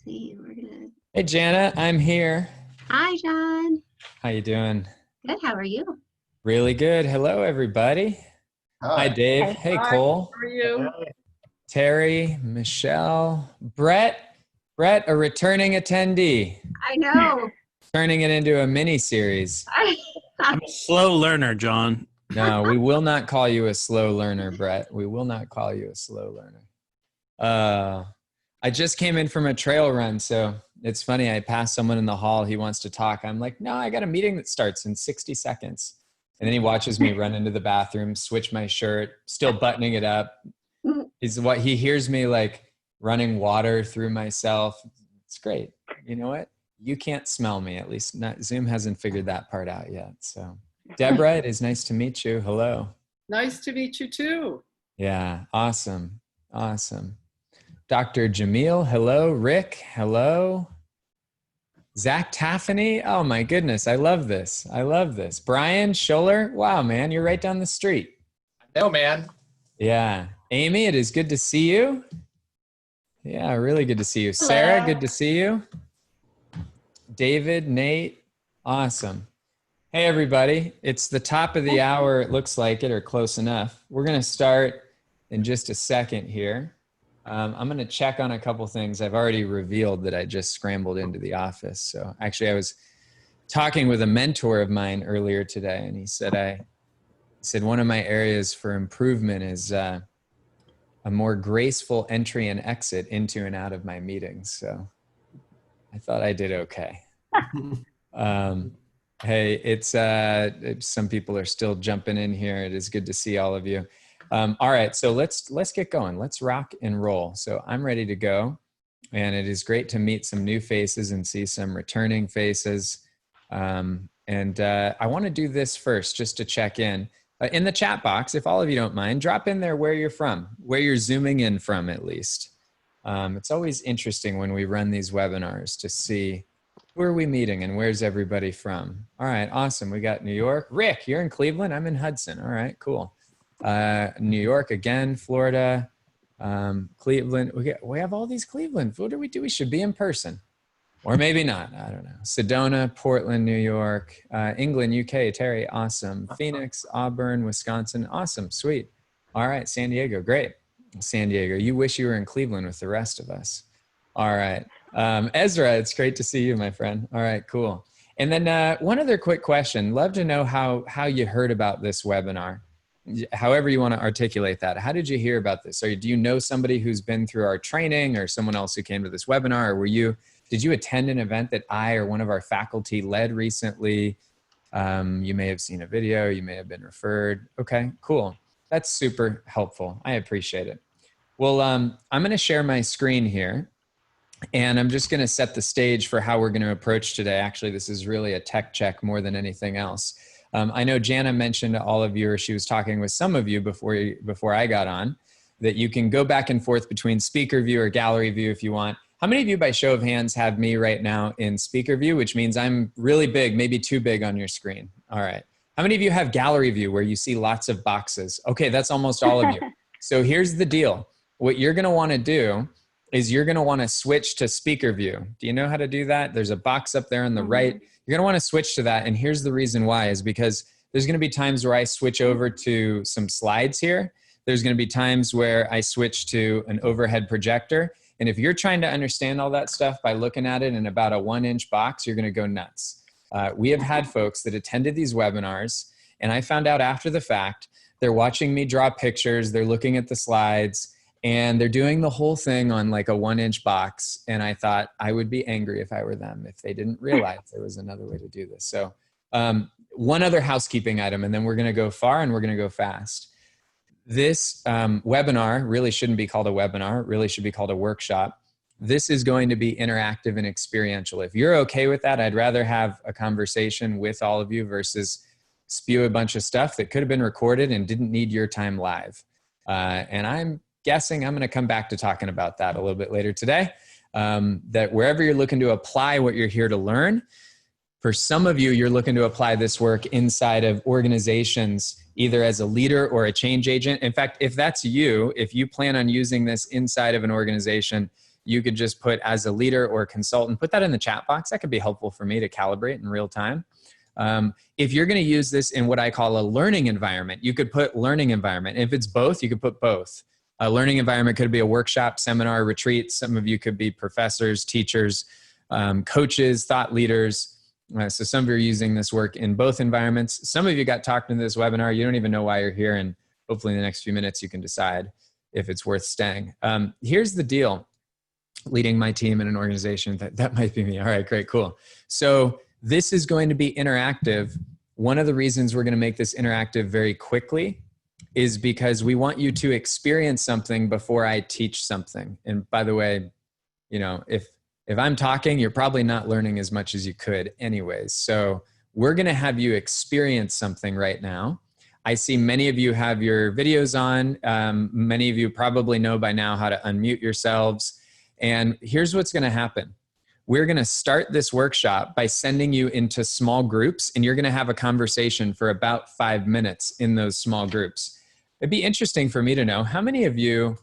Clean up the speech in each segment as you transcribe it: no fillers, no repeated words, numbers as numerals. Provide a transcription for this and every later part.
see. We're gonna. Hey, Jana, I'm here. Hi, John. How you doing? Good. How are you? Really good. Hello, everybody. Hi, Hi. Dave. Hey. Hey, Hi, Cole, how are you? Terry, Michelle, Brett. Brett, a returning attendee, I know. turning it into a mini series. I'm a slow learner, John. No, we will not call you a slow learner, Brett. We will not call you a slow learner. I just came in from a trail run, so it's funny. I passed someone in the hall. He wants to talk. I'm like, no, I got a meeting that starts in 60 seconds. And then he watches me run into the bathroom, switch my shirt, still buttoning it up. He hears me like running water through myself. It's great. You know what? You can't smell me. At least Zoom hasn't figured that part out yet. So Deborah, it is nice to meet you. Hello. Nice to meet you too. Yeah. Awesome. Awesome. Dr. Jamil, hello. Rick, hello. Zach Taffany, oh my goodness, I love this. I love this. Brian Scholler, wow, man, you're right down the street. No, man. Yeah. Amy, it is good to see you. Yeah, really good to see you. Hello. Sarah, good to see you. David, Nate, awesome. Hey, everybody. It's the top of the hour. It looks like it, or close enough. We're going to start in just a second here. I'm going to check on a couple things. I've already revealed that I just scrambled into the office. So actually, I was talking with a mentor of mine earlier today, and he said one of my areas for improvement is a more graceful entry and exit into and out of my meetings. So I thought I did okay. Hey, it's some people are still jumping in here. It is good to see all of you. All right, so let's get going. Let's rock and roll. So I'm ready to go, and it is great to meet some new faces and see some returning faces. I want to do this first just to check in. In the chat box, if all of you don't mind, drop in there where you're from, where you're zooming in from at least. It's always interesting when we run these webinars to see who are we meeting and where's everybody from. All right, awesome. We got New York. Rick, you're in Cleveland. I'm in Hudson. All right, cool. New York again, Florida, Cleveland. We have all these Cleveland. What do we do? We should be in person, or maybe not. I don't know. Sedona, Portland, New York, England, UK. Terry, awesome. Phoenix, Auburn, Wisconsin, awesome, sweet. All right, San Diego, great. San Diego, you wish you were in Cleveland with the rest of us. All right, Ezra, it's great to see you, my friend. All right, cool. And then one other quick question. Love to know how you heard about this webinar. However you want to articulate that. How did you hear about this? Or do you know somebody who's been through our training or someone else who came to this webinar? Or did you attend an event that I or one of our faculty led recently? You may have seen a video, you may have been referred. Okay, cool. That's super helpful. I appreciate it. Well, I'm going to share my screen here, and I'm just going to set the stage for how we're going to approach today. Actually, this is really a tech check more than anything else. I know Jana mentioned to all of you, or she was talking with some of you before I got on, that you can go back and forth between speaker view or gallery view if you want. How many of you, by show of hands, have me right now in speaker view, which means I'm really big, maybe too big on your screen? All right. How many of you have gallery view where you see lots of boxes? Okay, that's almost all of you. So here's the deal. What you're going to want to do is you're going to want to switch to speaker view. Do you know how to do that? There's a box up there on the right. You're going to want to switch to that. And here's the reason why is because there's going to be times where I switch over to some slides here. There's going to be times where I switch to an overhead projector. And if you're trying to understand all that stuff by looking at it in about a 1-inch box, you're going to go nuts. We have had folks that attended these webinars, and I found out after the fact, they're watching me draw pictures, they're looking at the slides, and they're doing the whole thing on like a 1-inch box. And I thought I would be angry if I were them, if they didn't realize there was another way to do this. So one other housekeeping item, and then we're going to go far and we're going to go fast. This webinar really shouldn't be called a webinar. It really should be called a workshop. This is going to be interactive and experiential. If you're okay with that, I'd rather have a conversation with all of you versus spew a bunch of stuff that could have been recorded and didn't need your time live. And I'm guessing I'm going to come back to talking about that a little bit later today, that wherever you're looking to apply what you're here to learn, for some of you, you're looking to apply this work inside of organizations, either as a leader or a change agent. In fact, if that's you, if you plan on using this inside of an organization, you could just put as a leader or consultant, put that in the chat box. That could be helpful for me to calibrate in real time. If you're going to use this in what I call a learning environment, you could put learning environment. If it's both, you could put both. A learning environment could be a workshop, seminar, retreat. Some of you could be professors, teachers, coaches, thought leaders. So some of you are using this work in both environments. Some of you got talked into this webinar. You don't even know why you're here. And hopefully in the next few minutes, you can decide if it's worth staying. Here's the deal. Leading my team in an organization, that might be me. All right, great, cool. So this is going to be interactive. One of the reasons we're going to make this interactive very quickly is because we want you to experience something before I teach something. And by the way, you know, if I'm talking, you're probably not learning as much as you could anyways. So we're going to have you experience something right now. I see many of you have your videos on. Many of you probably know by now how to unmute yourselves. And here's what's going to happen. We're going to start this workshop by sending you into small groups, and you're going to have a conversation for about 5 minutes in those small groups. It'd be interesting for me to know how many of you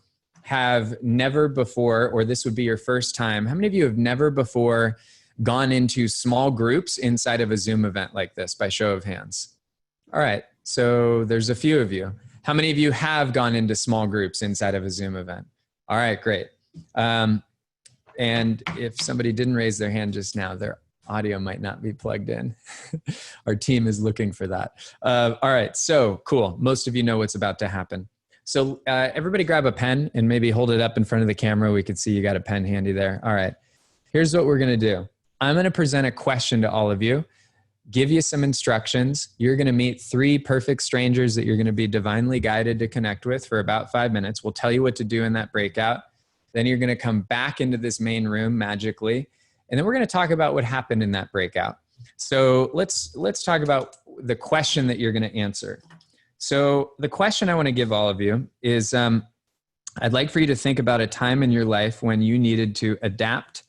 have never before, or this would be your first time, how many of you have never before gone into small groups inside of a Zoom event like this, by show of hands? All right, so there's a few of you. How many of you have gone into small groups inside of a Zoom event? All right, great. And if somebody didn't raise their hand just now, their audio might not be plugged in. Our team is looking for that. All right, so cool. Most of you know what's about to happen. So everybody grab a pen and maybe hold it up in front of the camera. We could see you got a pen handy there. All right, here's what we're gonna do. I'm gonna present a question to all of you, give you some instructions. You're gonna meet 3 perfect strangers that you're gonna be divinely guided to connect with for about 5 minutes. We'll tell you what to do in that breakout. Then you're going to come back into this main room magically. And then we're going to talk about what happened in that breakout. So let's talk about the question that you're going to answer. So the question I want to give all of you is, I'd like for you to think about a time in your life when you needed to adapt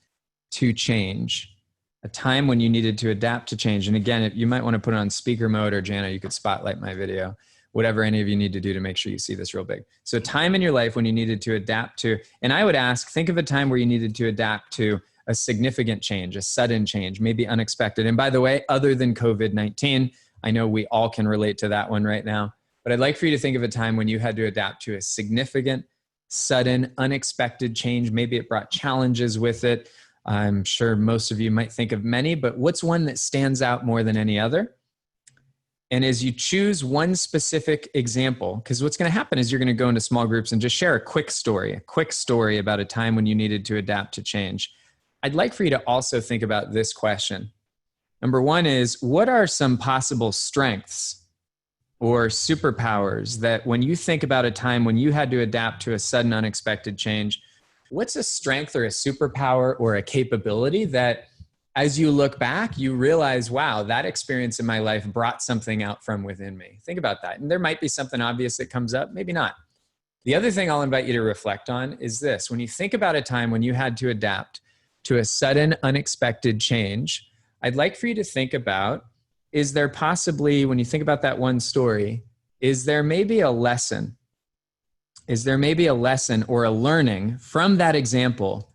to change. A time when you needed to adapt to change. And again, you might want to put it on speaker mode, or Jana, you could spotlight my video. Whatever any of you need to do to make sure you see this real big. So time in your life when you needed to adapt to, and I would ask, think of a time where you needed to adapt to a significant change, a sudden change, maybe unexpected. And by the way, other than COVID-19, I know we all can relate to that one right now, but I'd like for you to think of a time when you had to adapt to a significant, sudden, unexpected change. Maybe it brought challenges with it. I'm sure most of you might think of many, but what's one that stands out more than any other? And as you choose one specific example, because what's going to happen is you're going to go into small groups and just share a quick story about a time when you needed to adapt to change. I'd like for you to also think about this question. Number one is, what are some possible strengths or superpowers that when you think about a time when you had to adapt to a sudden unexpected change, what's a strength or a superpower or a capability that as you look back, you realize, wow, that experience in my life brought something out from within me. Think about that. And there might be something obvious that comes up, maybe not. The other thing I'll invite you to reflect on is this. When you think about a time when you had to adapt to a sudden, unexpected change, I'd like for you to think about, is there possibly, when you think about that one story, is there maybe a lesson? Is there maybe a lesson or a learning from that example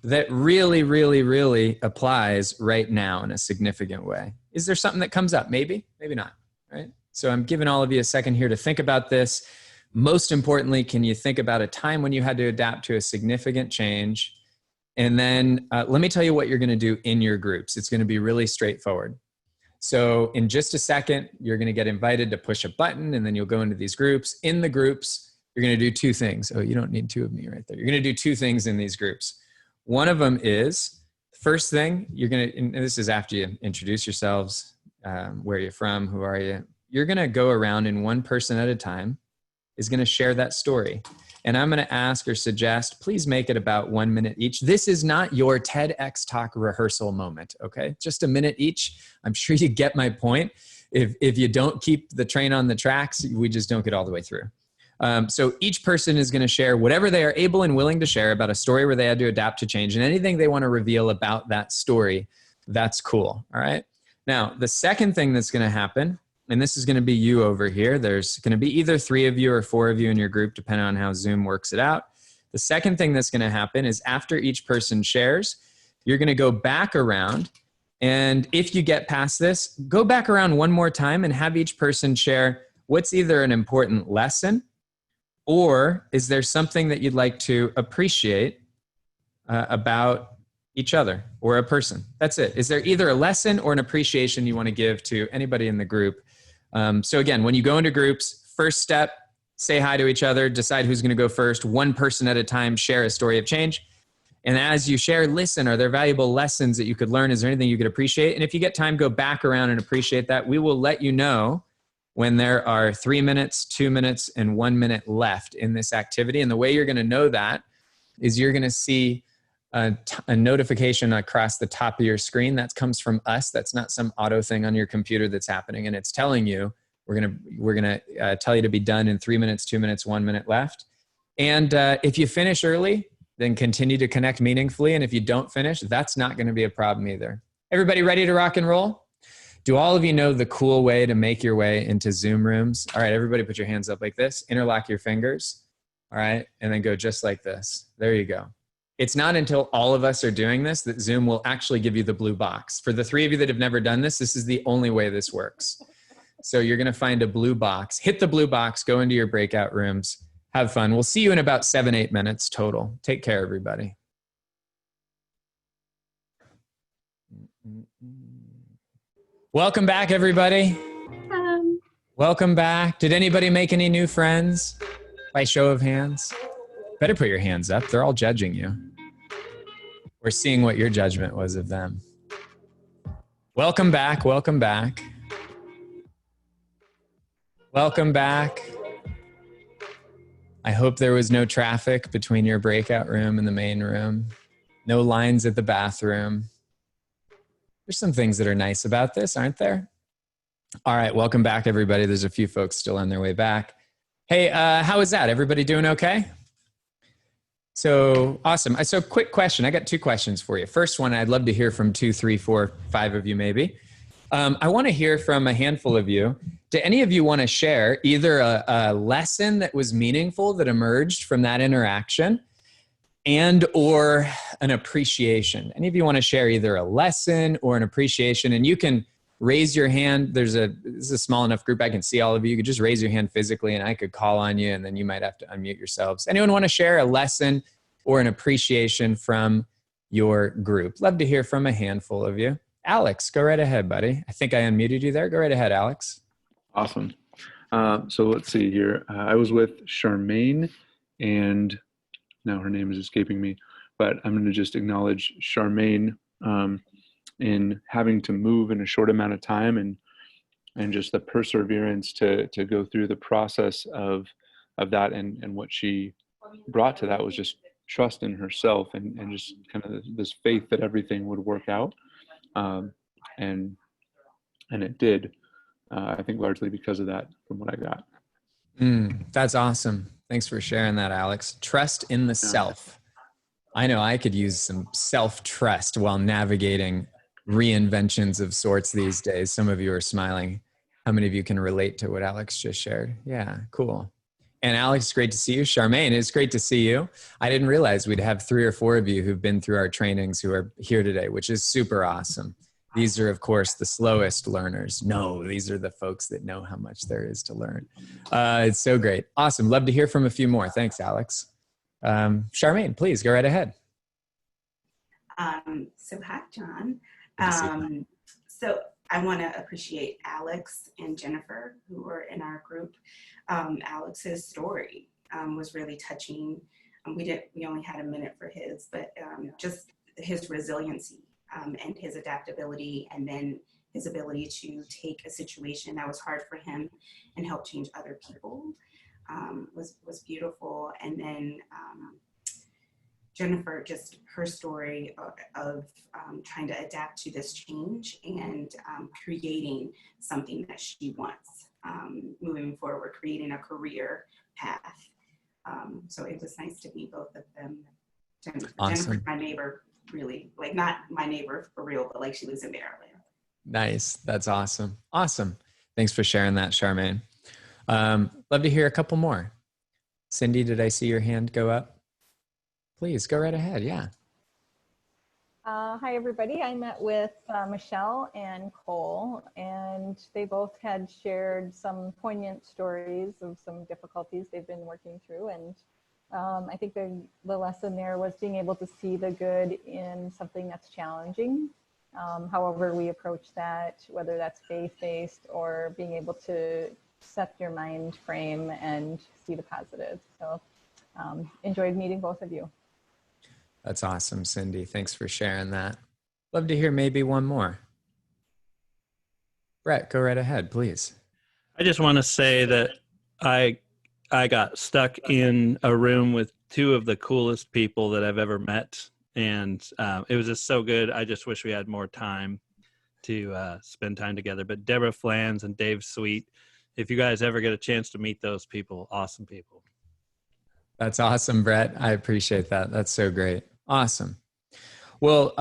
that really, really, really applies right now in a significant way? Is there something that comes up? Maybe, maybe not, right? So I'm giving all of you a second here to think about this. Most importantly, can you think about a time when you had to adapt to a significant change? And then let me tell you what you're going to do in your groups. It's going to be really straightforward. So in just a second, you're going to get invited to push a button, and then you'll go into these groups. In the groups, you're going to do 2 things. Oh, you don't need 2 of me right there. You're going to do 2 things in these groups. One of them is, first thing, you're going to, and this is after you introduce yourselves, where you're from, who are you? You're going to go around, and one person at a time is going to share that story. And I'm going to ask or suggest, please make it about 1 minute each. This is not your TEDx talk rehearsal moment, okay? Just a minute each. I'm sure you get my point. If you don't keep the train on the tracks, we just don't get all the way through. So each person is going to share whatever they are able and willing to share about a story where they had to adapt to change, and anything they want to reveal about that story, that's cool. All right. Now, the second thing that's going to happen, and this is going to be you over here. There's going to be either 3 of you or 4 of you in your group, depending on how Zoom works it out. The second thing that's going to happen is after each person shares, you're going to go back around. And if you get past this, go back around one more time and have each person share what's either an important lesson or is there something that you'd like to appreciate about each other or a person. That's it. Is there either a lesson or an appreciation you want to give to anybody in the group? So again, when you go into groups, first step, say hi to each other, decide who's going to go first, one person at a time, share a story of change. And as you share, listen, are there valuable lessons that you could learn? Is there anything you could appreciate? And if you get time, go back around and appreciate that. We will let you know when there are 3 minutes, 2 minutes, and 1 minute left in this activity. And the way you're going to know that is you're going to see a notification across the top of your screen. That comes from us. That's not some auto thing on your computer that's happening. And it's telling you, we're gonna tell you to be done in 3 minutes, 2 minutes, 1 minute left. And if you finish early, then continue to connect meaningfully. And if you don't finish, that's not going to be a problem either. Everybody ready to rock and roll? Do all of you know the cool way to make your way into Zoom rooms? All right, everybody put your hands up like this. Interlock your fingers. All right, and then go just like this. There you go. It's not until all of us are doing this that Zoom will actually give you the blue box. For the 3 of you that have never done this, this is the only way this works. So you're going to find a blue box. Hit the blue box. Go into your breakout rooms. Have fun. We'll see you in about 7-8 minutes total. Take care, everybody. Welcome back, everybody. Welcome back. Did anybody make any new friends? By show of hands? Better put your hands up. They're all judging you. We're seeing what your judgment was of them. Welcome back. Welcome back. Welcome back. I hope there was no traffic between your breakout room and the main room. No lines at the bathroom. There's some things that are nice about this, aren't there? All right, welcome back, everybody. There's a few folks still on their way back. Hey, how was that? Everybody doing okay? So awesome. So quick question. I got 2 questions for you. First one, I'd love to hear from 2, 3, 4, 5 of you maybe. I want to hear from a handful of you. Do any of you want to share either a lesson that was meaningful that emerged from that interaction and or an appreciation? Any of you want to share either a lesson or an appreciation? And you can raise your hand. This is a small enough group I can see all of you. You could just raise your hand physically and I could call on you and then you might have to unmute yourselves. Anyone want to share a lesson or an appreciation from your group? Love to hear from a handful of you. Alex, go right ahead, buddy. I think I unmuted you there. Go right ahead, Alex. Awesome. So let's see here. I was with Charmaine and now her name is escaping me, but I'm going to just acknowledge Charmaine in having to move in a short amount of time and just the perseverance to go through the process of that and what she brought to that was just trust in herself and just kind of this faith that everything would work out. And it did, I think largely because of that from what I got. That's awesome. Thanks for sharing that, Alex. Trust in the self. I know I could use some self-trust while navigating reinventions of sorts these days. Some of you are smiling. How many of you can relate to what Alex just shared? Yeah, cool. And Alex, great to see you. Charmaine, it's great to see you. I didn't realize we'd have 3 or 4 of you who've been through our trainings who are here today, which is super awesome. These are, of course, the slowest learners. No, these are the folks that know how much there is to learn. It's so great. Awesome. Love to hear from a few more. Thanks, Alex. Charmaine, please go right ahead. So hi, John. So I want to appreciate Alex and Jennifer who were in our group. Alex's story was really touching. We only had a minute for his, but just his resiliency and his adaptability, and then his ability to take a situation that was hard for him and help change other people was beautiful. And then Jennifer, just her story of trying to adapt to this change and creating something that she wants moving forward, creating a career path. So it was nice to meet both of them. Jennifer's my neighbor, really, like not my neighbor for real, but like she lives in Maryland. Nice. That's awesome. Awesome. Thanks for sharing that, Charmaine. Love to hear a couple more. Cindy, did I see your hand go up? Please go right ahead. Yeah. Hi, everybody. I met with Michelle and Cole, and they both had shared some poignant stories of some difficulties they've been working through. And I think the lesson there was being able to see the good in something that's challenging. However we approach that, whether that's faith-based or being able to set your mind frame and see the positive. So enjoyed meeting both of you. That's awesome, Cindy. Thanks for sharing that. Love to hear maybe one more. Brett, go right ahead, please. I just want to say that I got stuck in a room with two of the coolest people that I've ever met. And it was just so good. I just wish we had more time to spend time together. But Deborah Flans and Dave Sweet, if you guys ever get a chance to meet those people, awesome people. That's awesome, Brett. I appreciate that. That's so great. Awesome. Well,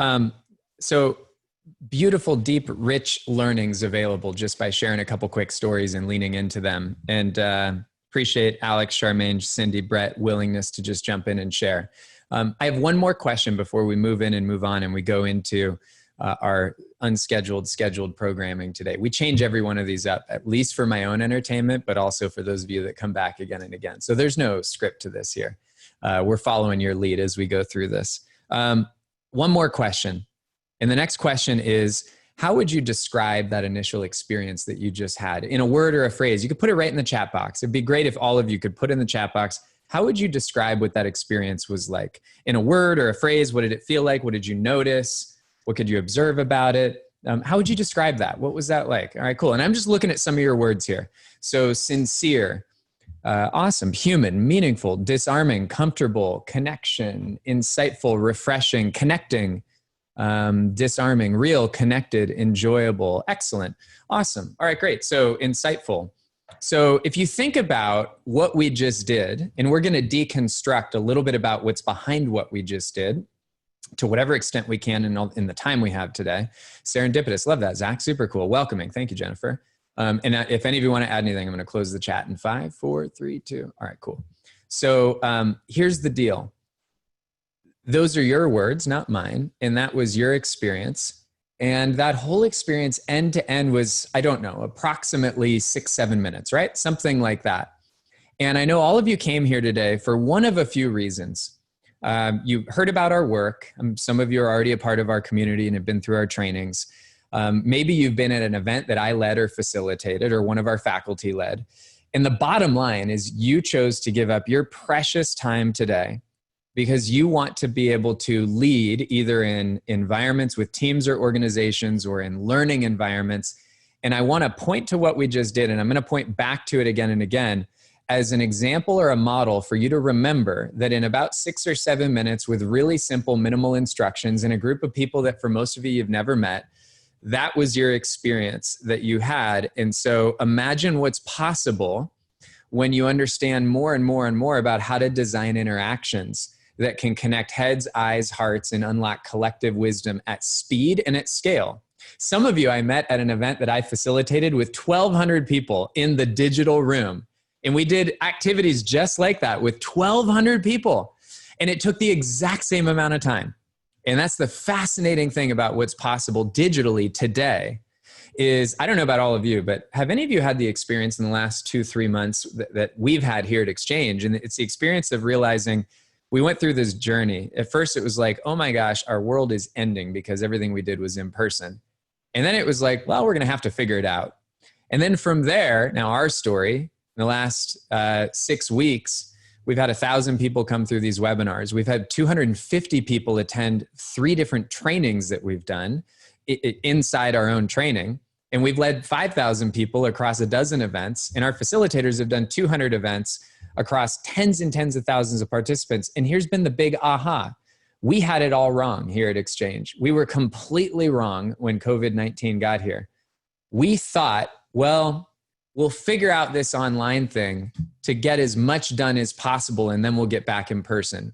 so beautiful, deep, rich learnings available just by sharing a couple quick stories and leaning into them. And appreciate Alex, Charmaine, Cindy, Brett, willingness to just jump in and share. I have one more question before we move in and move on and we go into our scheduled programming today. We change every one of these up, at least for my own entertainment, but also for those of you that come back again and again. So there's no script to this here. We're following your lead as we go through this. One more question. And the next question is, how would you describe that initial experience that you just had in a word or a phrase? You could put it right in the chat box. It'd be great if all of you could put in the chat box, how would you describe what that experience was like? In a word or a phrase, what did it feel like? What did you notice? What could you observe about it? How would you describe that? What was that like? All right, cool. And I'm just looking at some of your words here. So sincere, awesome, human, meaningful, disarming, comfortable, connection, insightful, refreshing, connecting, disarming, real, connected, enjoyable, excellent, awesome. All right, great. So insightful. So if you think about what we just did, and we're going to deconstruct a little bit about what's behind what we just did, to whatever extent we can in the time we have today. Serendipitous. Love that, Zach. Super cool. Welcoming. Thank you, Jennifer. And if any of you want to add anything, I'm going to close the chat in 5, 4, 3, 2. All right, cool. So here's the deal. Those are your words, not mine. And that was your experience. And that whole experience end to end was, I don't know, approximately 6-7 minutes, right? Something like that. And I know all of you came here today for one of a few reasons. You heard about our work. Some of you are already a part of our community and have been through our trainings. Maybe you've been at an event that I led or facilitated or one of our faculty led. And the bottom line is you chose to give up your precious time today because you want to be able to lead either in environments with teams or organizations or in learning environments. And I want to point to what we just did, and I'm going to point back to it again and again as an example or a model for you to remember that in about 6 or 7 minutes with really simple, minimal instructions in a group of people that for most of you, you've never met, that was your experience that you had. And so imagine what's possible when you understand more and more and more about how to design interactions that can connect heads, eyes, hearts, and unlock collective wisdom at speed and at scale. Some of you I met at an event that I facilitated with 1,200 people in the digital room. And we did activities just like that with 1,200 people. And it took the exact same amount of time. And that's the fascinating thing about what's possible digitally today is, I don't know about all of you, but have any of you had the experience in the last 2-3 months that we've had here at Exchange? And it's the experience of realizing we went through this journey. At first it was like, oh my gosh, our world is ending because everything we did was in person. And then it was like, well, we're going to have to figure it out. And then from there, now our story, in the last 6 weeks, we've had 1,000 people come through these webinars. We've had 250 people attend 3 different trainings that we've done inside our own training. And we've led 5,000 people across a dozen events. And our facilitators have done 200 events across tens and tens of thousands of participants. And here's been the big aha. We had it all wrong here at Exchange. We were completely wrong when COVID-19 got here. We thought, well, we'll figure out this online thing to get as much done as possible, and then we'll get back in person.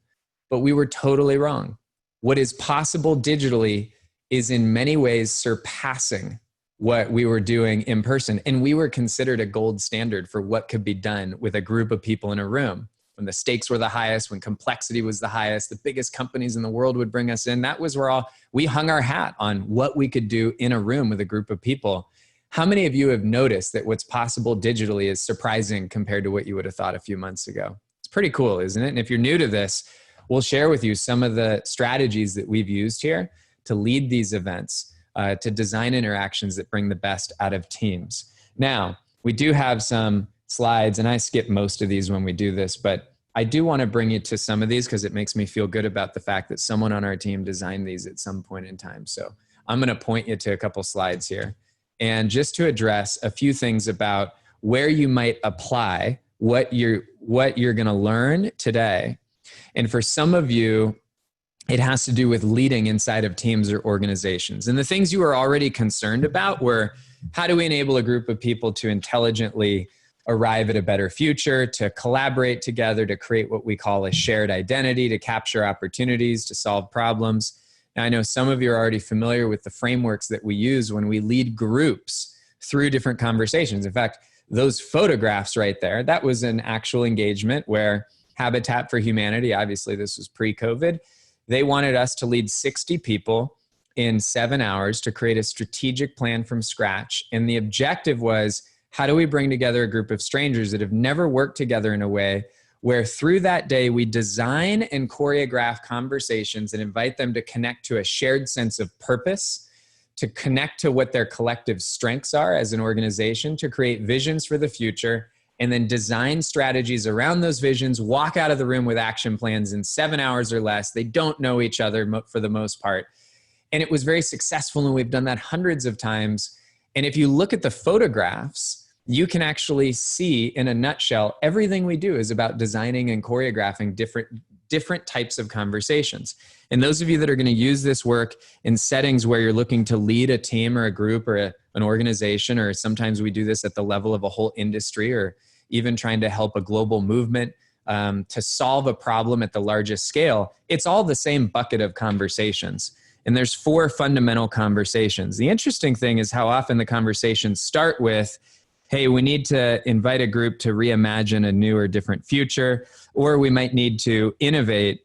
But we were totally wrong. What is possible digitally is in many ways surpassing what we were doing in person. And we were considered a gold standard for what could be done with a group of people in a room. when the stakes were the highest, when complexity was the highest, the biggest companies in the world would bring us in. That was where we hung our hat on what we could do in a room with a group of people. How many of you have noticed that what's possible digitally is surprising compared to what you would have thought a few months ago? It's pretty cool, isn't it? And if you're new to this, we'll share with you some of the strategies that we've used here to lead these events, to design interactions that bring the best out of teams. Now, we do have some slides, and I skip most of these when we do this, but I do want to bring you to some of these because it makes me feel good about the fact that someone on our team designed these at some point in time. So I'm going to point you to a couple slides here. And just to address a few things about where you might apply what you're going to learn today. And for some of you, it has to do with leading inside of teams or organizations. And the things you were already concerned about were, how do we enable a group of people to intelligently arrive at a better future, to collaborate together, to create what we call a shared identity, to capture opportunities, to solve problems. Now, I know some of you are already familiar with the frameworks that we use when we lead groups through different conversations. In fact, those photographs right there, that was an actual engagement where Habitat for Humanity, obviously this was pre-COVID, they wanted us to lead 60 people in 7 hours to create a strategic plan from scratch. And the objective was, how do we bring together a group of strangers that have never worked together in a way where through that day we design and choreograph conversations and invite them to connect to a shared sense of purpose, to connect to what their collective strengths are as an organization, to create visions for the future, and then design strategies around those visions, walk out of the room with action plans in 7 hours or less. They don't know each other for the most part. And it was very successful, and we've done that hundreds of times. And if you look at the photographs, you can actually see in a nutshell, everything we do is about designing and choreographing different types of conversations. And those of you that are going to use this work in settings where you're looking to lead a team or a group or an organization, or sometimes we do this at the level of a whole industry, or even trying to help a global movement to solve a problem at the largest scale, it's all the same bucket of conversations. And there's 4 fundamental conversations. The interesting thing is how often the conversations start with, hey, we need to invite a group to reimagine a new or different future, or we might need to innovate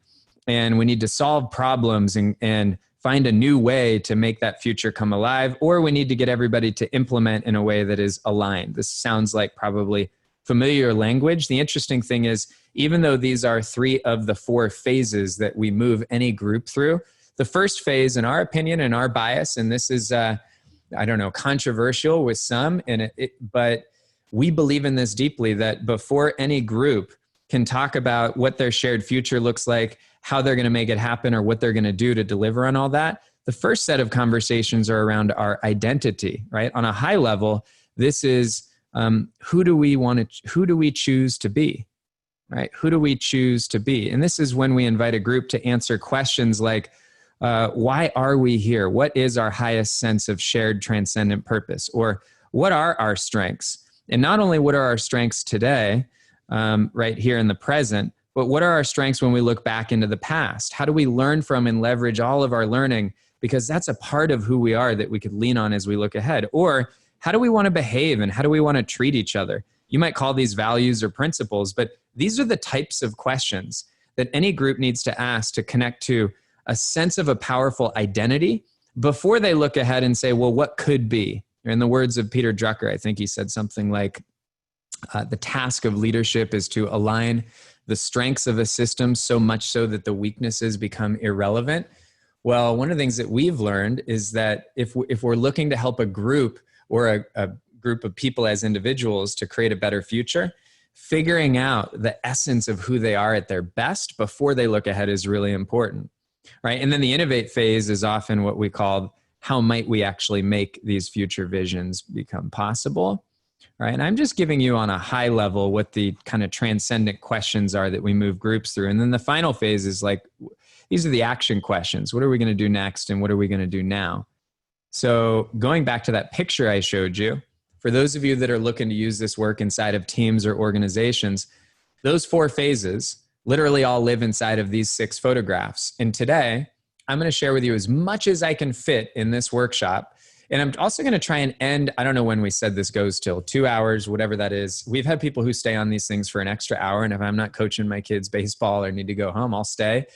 and we need to solve problems and find a new way to make that future come alive, or we need to get everybody to implement in a way that is aligned. This sounds like probably familiar language. The interesting thing is, even though these are 3 of the 4 phases that we move any group through, the first phase, in our opinion and our bias, and this is controversial with some, but we believe in this deeply, that before any group can talk about what their shared future looks like, how they're going to make it happen, or what they're going to do to deliver on all that, the first set of conversations are around our identity, right? On a high level, this is who do we choose to be, right? Who do we choose to be? And this is when we invite a group to answer questions like, why are we here? What is our highest sense of shared transcendent purpose? Or what are our strengths? And not only what are our strengths today, right here in the present, but what are our strengths when we look back into the past? How do we learn from and leverage all of our learning? Because that's a part of who we are that we could lean on as we look ahead. Or how do we want to behave and how do we want to treat each other? You might call these values or principles, but these are the types of questions that any group needs to ask to connect to a sense of a powerful identity before they look ahead and say, well, what could be? In the words of Peter Drucker, I think he said something like, the task of leadership is to align the strengths of a system so much so that the weaknesses become irrelevant. Well, one of the things that we've learned is that if we're looking to help a group or a group of people as individuals to create a better future, figuring out the essence of who they are at their best before they look ahead is really important. Right. And then the innovate phase is often what we call, how might we actually make these future visions become possible? Right. And I'm just giving you on a high level what the kind of transcendent questions are that we move groups through. And then the final phase is like, these are the action questions. What are we going to do next? And what are we going to do now? So going back to that picture I showed you, for those of you that are looking to use this work inside of teams or organizations, those 4 phases literally all live inside of these 6 photographs. And today, I'm going to share with you as much as I can fit in this workshop And I'm also going to try and end, I don't know when we said this goes till 2 hours, whatever that is. We've had people who stay on these things for an extra hour. And if I'm not coaching my kids baseball or need to go home, I'll stay.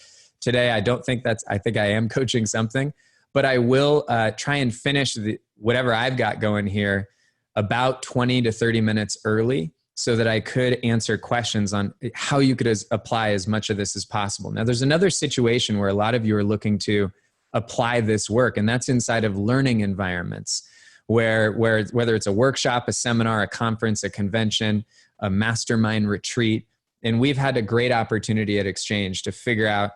Today, I think I am coaching something, but I will try and finish whatever I've got going here about 20 to 30 minutes early so that I could answer questions on how you could apply as much of this as possible. Now, there's another situation where a lot of you are looking to apply this work, and that's inside of learning environments where whether it's a workshop, a seminar, a conference, a convention, a mastermind retreat. And we've had a great opportunity at Exchange to figure out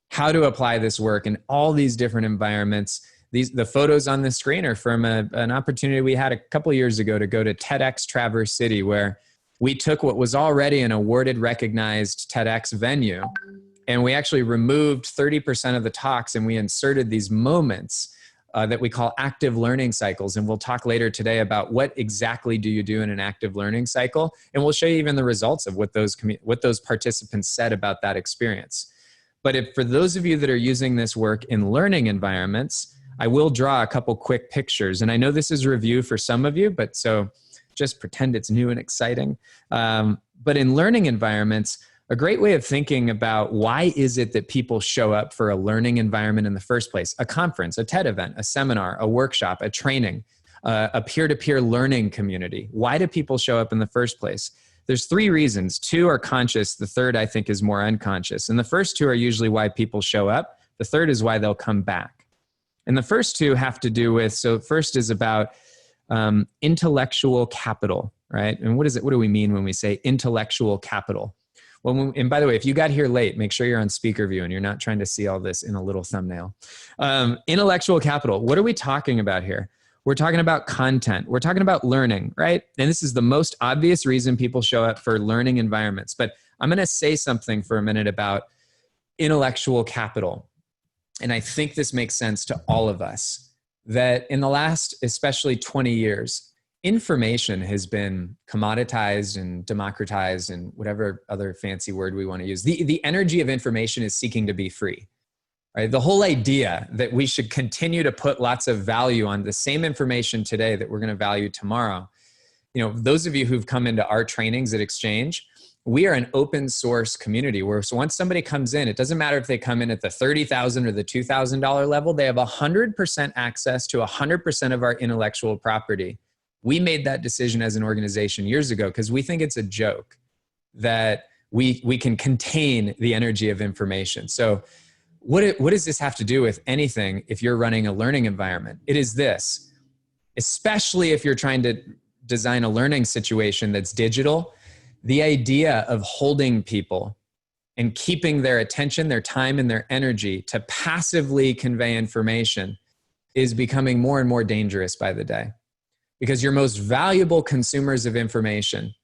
how to apply this work in all these different environments. The photos on the screen are from an opportunity we had a couple of years ago to go to TEDx Traverse City, where we took what was already an awarded, recognized TEDx venue, and we actually removed 30% of the talks, and we inserted these moments that we call active learning cycles. And we'll talk later today about what exactly do you do in an active learning cycle. And we'll show you even the results of what those participants said about that experience. But for those of you that are using this work in learning environments, I will draw a couple quick pictures. And I know this is review for some of you, but so just pretend it's new and exciting. But in learning environments, a great way of thinking about why is it that people show up for a learning environment in the first place, a conference, a TED event, a seminar, a workshop, a training, a peer-to-peer learning community. Why do people show up in the first place? There's 3 reasons. 2 are conscious. The third, I think, is more unconscious. And the first 2 are usually why people show up. The third is why they'll come back. And the first 2 have to do with, so first is about intellectual capital, right? And what do we mean when we say intellectual capital? Well, and by the way, if you got here late, make sure you're on speaker view and you're not trying to see all this in a little thumbnail. Intellectual capital, what are we talking about here? We're talking about content. We're talking about learning, right? And this is the most obvious reason people show up for learning environments. But I'm going to say something for a minute about intellectual capital. And I think this makes sense to all of us, that in the last, especially 20 years, information has been commoditized and democratized and whatever other fancy word we want to use. The energy of information is seeking to be free, right? The whole idea that we should continue to put lots of value on the same information today that we're going to value tomorrow. You know, those of you who've come into our trainings at Exchange, we are an open source community where so once somebody comes in, it doesn't matter if they come in at the $30,000 or the $2,000 level, they have 100% access to 100% of our intellectual property. We made that decision as an organization years ago because we think it's a joke that we can contain the energy of information. So what does this have to do with anything if you're running a learning environment? It is this, especially if you're trying to design a learning situation that's digital, the idea of holding people and keeping their attention, their time, and their energy to passively convey information is becoming more and more dangerous by the day. Because your most valuable consumers of information,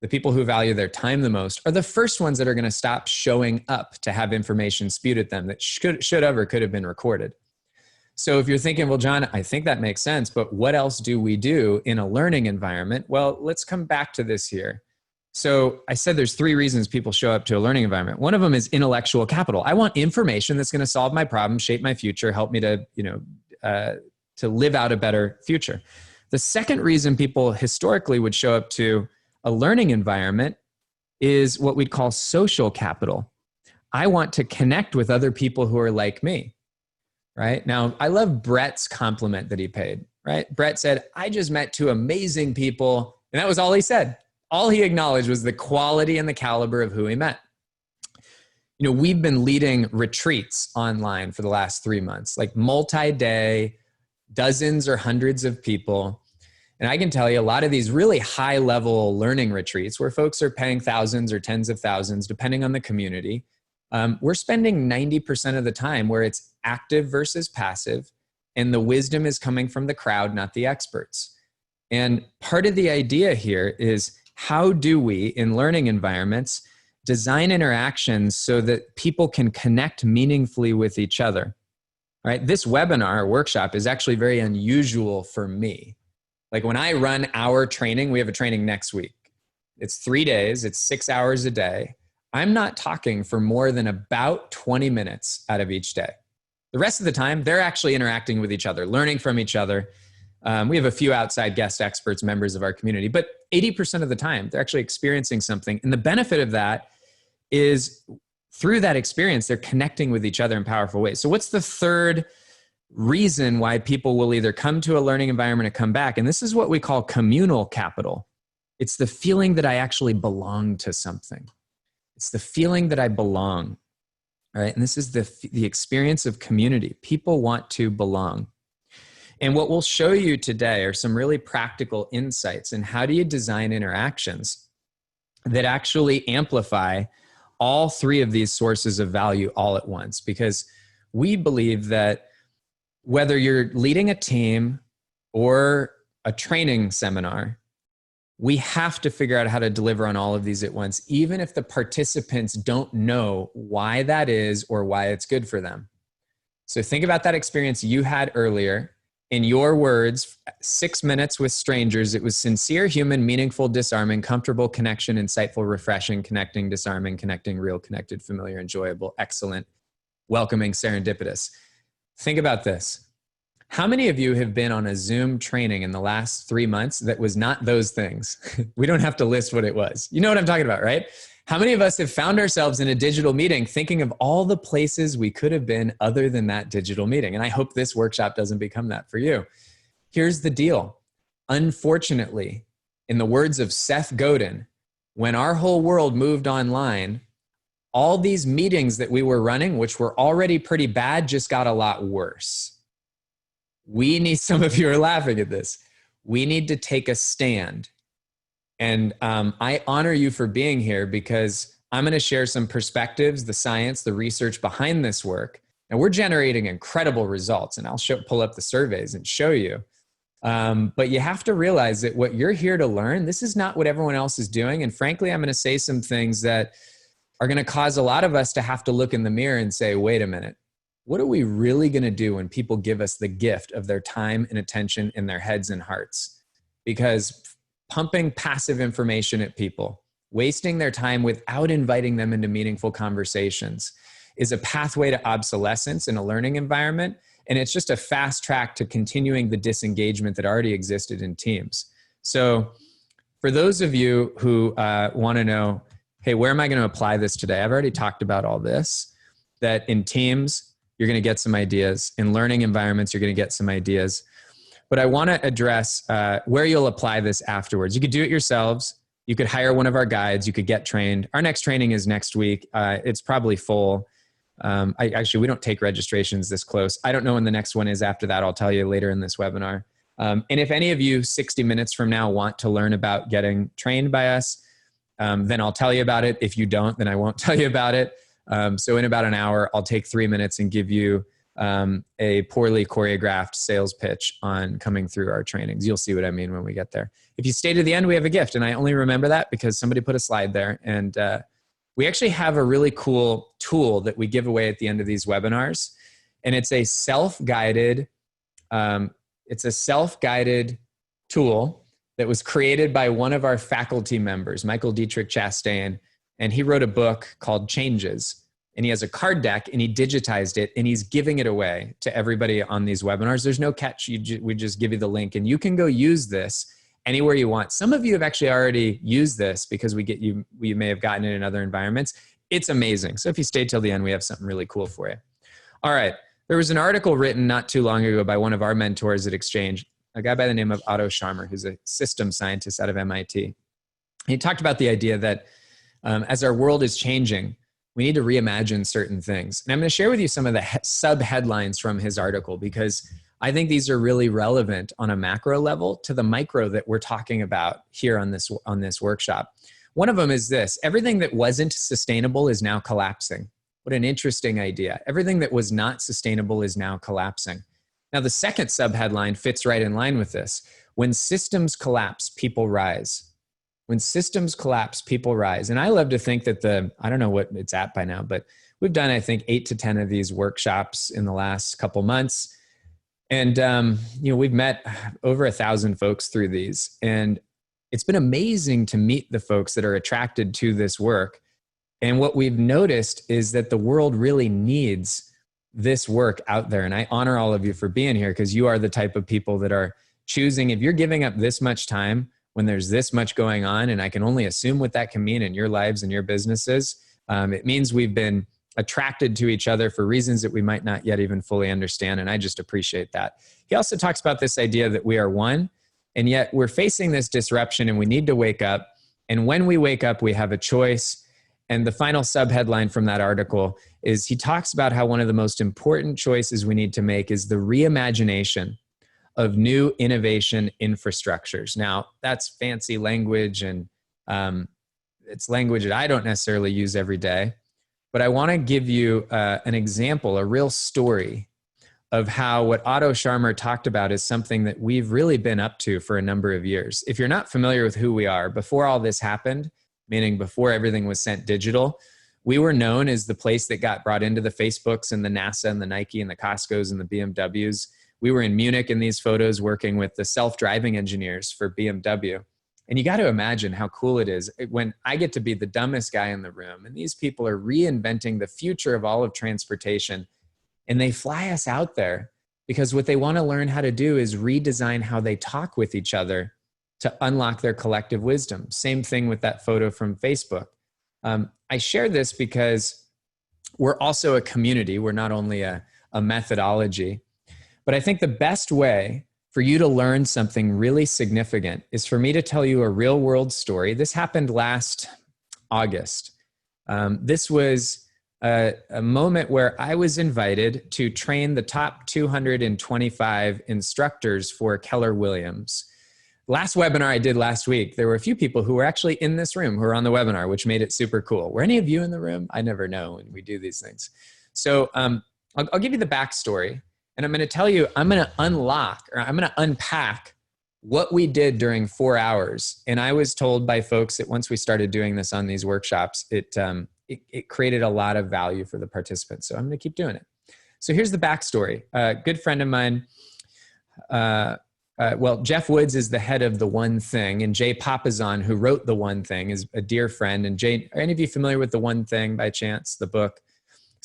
the people who value their time the most, are the first ones that are going to stop showing up to have information spewed at them that should have or could have been recorded. So if you're thinking, well, John, I think that makes sense, but what else do we do in a learning environment? Well, let's come back to this here. So I said there's 3 reasons people show up to a learning environment. One of them is intellectual capital. I want information that's going to solve my problem, shape my future, help me to, to live out a better future. The second reason people historically would show up to a learning environment is what we'd call social capital. I want to connect with other people who are like me, right? Now, I love Brett's compliment that he paid, right? Brett said, I just met 2 amazing people. And that was all he said. All he acknowledged was the quality and the caliber of who he met. You know, we've been leading retreats online for the last 3 months, like multi-day, dozens or hundreds of people. And I can tell you a lot of these really high level learning retreats where folks are paying thousands or tens of thousands, depending on the community. We're spending 90% of the time where it's active versus passive. And the wisdom is coming from the crowd, not the experts. And part of the idea here is how do we, in learning environments, design interactions so that people can connect meaningfully with each other, right? This webinar workshop is actually very unusual for me. Like when I run our training, we have a training next week. It's 3 days, it's 6 hours a day. I'm not talking for more than about 20 minutes out of each day. The rest of the time, they're actually interacting with each other, learning from each other. We have a few outside guest experts, members of our community, but 80% of the time they're actually experiencing something. And the benefit of that is through that experience, they're connecting with each other in powerful ways. So what's the third reason why people will either come to a learning environment or come back? And this is what we call communal capital. It's the feeling that I actually belong to something. It's the feeling that I belong, right? And this is the experience of community. People want to belong. And what we'll show you today are some really practical insights in how do you design interactions that actually amplify all three of these sources of value all at once. Because we believe that whether you're leading a team or a training seminar, we have to figure out how to deliver on all of these at once, even if the participants don't know why that is or why it's good for them. So think about that experience you had earlier. In your words, 6 minutes with strangers, it was sincere, human, meaningful, disarming, comfortable, connection, insightful, refreshing, connecting, disarming, connecting, real, connected, familiar, enjoyable, excellent, welcoming, serendipitous. Think about this. How many of you have been on a Zoom training in the last 3 months that was not those things? We don't have to list what it was. You know what I'm talking about, right? How many of us have found ourselves in a digital meeting thinking of all the places we could have been other than that digital meeting? And I hope this workshop doesn't become that for you. Here's the deal. Unfortunately, in the words of Seth Godin, when our whole world moved online, all these meetings that we were running, which were already pretty bad, just got a lot worse. We need, some of you are laughing at this, we need to take a stand. And I honor you for being here because I'm going to share some perspectives, the science, the research behind this work. And we're generating incredible results. And I'll pull up the surveys and show you. But you have to realize that what you're here to learn, this is not what everyone else is doing. And frankly, I'm going to say some things that are going to cause a lot of us to have to look in the mirror and say, wait a minute, what are we really going to do when people give us the gift of their time and attention in their heads and hearts? Because pumping passive information at people, wasting their time without inviting them into meaningful conversations is a pathway to obsolescence in a learning environment. And it's just a fast track to continuing the disengagement that already existed in teams. So for those of you who want to know, hey, where am I going to apply this today? I've already talked about all this, that in teams, you're going to get some ideas. In learning environments, you're going to get some ideas. But I want to address where you'll apply this afterwards. You could do it yourselves. You could hire one of our guides. You could get trained. Our next training is next week. It's probably full. We don't take registrations this close. I don't know when the next one is after that. I'll tell you later in this webinar. And if any of you 60 minutes from now want to learn about getting trained by us, then I'll tell you about it. If you don't, then I won't tell you about it. So in about an hour, I'll take 3 minutes and give you a poorly choreographed sales pitch on coming through our trainings. You'll see what I mean when we get there. If you stay to the end, we have a gift. And I only remember that because somebody put a slide there. And we actually have a really cool tool that we give away at the end of these webinars. And it's a self-guided tool that was created by one of our faculty members, Michael Dietrich Chastain. And he wrote a book called Changes. And he has a card deck and he digitized it and he's giving it away to everybody on these webinars. There's no catch. We just give you the link and you can go use this anywhere you want. Some of you have actually already used this because we may have gotten it in other environments. It's amazing. So if you stay till the end, we have something really cool for you. All right. There was an article written not too long ago by one of our mentors at XCHANGE, a guy by the name of Otto Scharmer, who's a systems scientist out of MIT. He talked about the idea that as our world is changing, we need to reimagine certain things. And I'm going to share with you some of the sub-headlines from his article because I think these are really relevant on a macro level to the micro that we're talking about here on this workshop. One of them is this: everything that wasn't sustainable is now collapsing. What an interesting idea. Everything that was not sustainable is now collapsing. Now, the second sub-headline fits right in line with this. When systems collapse, people rise. When systems collapse, people rise. And I love to think that I don't know what it's at by now, but we've done, I think, 8 to 10 of these workshops in the last couple months. And, we've met over 1,000 folks through these. And it's been amazing to meet the folks that are attracted to this work. And what we've noticed is that the world really needs this work out there. And I honor all of you for being here because you are the type of people that are choosing, if you're giving up this much time when there's this much going on, and I can only assume what that can mean in your lives and your businesses, it means we've been attracted to each other for reasons that we might not yet even fully understand. And I just appreciate that. He also talks about this idea that we are one, and yet we're facing this disruption and we need to wake up. And when we wake up, we have a choice. And the final subheadline from that article is he talks about how one of the most important choices we need to make is the reimagination of new innovation infrastructures. Now, that's fancy language, and it's language that I don't necessarily use every day. But I want to give you an example, a real story of how what Otto Scharmer talked about is something that we've really been up to for a number of years. If you're not familiar with who we are, before all this happened, meaning before everything was sent digital, we were known as the place that got brought into the Facebooks and the NASA and the Nike and the Costcos and the BMWs. We were in Munich in these photos working with the self-driving engineers for BMW. And you got to imagine how cool it is when I get to be the dumbest guy in the room, and these people are reinventing the future of all of transportation, and they fly us out there because what they want to learn how to do is redesign how they talk with each other to unlock their collective wisdom. Same thing with that photo from Facebook. I share this because we're also a community. We're not only a methodology, but I think the best way for you to learn something really significant is for me to tell you a real world story. This happened last August. This was a moment where I was invited to train the top 225 instructors for Keller Williams. Last webinar I did last week, there were a few people who were actually in this room who were on the webinar, which made it super cool. Were any of you in the room? I never know when we do these things. So I'll give you the backstory. And I'm going to tell you, I'm going to unlock, or I'm going to unpack what we did during 4 hours. And I was told by folks that once we started doing this on these workshops, it created a lot of value for the participants. So I'm going to keep doing it. So here's the backstory. A good friend of mine, Jeff Woods is the head of The One Thing, and Jay Papasan, who wrote The One Thing, is a dear friend. And Jay, are any of you familiar with The One Thing by chance, the book?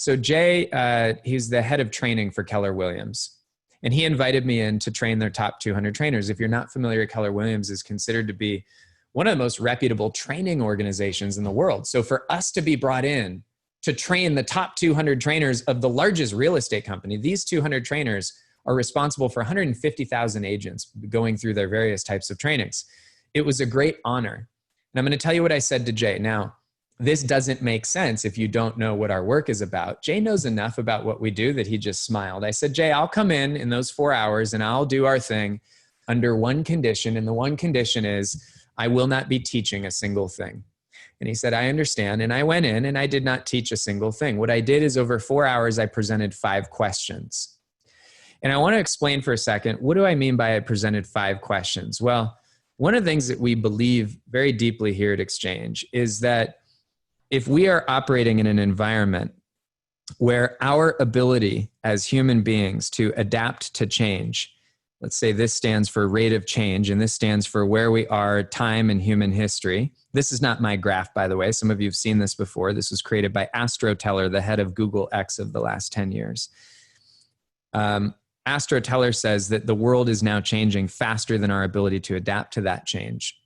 So Jay, he's the head of training for Keller Williams, and he invited me in to train their top 200 trainers. If you're not familiar, Keller Williams is considered to be one of the most reputable training organizations in the world. So for us to be brought in to train the top 200 trainers of the largest real estate company, these 200 trainers are responsible for 150,000 agents going through their various types of trainings. It was a great honor. And I'm going to tell you what I said to Jay. Now, this doesn't make sense if you don't know what our work is about. Jay knows enough about what we do that he just smiled. I said, Jay, I'll come in those 4 hours and I'll do our thing under one condition. And the one condition is I will not be teaching a single thing. And he said, I understand. And I went in and I did not teach a single thing. What I did is over 4 hours, I presented 5 questions. And I want to explain for a second, what do I mean by I presented 5 questions? Well, one of the things that we believe very deeply here at Exchange is that if we are operating in an environment where our ability as human beings to adapt to change, let's say this stands for rate of change, and this stands for where we are, time in human history. This is not my graph, by the way. Some of you have seen this before. This was created by Astro Teller, the head of Google X of the last 10 years. Astro Teller says that the world is now changing faster than our ability to adapt to that change.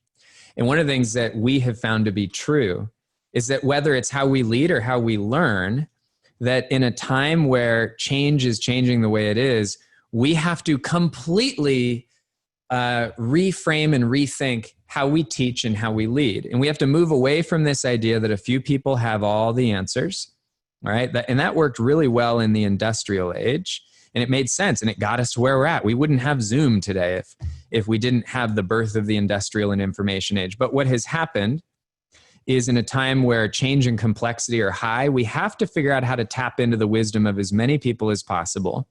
And one of the things that we have found to be true is that whether it's how we lead or how we learn, that in a time where change is changing the way it is, we have to completely reframe and rethink how we teach and how we lead. And we have to move away from this idea that a few people have all the answers, all right? And that worked really well in the industrial age, and it made sense, and it got us to where we're at. We wouldn't have Zoom today if we didn't have the birth of the industrial and information age. But what has happened is in a time where change and complexity are high, we have to figure out how to tap into the wisdom of as many people as possible.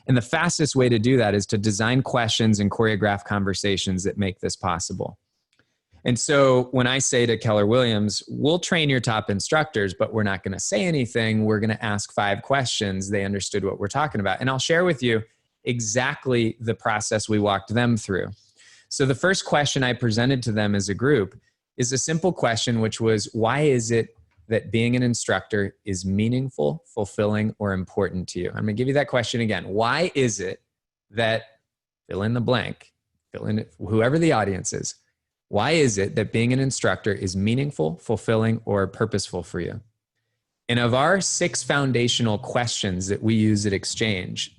And the fastest way to do that is to design questions and choreograph conversations that make this possible. And so when I say to Keller Williams, we'll train your top instructors, but we're not going to say anything. We're going to ask 5 questions. They understood what we're talking about. And I'll share with you exactly the process we walked them through. So the first question I presented to them as a group is a simple question, which was, why is it that being an instructor is meaningful, fulfilling, or important to you? I'm going to give you that question again. Why is it that, fill in the blank, fill in it, whoever the audience is. Why is it that being an instructor is meaningful, fulfilling, or purposeful for you? And of our 6 foundational questions that we use at Exchange,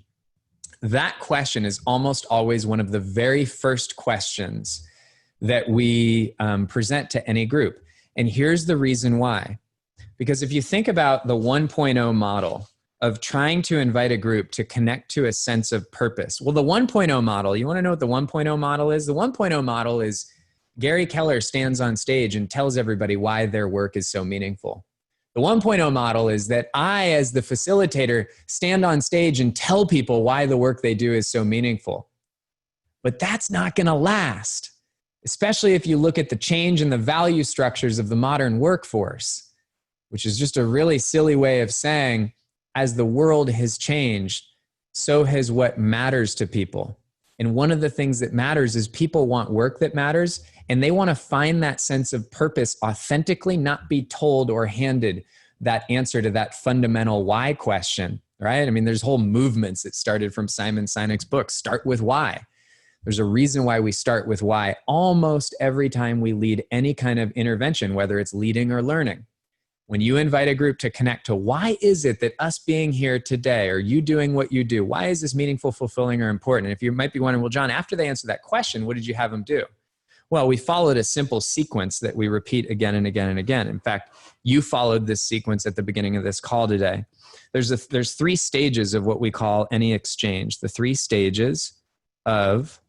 that question is almost always one of the very first questions that we present to any group. And here's the reason why. Because if you think about the 1.0 model of trying to invite a group to connect to a sense of purpose. Well, the 1.0 model, you want to know what the 1.0 model is? The 1.0 model is Gary Keller stands on stage and tells everybody why their work is so meaningful. The 1.0 model is that I, as the facilitator, stand on stage and tell people why the work they do is so meaningful. But that's not going to last, especially if you look at the change in the value structures of the modern workforce, which is just a really silly way of saying, as the world has changed, so has what matters to people. And one of the things that matters is people want work that matters, and they want to find that sense of purpose authentically, not be told or handed that answer to that fundamental why question, right? I mean, there's whole movements that started from Simon Sinek's book, Start With Why. There's a reason why we start with why almost every time we lead any kind of intervention, whether it's leading or learning. When you invite a group to connect to why is it that us being here today, or you doing what you do, why is this meaningful, fulfilling, or important? And if you might be wondering, well, John, after they answer that question, what did you have them do? Well, we followed a simple sequence that we repeat again and again and again. In fact, you followed this sequence at the beginning of this call today. There's 3 stages of what we call any exchange. The 3 stages of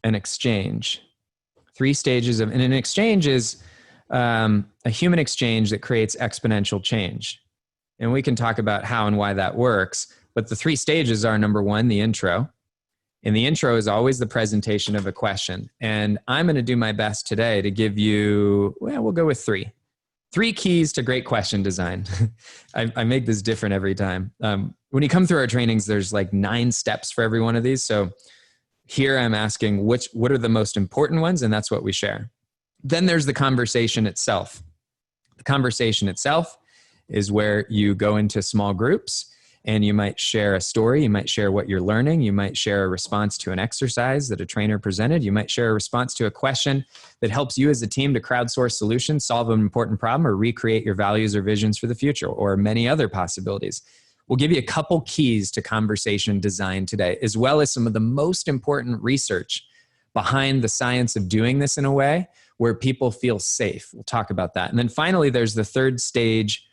an exchange. 3 stages of, and an exchange is a human exchange that creates exponential change. And we can talk about how and why that works. But the 3 stages are, number 1, the intro. And the intro is always the presentation of a question. And I'm going to do my best today to give you, well, we'll go with 3. 3 keys to great question design. I make this different every time. When you come through our trainings, there's like 9 steps for every one of these. So here I'm asking what are the most important ones, and that's what we share. Then there's the conversation itself. The conversation itself is where you go into small groups and you might share a story. You might share what you're learning. You might share a response to an exercise that a trainer presented. You might share a response to a question that helps you as a team to crowdsource solutions, solve an important problem, or recreate your values or visions for the future, or many other possibilities. We'll give you a couple keys to conversation design today, as well as some of the most important research behind the science of doing this in a way where people feel safe. We'll talk about that. And then finally, there's the 3rd stage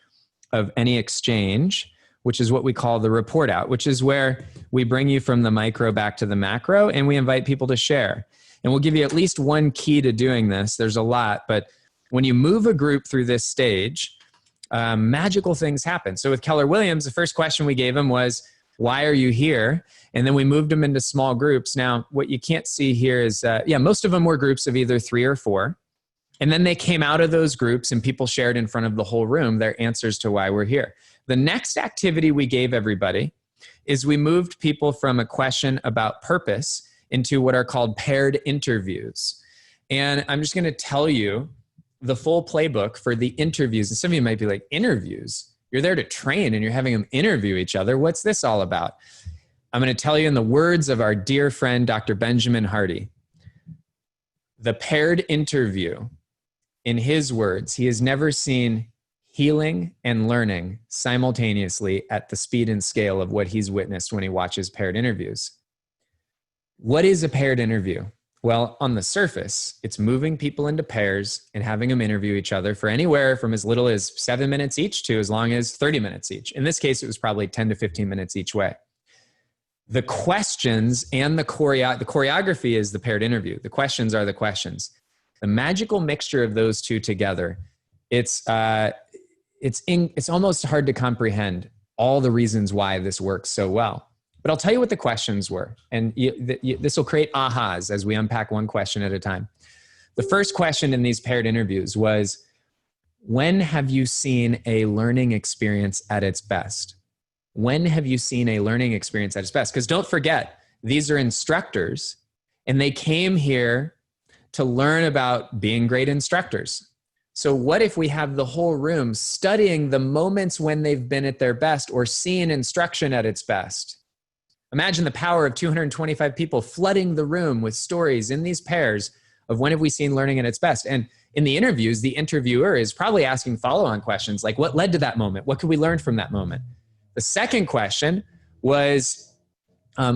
of any exchange, which is what we call the report out, which is where we bring you from the micro back to the macro, and we invite people to share. And we'll give you at least 1 key to doing this. There's a lot, but when you move a group through this stage, magical things happen. So with Keller Williams, the first question we gave him was, why are you here? And then we moved them into small groups. Now, what you can't see here is, most of them were groups of either 3 or 4. And then they came out of those groups and people shared in front of the whole room their answers to why we're here. The next activity we gave everybody is we moved people from a question about purpose into what are called paired interviews. And I'm just going to tell you the full playbook for the interviews. And some of you might be like, interviews? You're there to train and you're having them interview each other. What's this all about? I'm going to tell you in the words of our dear friend, Dr. Benjamin Hardy. The paired interview, in his words, he has never seen healing and learning simultaneously at the speed and scale of what he's witnessed when he watches paired interviews. What is a paired interview? Well, on the surface, it's moving people into pairs and having them interview each other for anywhere from as little as 7 minutes each to as long as 30 minutes each. In this case, it was probably 10 to 15 minutes each way. The questions and the choreography is the paired interview. The questions are the questions. The magical mixture of those two together, it's almost hard to comprehend all the reasons why this works so well. But I'll tell you what the questions were, and this will create ahas as we unpack one question at a time. The first question in these paired interviews was, when have you seen a learning experience at its best? When have you seen a learning experience at its best? Because don't forget, these are instructors, and they came here to learn about being great instructors. So what if we have the whole room studying the moments when they've been at their best or seen instruction at its best? Imagine the power of 225 people flooding the room with stories in these pairs of when have we seen learning at its best. And in the interviews, the interviewer is probably asking follow-on questions like, what led to that moment? What could we learn from that moment? The second question was,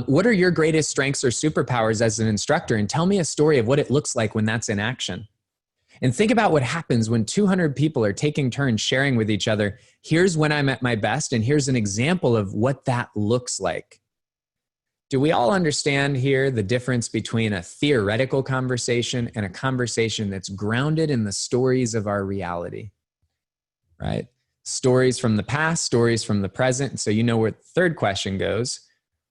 what are your greatest strengths or superpowers as an instructor? And tell me a story of what it looks like when that's in action. And think about what happens when 200 people are taking turns sharing with each other. Here's when I'm at my best, and here's an example of what that looks like. Do we all understand here the difference between a theoretical conversation and a conversation that's grounded in the stories of our reality, right? Stories from the past, stories from the present. So you know where the third question goes.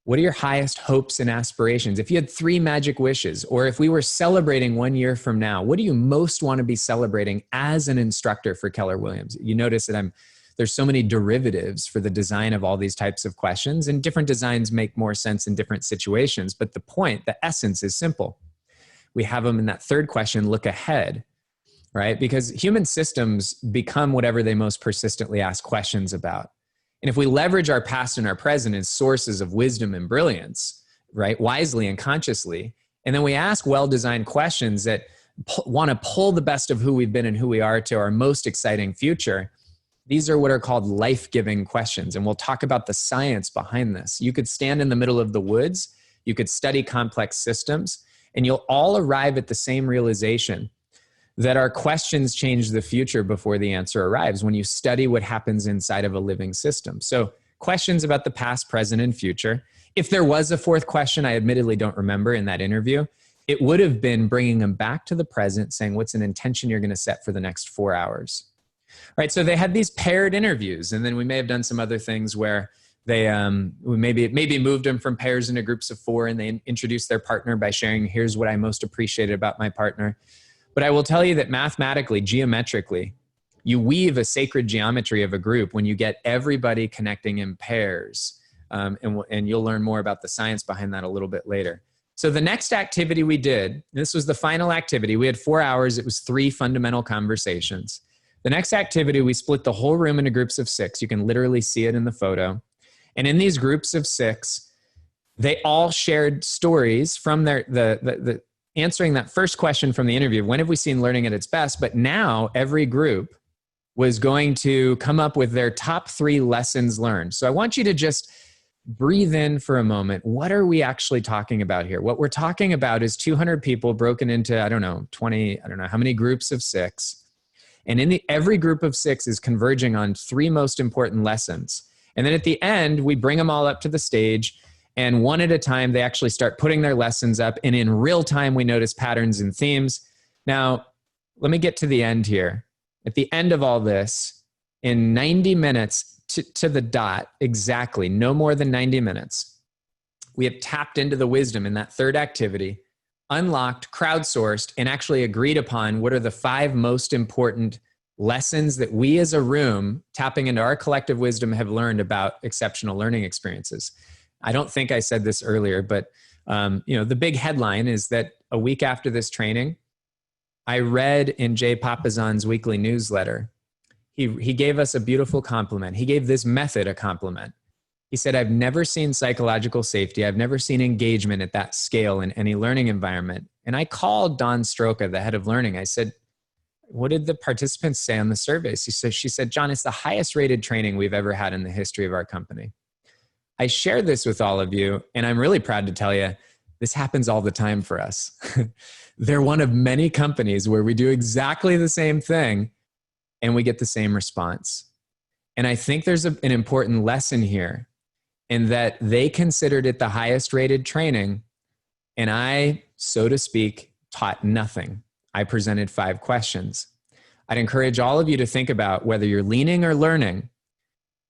What are your highest hopes and aspirations? If you had 3 magic wishes, or if we were celebrating 1 year from now, what do you most want to be celebrating as an instructor for Keller Williams? You notice that there's so many derivatives for the design of all these types of questions, and different designs make more sense in different situations. But the point, the essence is simple. We have them in that third question, look ahead, right? Because human systems become whatever they most persistently ask questions about. And if we leverage our past and our present as sources of wisdom and brilliance, right, wisely and consciously, and then we ask well-designed questions that want to pull the best of who we've been and who we are to our most exciting future, these are what are called life-giving questions. And we'll talk about the science behind this. You could stand in the middle of the woods, you could study complex systems, and you'll all arrive at the same realization that our questions change the future before the answer arrives when you study what happens inside of a living system. So questions about the past, present, and future. If there was a fourth question, I admittedly don't remember in that interview, it would have been bringing them back to the present, saying, what's an intention you're going to set for the next 4 hours? Right, so they had these paired interviews, and then we may have done some other things where they we maybe moved them from pairs into groups of 4, and they introduced their partner by sharing, here's what I most appreciated about my partner. But I will tell you that mathematically, geometrically, you weave a sacred geometry of a group when you get everybody connecting in pairs, and you'll learn more about the science behind that a little bit later. So the next activity we did, this was the final activity. We had 4 hours. It was 3 fundamental conversations. The next activity, we split the whole room into groups of 6. You can literally see it in the photo. And in these groups of 6, they all shared stories from the answering that first question from the interview, when have we seen learning at its best? But now every group was going to come up with their top 3 lessons learned. So I want you to just breathe in for a moment. What are we actually talking about here? What we're talking about is 200 people broken into, 20, how many groups of 6. And every group of 6 is converging on 3 most important lessons. And then at the end, we bring them all up to the stage, and one at a time, they actually start putting their lessons up. And in real time, we notice patterns and themes. Now, let me get to the end here. At the end of all this, in 90 minutes to the dot, exactly, no more than 90 minutes, we have tapped into the wisdom in that third activity, unlocked, crowdsourced, and actually agreed upon what are the 5 most important lessons that we as a room, tapping into our collective wisdom, have learned about exceptional learning experiences. I don't think I said this earlier, but the big headline is that a week after this training, I read in Jay Papasan's weekly newsletter, he gave us a beautiful compliment. He gave this method a compliment. He said, I've never seen psychological safety. I've never seen engagement at that scale in any learning environment. And I called Dawn Stroka, the head of learning. I said, what did the participants say on the surveys? She said, John, it's the highest rated training we've ever had in the history of our company. I share this with all of you, and I'm really proud to tell you, this happens all the time for us. They're one of many companies where we do exactly the same thing, and we get the same response. And I think there's an important lesson here in that they considered it the highest rated training, and I, so to speak, taught nothing. I presented 5 questions. I'd encourage all of you to think about whether you're leaning or learning,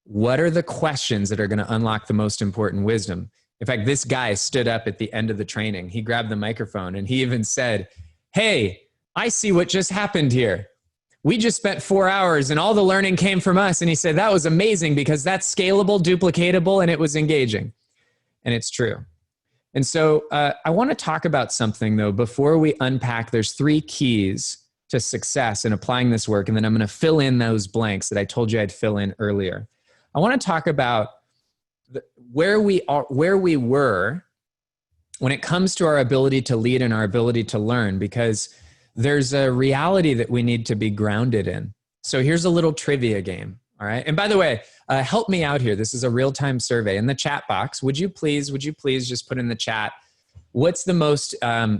what are the questions that are going to unlock the most important wisdom? In fact, this guy stood up at the end of the training. He grabbed the microphone and he even said, hey, I see what just happened here. We just spent 4 hours and all the learning came from us. And he said, that was amazing because that's scalable, duplicatable, and it was engaging. And it's true. And so I want to talk about something, though, before we unpack. There's 3 keys to success in applying this work, and then I'm going to fill in those blanks that I told you I'd fill in earlier. I want to talk about where we were when it comes to our ability to lead and our ability to learn, because there's a reality that we need to be grounded in. So here's a little trivia game. All right. And by the way, help me out here. This is a real-time survey in the chat box. Would you please just put in the chat, what's the most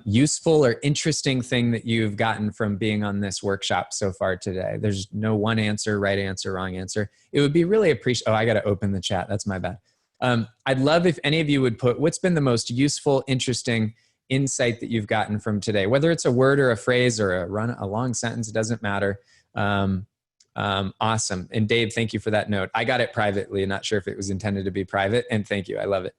useful or interesting thing that you've gotten from being on this workshop so far today? There's no one answer, right answer, wrong answer. It would be really appreciated. Oh, I got to open the chat. That's my bad. I'd love if any of you would put, what's been the most useful, interesting insight that you've gotten from today? Whether it's a word or a phrase or a long sentence, it doesn't matter. Awesome. And Dave, thank you for that note. I got it privately. Not sure if it was intended to be private. And thank you. I love it.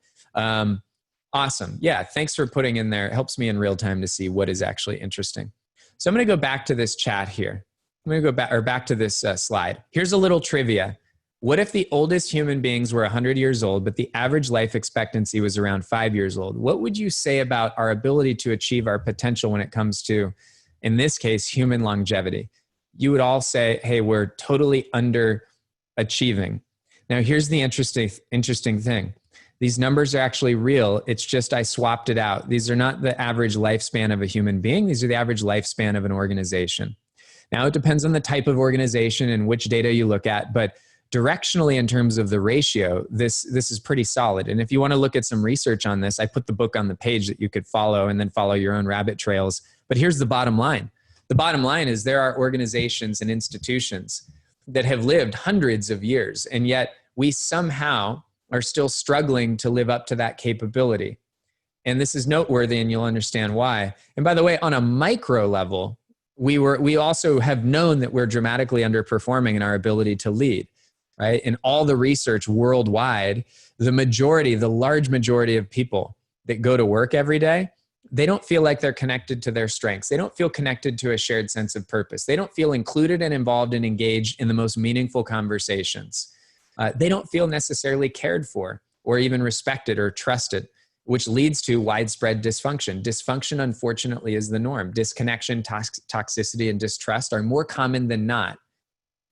Awesome. Yeah. Thanks for putting in there. It helps me in real time to see what is actually interesting. So I'm going to go back to this chat here. I'm going to go back to this slide. Here's a little trivia. What if the oldest human beings were 100 years old, but the average life expectancy was around 5 years old? What would you say about our ability to achieve our potential when it comes to, in this case, human longevity? You would all say, hey, we're totally underachieving. Now, here's the interesting thing. These numbers are actually real. It's just I swapped it out. These are not the average lifespan of a human being. These are the average lifespan of an organization. Now, it depends on the type of organization and which data you look at, but directionally in terms of the ratio, this is pretty solid. And if you want to look at some research on this, I put the book on the page that you could follow and then follow your own rabbit trails. But here's the bottom line. The bottom line is there are organizations and institutions that have lived hundreds of years, and yet we somehow are still struggling to live up to that capability. And this is noteworthy, and you'll understand why. And by the way, on a micro level, we also have known that we're dramatically underperforming in our ability to lead. Right? In all the research worldwide, the large majority of people that go to work every day, they don't feel like they're connected to their strengths. They don't feel connected to a shared sense of purpose. They don't feel included and involved and engaged in the most meaningful conversations. They don't feel necessarily cared for or even respected or trusted, which leads to widespread dysfunction. Dysfunction, unfortunately, is the norm. Disconnection, toxicity, and distrust are more common than not.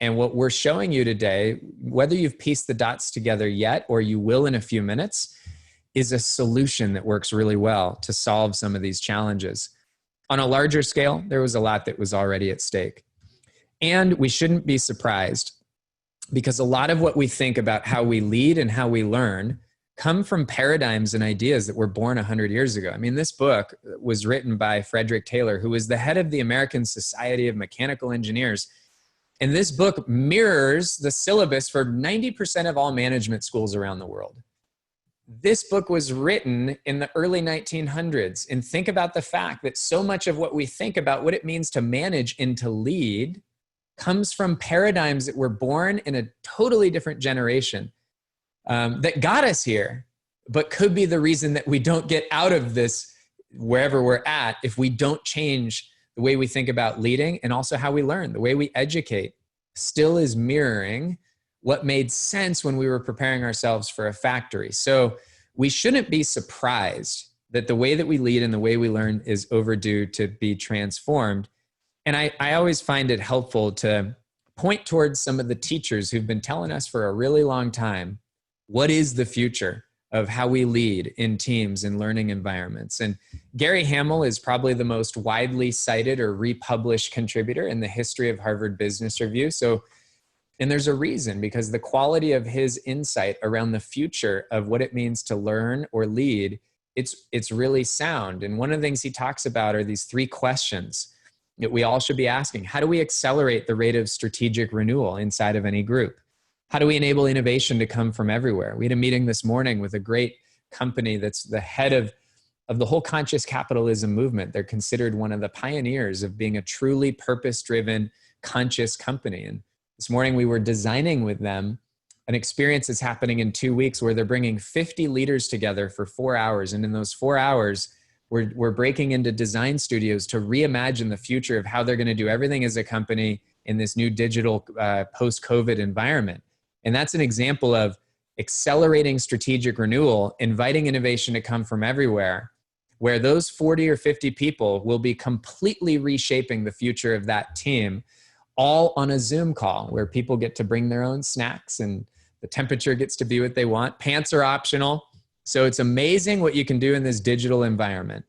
And what we're showing you today, whether you've pieced the dots together yet or you will in a few minutes, is a solution that works really well to solve some of these challenges. On a larger scale, there was a lot that was already at stake. And we shouldn't be surprised, because a lot of what we think about how we lead and how we learn come from paradigms and ideas that were born 100 years ago. I mean, this book was written by Frederick Taylor, who was the head of the American Society of Mechanical Engineers. And this book mirrors the syllabus for 90% of all management schools around the world. This book was written in the early 1900s. And think about the fact that so much of what we think about what it means to manage and to lead comes from paradigms that were born in a totally different generation that got us here, but could be the reason that we don't get out of this wherever we're at if we don't change the way we think about leading and also how we learn, the way we educate, still is mirroring what made sense when we were preparing ourselves for a factory. So we shouldn't be surprised that the way that we lead and the way we learn is overdue to be transformed. And I always find it helpful to point towards some of the teachers who've been telling us for a really long time, what is the future of how we lead in teams and learning environments. And Gary Hamel is probably the most widely cited or republished contributor in the history of Harvard Business Review. And there's a reason, because the quality of his insight around the future of what it means to learn or lead, it's really sound. And one of the things he talks about are these 3 questions that we all should be asking. How do we accelerate the rate of strategic renewal inside of any group? How do we enable innovation to come from everywhere? We had a meeting this morning with a great company that's the head of the whole conscious capitalism movement. They're considered one of the pioneers of being a truly purpose-driven, conscious company. And this morning we were designing with them an experience that's happening in 2 weeks where they're bringing 50 leaders together for 4 hours. And in those 4 hours, we're breaking into design studios to reimagine the future of how they're going to do everything as a company in this new digital post-COVID environment. And that's an example of accelerating strategic renewal, inviting innovation to come from everywhere, where those 40 or 50 people will be completely reshaping the future of that team, all on a Zoom call where people get to bring their own snacks and The temperature gets to be what they want. Pants are optional. So it's amazing what you can do in this digital environment.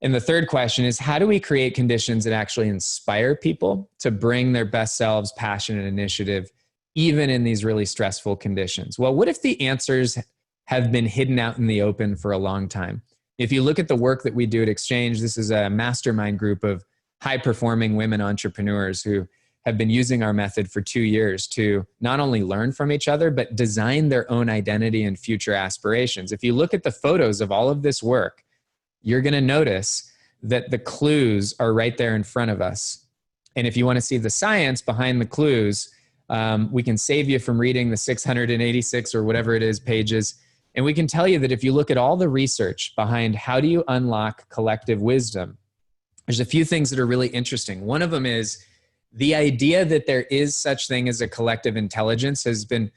And the third question is, how do we create conditions that actually inspire people to bring their best selves, passion, and initiative, even in these really stressful conditions? Well, what if the answers have been hidden out in the open for a long time? If you look at the work that we do at XCHANGE, this is a mastermind group of high-performing women entrepreneurs who have been using our method for 2 years to not only learn from each other, but design their own identity and future aspirations. If you look at the photos of all of this work, you're going to notice that the clues are right there in front of us. And if you want to see the science behind the clues, we can save you from reading the 686 or whatever it is pages. And we can tell you that if you look at all the research behind how do you unlock collective wisdom, there's a few things that are really interesting. One of them is the idea that there is such thing as a collective intelligence has been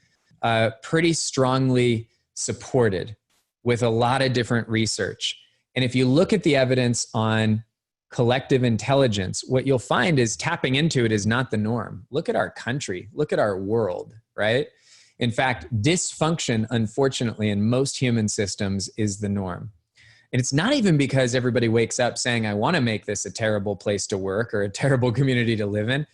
pretty strongly supported with a lot of different research. And if you look at the evidence on collective intelligence, what you'll find is tapping into it is not the norm. Look at our country, look at our world, right? In fact, dysfunction, unfortunately, in most human systems is the norm. And it's not even because everybody wakes up saying, I want to make this a terrible place to work or a terrible community to live in.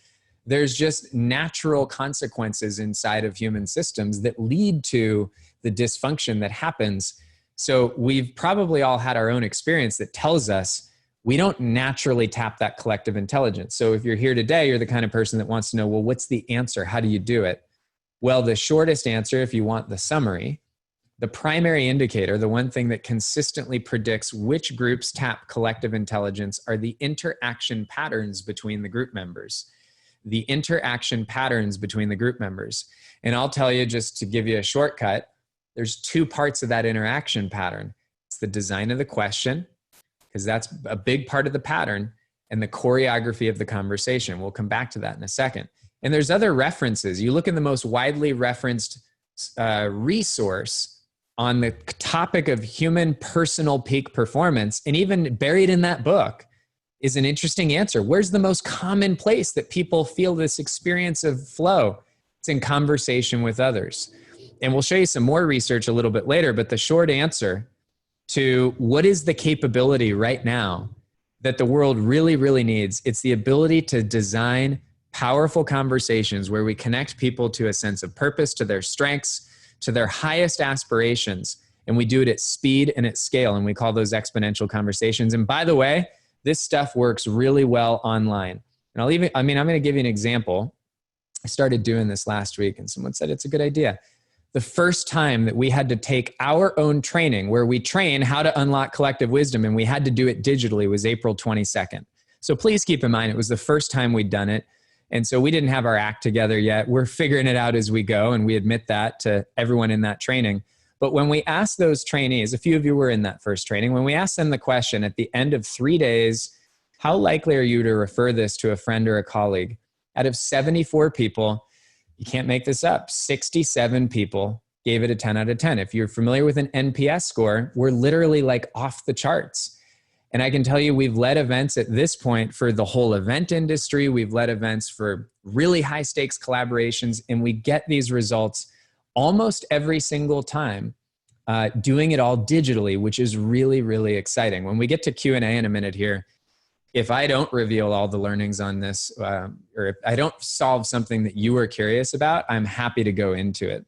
There's just natural consequences inside of human systems that lead to the dysfunction that happens. So we've probably all had our own experience that tells us we don't naturally tap that collective intelligence. So if you're here today, you're the kind of person that wants to know, well, what's the answer? How do you do it? Well, the shortest answer, if you want the summary, the primary indicator, the one thing that consistently predicts which groups tap collective intelligence, are the interaction patterns between the group members. The interaction patterns between the group members. And I'll tell you, just to give you a shortcut, there's two parts of that interaction pattern. It's the design of the question, because that's a big part of the pattern, and the choreography of the conversation. We'll come back to that in a second. And there's other references. You look in the most widely referenced resource on the topic of human personal peak performance, and even buried in that book is an interesting answer. Where's the most common place that people feel this experience of flow? It's in conversation with others. And we'll show you some more research a little bit later, but the short answer to what is the capability right now that the world really, really needs, it's the ability to design powerful conversations where we connect people to a sense of purpose, to their strengths, to their highest aspirations. And we do it at speed and at scale. And we call those exponential conversations. And by the way, this stuff works really well online. And I'm going to give you an example. I started doing this last week and someone said it's a good idea. The first time that we had to take our own training where we train how to unlock collective wisdom, and we had to do it digitally, was April 22nd. So please keep in mind, it was the first time we'd done it. And so we didn't have our act together yet. We're figuring it out as we go, and we admit that to everyone in that training. But when we asked those trainees, a few of you were in that first training, when we asked them the question at the end of 3 days, how likely are you to refer this to a friend or a colleague? Out of 74 people, you can't make this up, 67 people gave it a 10 out of 10. If you're familiar with an NPS score, we're literally like off the charts. And I can tell you, we've led events at this point for the whole event industry. We've led events for really high stakes collaborations, and we get these results almost every single time, doing it all digitally, which is really, really exciting. When we get to Q&A in a minute here, if I don't reveal all the learnings on this, or if I don't solve something that you are curious about, I'm happy to go into it.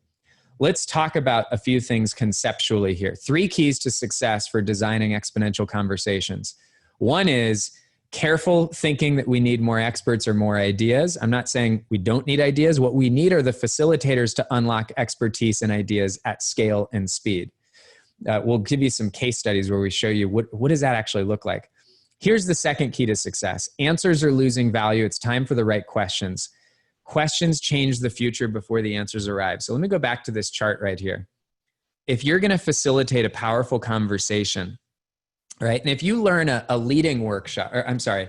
Let's talk about a few things conceptually here. 3 keys to success for designing exponential conversations. One is careful thinking that we need more experts or more ideas. I'm not saying we don't need ideas. What we need are the facilitators to unlock expertise and ideas at scale and speed. We'll give you some case studies where we show you what does that actually look like. Here's the second key to success. Answers are losing value. It's time for the right questions. Questions change the future before the answers arrive. So let me go back to this chart right here. If you're going to facilitate a powerful conversation, right? And if you learn a leading workshop, or I'm sorry,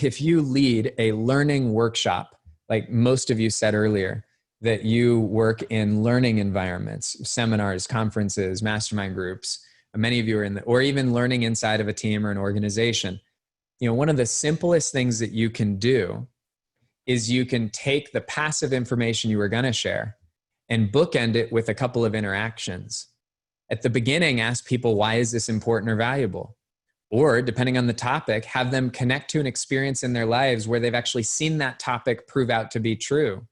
if you lead a learning workshop, like most of you said earlier, that you work in learning environments, seminars, conferences, mastermind groups, many of you are in or even learning inside of a team or an organization. You know, one of the simplest things that you can do is you can take the passive information you were going to share and bookend it with a couple of interactions. At the beginning, ask people, why is this important or valuable? Or depending on the topic, have them connect to an experience in their lives where they've actually seen that topic prove out to be true,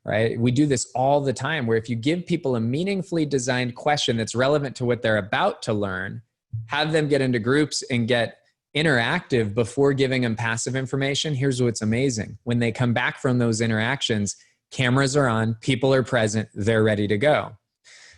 right? We do this all the time, where if you give people a meaningfully designed question that's relevant to what they're about to learn, have them get into groups and get interactive before giving them passive information. Here's what's amazing. When they come back from those interactions, cameras are on, people are present, they're ready to go.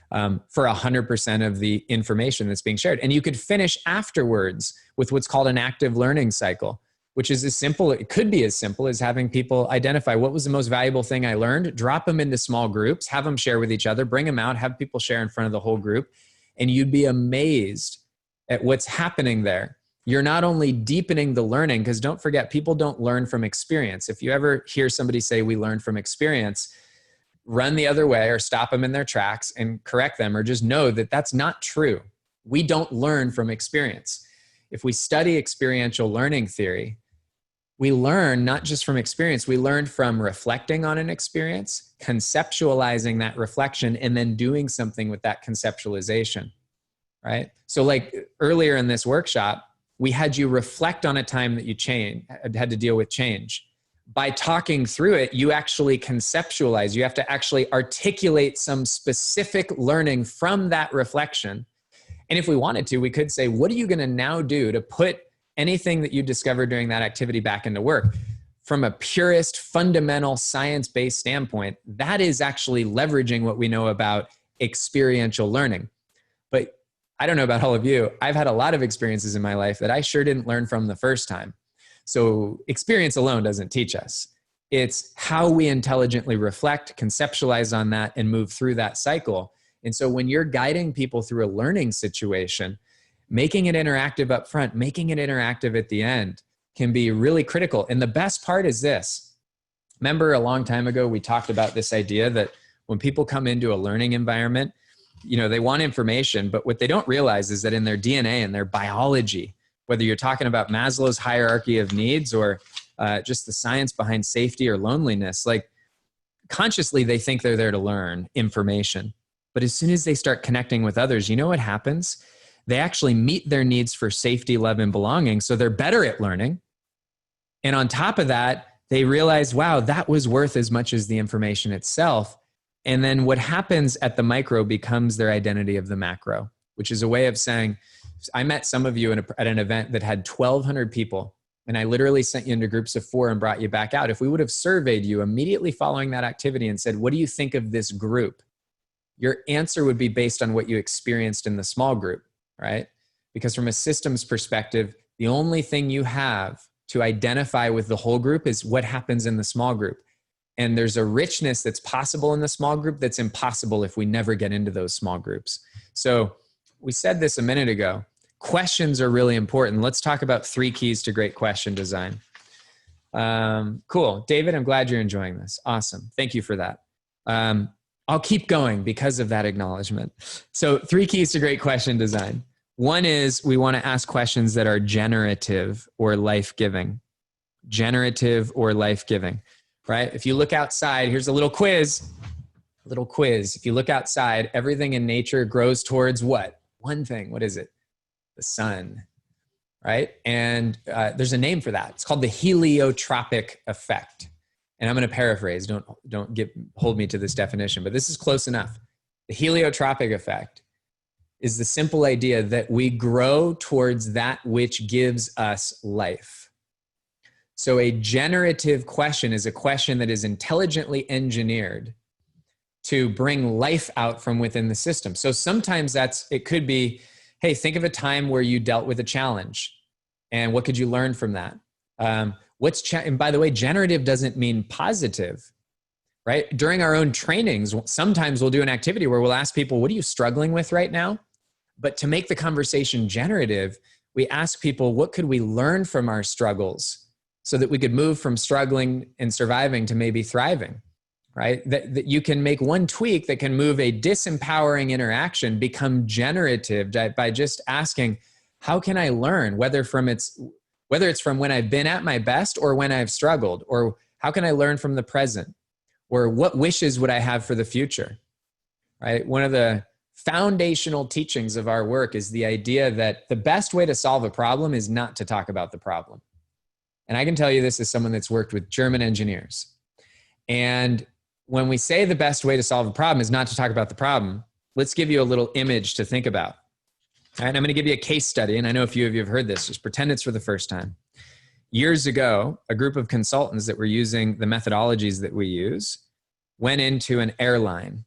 For 100% of the information that's being shared. And you could finish afterwards with what's called an active learning cycle, which is as simple, it could be as simple as having people identify what was the most valuable thing I learned, drop them into small groups, have them share with each other, bring them out, have people share in front of the whole group. And you'd be amazed at what's happening there. You're not only deepening the learning, because don't forget, people don't learn from experience. If you ever hear somebody say we learn from experience, run the other way or stop them in their tracks and correct them, or just know that that's not true. We don't learn from experience. If we study experiential learning theory, we learn not just from experience, we learn from reflecting on an experience, conceptualizing that reflection, and then doing something with that conceptualization, right? So like earlier in this workshop, we had you reflect on a time that you had to deal with change. By talking through it, you actually conceptualize. You have to actually articulate some specific learning from that reflection. And if we wanted to, we could say, what are you going to now do to put anything that you discovered during that activity back into work? From a purist, fundamental, science-based standpoint, that is actually leveraging what we know about experiential learning. But I don't know about all of you. I've had a lot of experiences in my life that I sure didn't learn from the first time. So experience alone doesn't teach us. It's how we intelligently reflect, conceptualize on that, and move through that cycle. And so when you're guiding people through a learning situation, making it interactive up front, making it interactive at the end can be really critical. And the best part is this. Remember a long time ago, we talked about this idea that when people come into a learning environment, they want information, but what they don't realize is that in their DNA and their biology, whether you're talking about Maslow's hierarchy of needs or just the science behind safety or loneliness, like consciously they think they're there to learn information. But as soon as they start connecting with others, you know what happens? They actually meet their needs for safety, love, and belonging. So they're better at learning. And on top of that, they realize, wow, that was worth as much as the information itself. And then what happens at the micro becomes their identity of the macro, which is a way of saying, I met some of you at an event that had 1,200 people, and I literally sent you into groups of 4 and brought you back out. If we would have surveyed you immediately following that activity and said, what do you think of this group? Your answer would be based on what you experienced in the small group, right? Because from a systems perspective, the only thing you have to identify with the whole group is what happens in the small group. And there's a richness that's possible in the small group that's impossible if we never get into those small groups. So we said this a minute ago. Questions are really important. Let's talk about 3 keys to great question design. Cool. David, I'm glad you're enjoying this. Awesome. Thank you for that. I'll keep going because of that acknowledgement. So 3 keys to great question design. One is we want to ask questions that are generative or life-giving. Generative or life-giving, right? If you look outside, here's a little quiz. If you look outside, everything in nature grows towards what? One thing. What is it? The sun, right? And there's a name for that. It's called the heliotropic effect. And I'm going to paraphrase. Don't hold me to this definition, but this is close enough. The heliotropic effect is the simple idea that we grow towards that which gives us life. So a generative question is a question that is intelligently engineered to bring life out from within the system. So sometimes it could be, hey, think of a time where you dealt with a challenge and what could you learn from that? And by the way, generative doesn't mean positive, right? During our own trainings, sometimes we'll do an activity where we'll ask people, what are you struggling with right now? But to make the conversation generative, we ask people, what could we learn from our struggles so that we could move from struggling and surviving to maybe thriving, right? That you can make one tweak that can move a disempowering interaction become generative by just asking, how can I learn? Whether it's from when I've been at my best or when I've struggled, or how can I learn from the present? Or what wishes would I have for the future, right? One of the foundational teachings of our work is the idea that the best way to solve a problem is not to talk about the problem. And I can tell you this as someone that's worked with German engineers. And when we say the best way to solve a problem is not to talk about the problem, let's give you a little image to think about. All right, I'm going to give you a case study, and I know a few of you have heard this. Just pretend it's for the first time. Years ago, a group of consultants that were using the methodologies that we use went into an airline,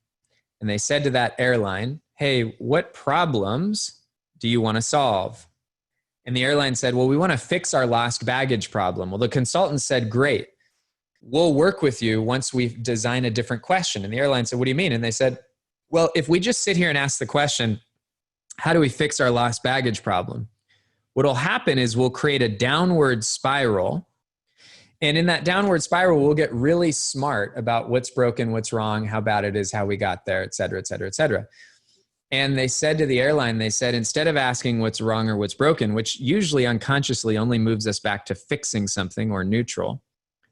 and they said to that airline, hey, what problems do you want to solve? And the airline said, well, we want to fix our lost baggage problem. Well, the consultant said, great, we'll work with you once we design a different question. And the airline said, what do you mean? And they said, well, if we just sit here and ask the question, how do we fix our lost baggage problem? What'll happen is we'll create a downward spiral. And in that downward spiral, we'll get really smart about what's broken, what's wrong, how bad it is, how we got there, et cetera, et cetera, et cetera. And they said to the airline, they said, instead of asking what's wrong or what's broken, which usually unconsciously only moves us back to fixing something or neutral,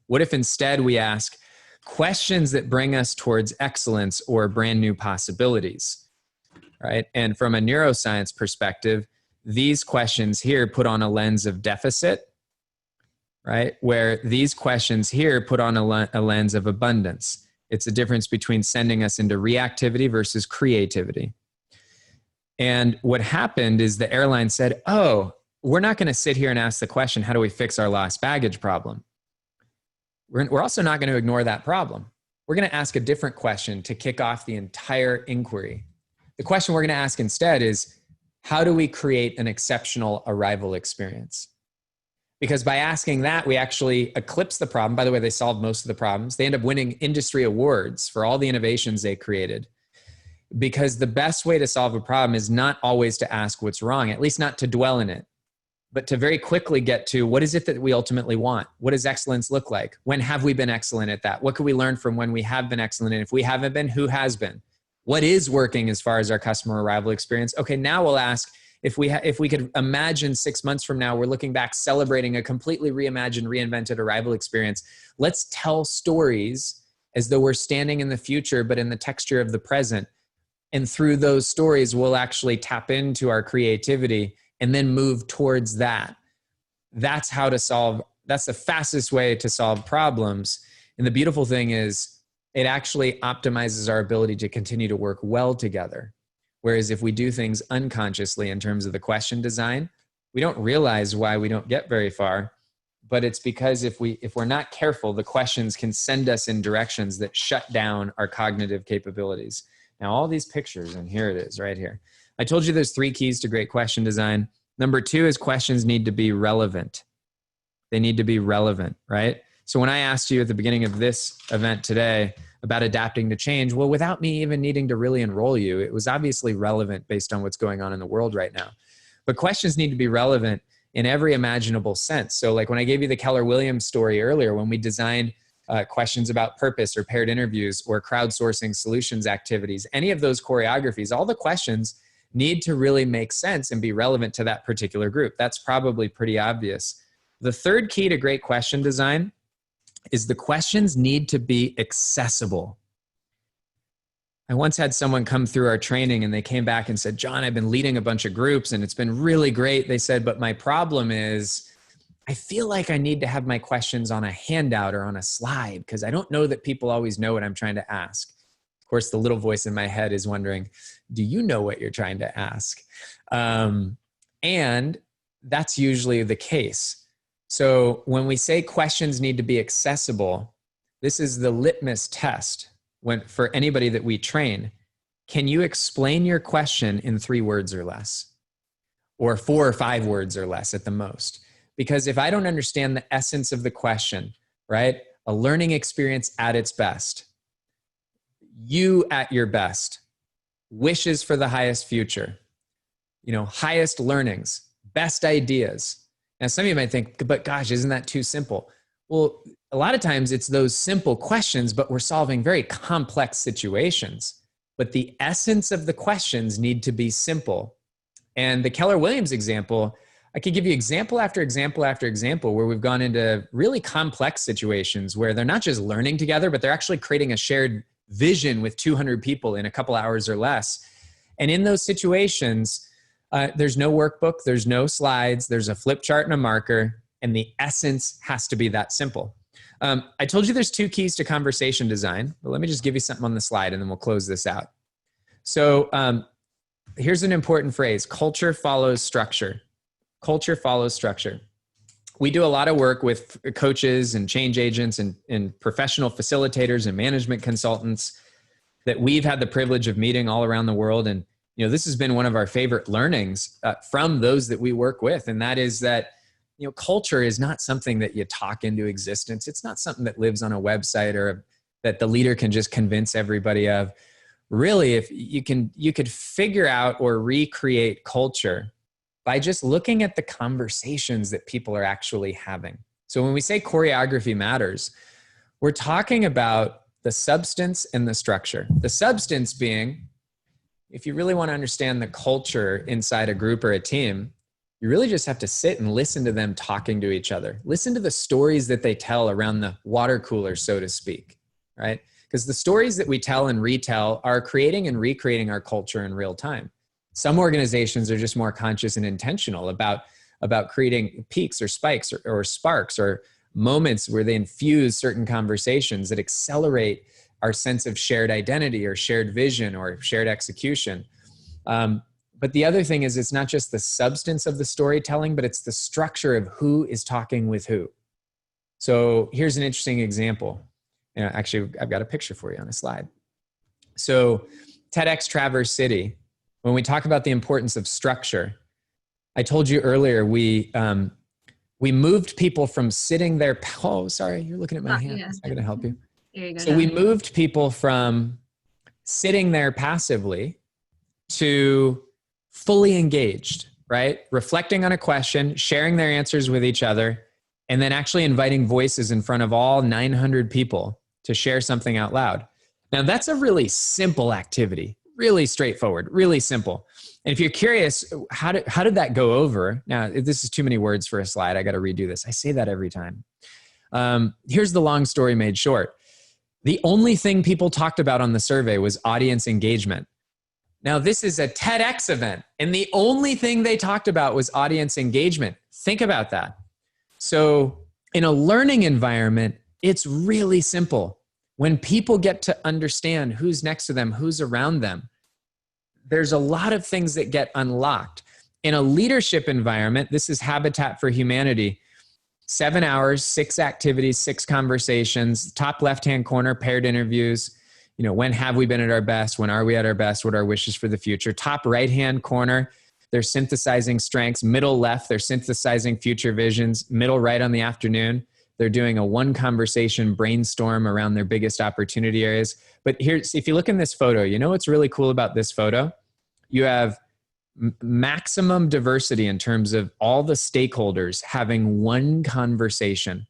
what if instead we ask questions that bring us towards excellence or brand new possibilities, right? And from a neuroscience perspective, these questions here put on a lens of deficit, right? Where these questions here put on a lens of abundance. It's the difference between sending us into reactivity versus creativity. And what happened is the airline said, oh, we're not going to sit here and ask the question, how do we fix our lost baggage problem? We're also not going to ignore that problem. We're going to ask a different question to kick off the entire inquiry. The question we're going to ask instead is, how do we create an exceptional arrival experience? Because by asking that, we actually eclipse the problem. By the way, they solved most of the problems. They end up winning industry awards for all the innovations they created. Because the best way to solve a problem is not always to ask what's wrong, at least not to dwell in it, but to very quickly get to what is it that we ultimately want? What does excellence look like? When have we been excellent at that? What can we learn from when we have been excellent? And if we haven't been, who has been? What is working as far as our customer arrival experience? Okay, now we'll ask, if we could imagine 6 months from now, we're looking back celebrating a completely reimagined, reinvented arrival experience. Let's tell stories as though we're standing in the future, but in the texture of the present. And through those stories, we'll actually tap into our creativity and then move towards that. That's how to solve, that's the fastest way to solve problems. And the beautiful thing is it actually optimizes our ability to continue to work well together. Whereas if we do things unconsciously in terms of the question design, we don't realize why we don't get very far. But it's because if we're not careful, the questions can send us in directions that shut down our cognitive capabilities. Now, all these pictures, and here it is right here. I told you there's 3 keys to great question design. Number 2 is questions need to be relevant. They need to be relevant, right? So when I asked you at the beginning of this event today about adapting to change, well, without me even needing to really enroll you, it was obviously relevant based on what's going on in the world right now. But questions need to be relevant in every imaginable sense. So like when I gave you the Keller Williams story earlier, when we designed questions about purpose or paired interviews or crowdsourcing solutions activities, any of those choreographies, all the questions need to really make sense and be relevant to that particular group. That's probably pretty obvious. The third key to great question design is the questions need to be accessible. I once had someone come through our training and they came back and said, John, I've been leading a bunch of groups and it's been really great. They said, but my problem is I feel like I need to have my questions on a handout or on a slide because I don't know that people always know what I'm trying to ask. Of course, the little voice in my head is wondering, do you know what you're trying to ask? And that's usually the case. So when we say questions need to be accessible, this is the litmus test for anybody that we train. Can you explain your question in 3 words or less? Or 4 or 5 words or less at the most? Because if I don't understand the essence of the question, right? A learning experience at its best, you at your best, wishes for the highest future, highest learnings, best ideas. Now, some of you might think, but gosh, isn't that too simple? Well, a lot of times it's those simple questions, but we're solving very complex situations. But the essence of the questions need to be simple. And the Keller Williams example, I could give you example after example after example where we've gone into really complex situations where they're not just learning together, but they're actually creating a shared vision with 200 people in a couple hours or less. And in those situations, there's no workbook, there's no slides, there's a flip chart and a marker, and the essence has to be that simple. I told you there's 2 keys to conversation design, but let me just give you something on the slide and then we'll close this out. So here's an important phrase: culture follows structure. Culture follows structure. We do a lot of work with coaches and change agents and professional facilitators and management consultants that we've had the privilege of meeting all around the world. And, you know, this has been one of our favorite learnings from those that we work with. And that is that, you know, culture is not something that you talk into existence. It's not something that lives on a website or that the leader can just convince everybody of. Really, if you could figure out or recreate culture by just looking at the conversations that people are actually having. So when we say choreography matters, we're talking about the substance and the structure. The substance being, if you really want to understand the culture inside a group or a team, you really just have to sit and listen to them talking to each other. Listen to the stories that they tell around the water cooler, so to speak, right? Because the stories that we tell and retell are creating and recreating our culture in real time. Some organizations are just more conscious and intentional about creating peaks or spikes or sparks or moments where they infuse certain conversations that accelerate our sense of shared identity or shared vision or shared execution. But the other thing is, it's not just the substance of the storytelling, but it's the structure of who is talking with who. So here's an interesting example. You know, actually, I've got a picture for you on a slide. So TEDx Traverse City, when we talk about the importance of structure, I told you earlier, we moved people from sitting there. Oh, sorry, you're looking at my hand. Yeah. I'm going to help you. There you go. So we moved people from sitting there passively to fully engaged, right? Reflecting on a question, sharing their answers with each other, and then actually inviting voices in front of all 900 people to share something out loud. Now, that's a really simple activity, really straightforward, really simple. And if you're curious, how did that go over? Now, this is too many words for a slide. I got to redo this. I say that every time. Here's the long story made short. The only thing people talked about on the survey was audience engagement. Now, this is a TEDx event, and the only thing they talked about was audience engagement. Think about that. So in a learning environment, it's really simple. When people get to understand who's next to them, who's around them, there's a lot of things that get unlocked. In a leadership environment, this is Habitat for Humanity. 7 hours, 6 activities, 6 conversations, top left-hand corner, paired interviews. You know, when have we been at our best? When are we at our best? What are our wishes for the future? Top right-hand corner, they're synthesizing strengths. Middle left, they're synthesizing future visions. Middle right on the afternoon, they're doing a 1 conversation brainstorm around their biggest opportunity areas. But here's, if you look in this photo, you know what's really cool about this photo? You have maximum diversity in terms of all the stakeholders having 1 conversation.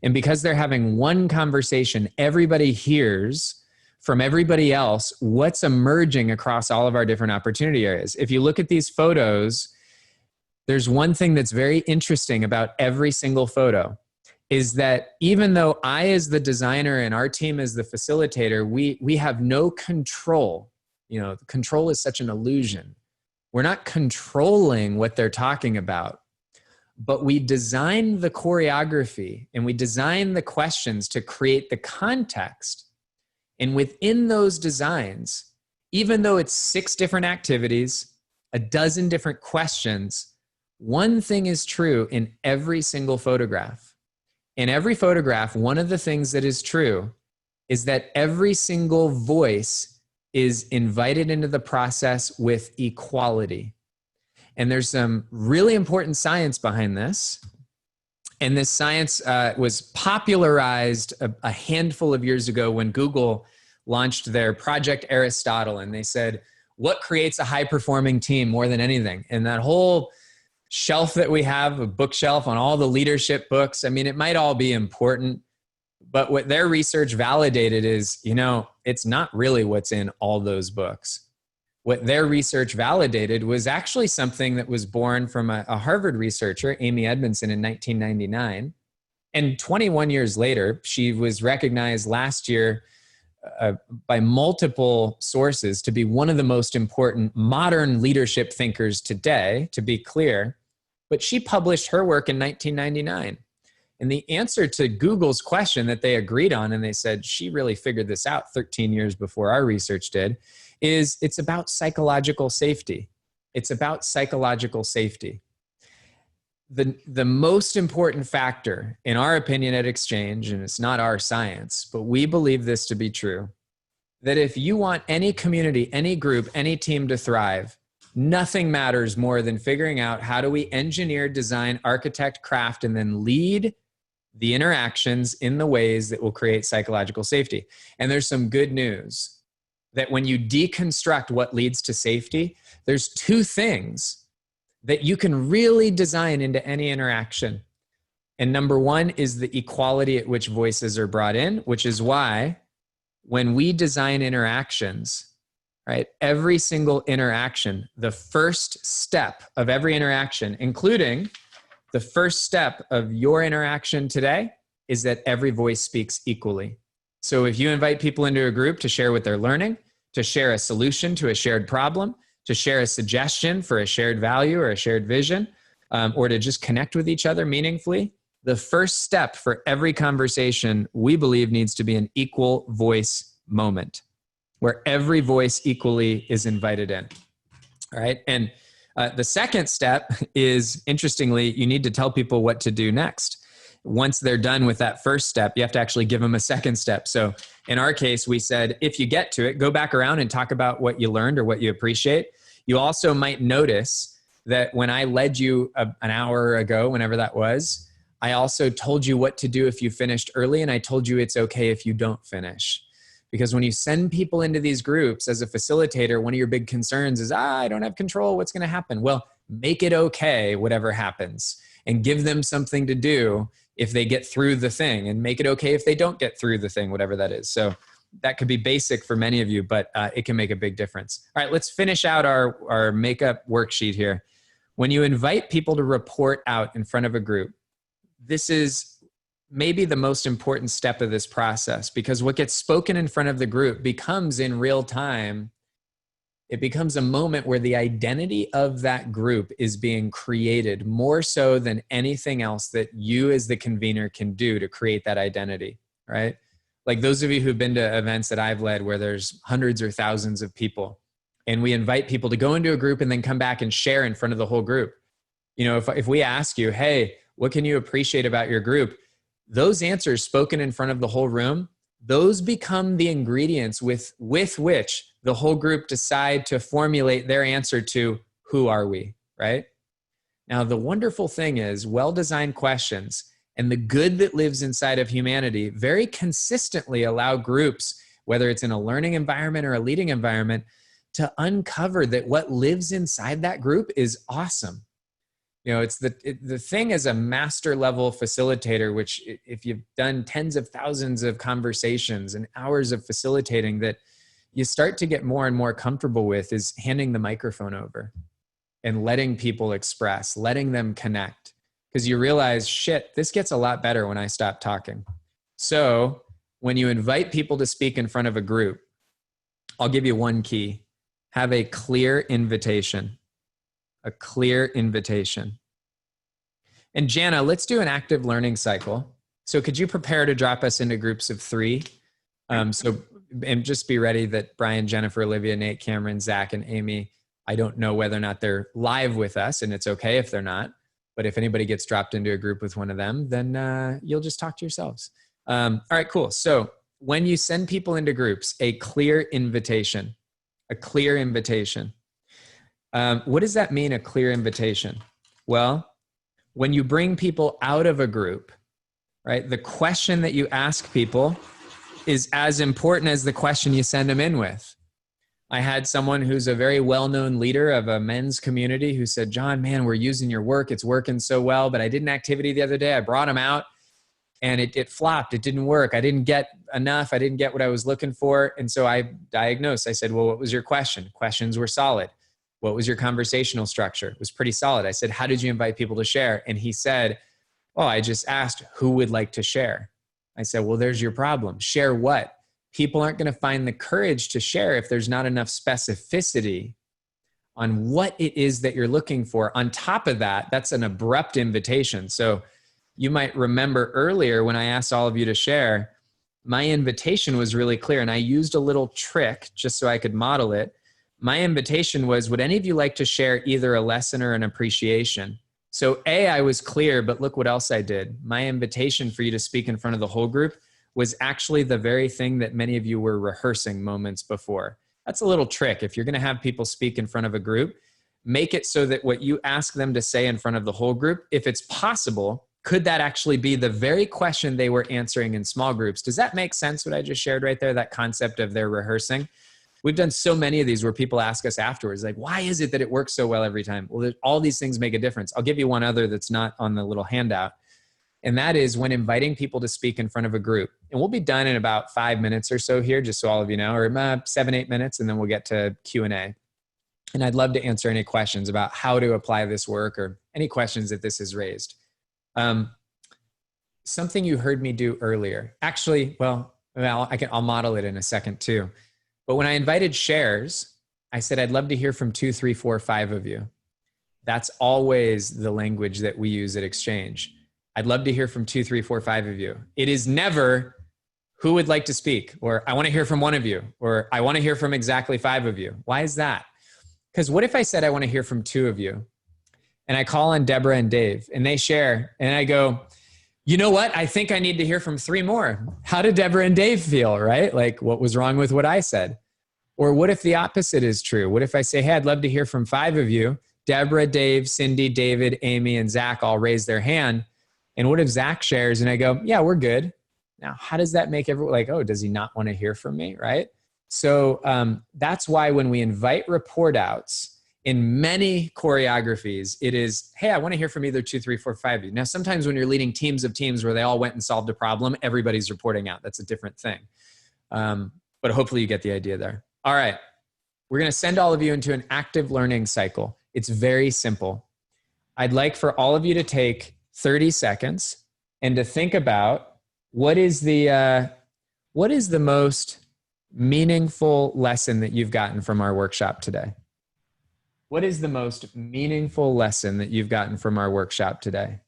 And because they're having 1 conversation, everybody hears from everybody else what's emerging across all of our different opportunity areas. If you look at these photos, there's one thing that's very interesting about every single photo, is that even though I as the designer and our team as the facilitator, we have no control. You know, control is such an illusion. We're not controlling what they're talking about, but we design the choreography and we design the questions to create the context. And within those designs, even though it's 6 different activities, a dozen different questions, one thing is true in every single photograph. In every photograph, one of the things that is true is that every single voice is invited into the process with equality. And there's some really important science behind this. And this science was popularized a handful of years ago when Google launched their Project Aristotle. And they said, what creates a high-performing team more than anything? And that whole shelf that we have, a bookshelf on all the leadership books, I mean, it might all be important, but what their research validated is, you know, it's not really what's in all those books. what their research validated was actually something that was born from a Harvard researcher, Amy Edmondson, in 1999. And 21 years later, she was recognized last year by multiple sources to be one of the most important modern leadership thinkers today, to be clear. But she published her work in 1999. And the answer to Google's question that they agreed on, and they said, she really figured this out 13 years before our research did, is it's about psychological safety. It's about psychological safety. The most important factor, in our opinion at Exchange, and it's not our science, but we believe this to be true, that if you want any community, any group, any team to thrive, nothing matters more than figuring out how do we engineer, design, architect, craft, and then lead the interactions in the ways that will create psychological safety. And there's some good news that when you deconstruct what leads to safety, there's two things that you can really design into any interaction. And number one is the equality at which voices are brought in, which is why when we design interactions, right, every single interaction, the first step of every interaction, including the first step of your interaction today, is that every voice speaks equally. So if you invite people into a group to share what they're learning, to share a solution to a shared problem, to share a suggestion for a shared value or a shared vision, or to just connect with each other meaningfully, the first step for every conversation, we believe, needs to be an equal voice moment where every voice equally is invited in. All right. And the second step is, interestingly, you need to tell people what to do next. Once they're done with that first step, you have to actually give them a second step. So in our case, we said, if you get to it, go back around and talk about what you learned or what you appreciate. You also might notice that when I led you an hour ago, whenever that was, I also told you what to do if you finished early, and I told you it's okay if you don't finish. Because when you send people into these groups as a facilitator, one of your big concerns is, I don't have control. What's going to happen? Well, make it okay, whatever happens, and give them something to do if they get through the thing, and make it okay if they don't get through the thing, whatever that is. So that could be basic for many of you, but it can make a big difference. All right, let's finish out our makeup worksheet here. When you invite people to report out in front of a group, this is maybe the most important step of this process, because what gets spoken in front of the group becomes, in real time, it becomes a moment where the identity of that group is being created more so than anything else that you as the convener can do to create that identity, right? Like those of you who've been to events that I've led where there's hundreds or thousands of people, and we invite people to go into a group and then come back and share in front of the whole group. You know, if we ask you, hey, what can you appreciate about your group? Those answers spoken in front of the whole room, those become the ingredients with which the whole group decide to formulate their answer to who are we, right? Now, the wonderful thing is well-designed questions and the good that lives inside of humanity very consistently allow groups, whether it's in a learning environment or a leading environment, to uncover that what lives inside that group is awesome. You know, it's the thing as a master level facilitator, which if you've done tens of thousands of conversations and hours of facilitating, that you start to get more and more comfortable with, is handing the microphone over and letting people express, letting them connect. Because you realize, shit, this gets a lot better when I stop talking. So when you invite people to speak in front of a group, I'll give you one key. Have a clear invitation. A clear invitation. And Jana, let's do an active learning cycle. So could you prepare to drop us into groups of 3? And just be ready that Brian, Jennifer, Olivia, Nate, Cameron, Zach, and Amy, I don't know whether or not they're live with us, and it's okay if they're not. But if anybody gets dropped into a group with one of them, then you'll just talk to yourselves. All right, cool. So when you send people into groups, a clear invitation. A clear invitation. What does that mean, a clear invitation? Well, when you bring people out of a group, right, the question that you ask people is as important as the question you send them in with. I had someone who's a very well-known leader of a men's community who said, John, man, we're using your work. It's working so well, but I did an activity the other day. I brought him out and it flopped. It didn't work. I didn't get enough. I didn't get what I was looking for. And so I diagnosed. I said, well, what was your question? Questions were solid. What was your conversational structure? It was pretty solid. I said, how did you invite people to share? And he said, oh, I just asked who would like to share. I said, well, there's your problem. Share what? People aren't going to find the courage to share if there's not enough specificity on what it is that you're looking for. On top of that, that's an abrupt invitation. So you might remember earlier when I asked all of you to share, my invitation was really clear, and I used a little trick just so I could model it. My invitation was, would any of you like to share either a lesson or an appreciation? So I was clear, but look what else I did. My invitation for you to speak in front of the whole group was actually the very thing that many of you were rehearsing moments before. That's a little trick. If you're going to have people speak in front of a group, make it so that what you ask them to say in front of the whole group, if it's possible, could that actually be the very question they were answering in small groups? Does that make sense, what I just shared right there, that concept of their rehearsing? We've done so many of these where people ask us afterwards, like, why is it that it works so well every time? Well, all these things make a difference. I'll give you one other that's not on the little handout. And that is when inviting people to speak in front of a group. And we'll be done in about 5 minutes or so here, just so all of you know, or 7, 8 minutes, and then we'll get to Q&A. And I'd love to answer any questions about how to apply this work or any questions that this has raised. Something you heard me do earlier. Actually, I'll model it in a second too. But when I invited shares, I said, I'd love to hear from 2, 3, 4, 5 of you. That's always the language that we use at Exchange. I'd love to hear from 2, 3, 4, 5 of you. It is never who would like to speak, or I want to hear from one of you, or I want to hear from exactly 5 of you. Why is that? Because what if I said I want to hear from 2 of you, and I call on Deborah and Dave, and they share, and I go, you know what? I think I need to hear from 3 more. How did Deborah and Dave feel, right? Like, what was wrong with what I said? Or what if the opposite is true? What if I say, hey, I'd love to hear from 5 of you. Deborah, Dave, Cindy, David, Amy, and Zach all raise their hand. And what if Zach shares and I go, yeah, we're good. Now, how does that make everyone like, oh, does he not want to hear from me, right? So that's why when we invite report outs, in many choreographies, it is, hey, I want to hear from either 2, 3, 4, 5 of you. Now, sometimes when you're leading teams of teams where they all went and solved a problem, everybody's reporting out. That's a different thing. But hopefully you get the idea there. All right. We're going to send all of you into an active learning cycle. It's very simple. I'd like for all of you to take 30 seconds and to think about what is the most meaningful lesson that you've gotten from our workshop today? What is the most meaningful lesson that you've gotten from our workshop today?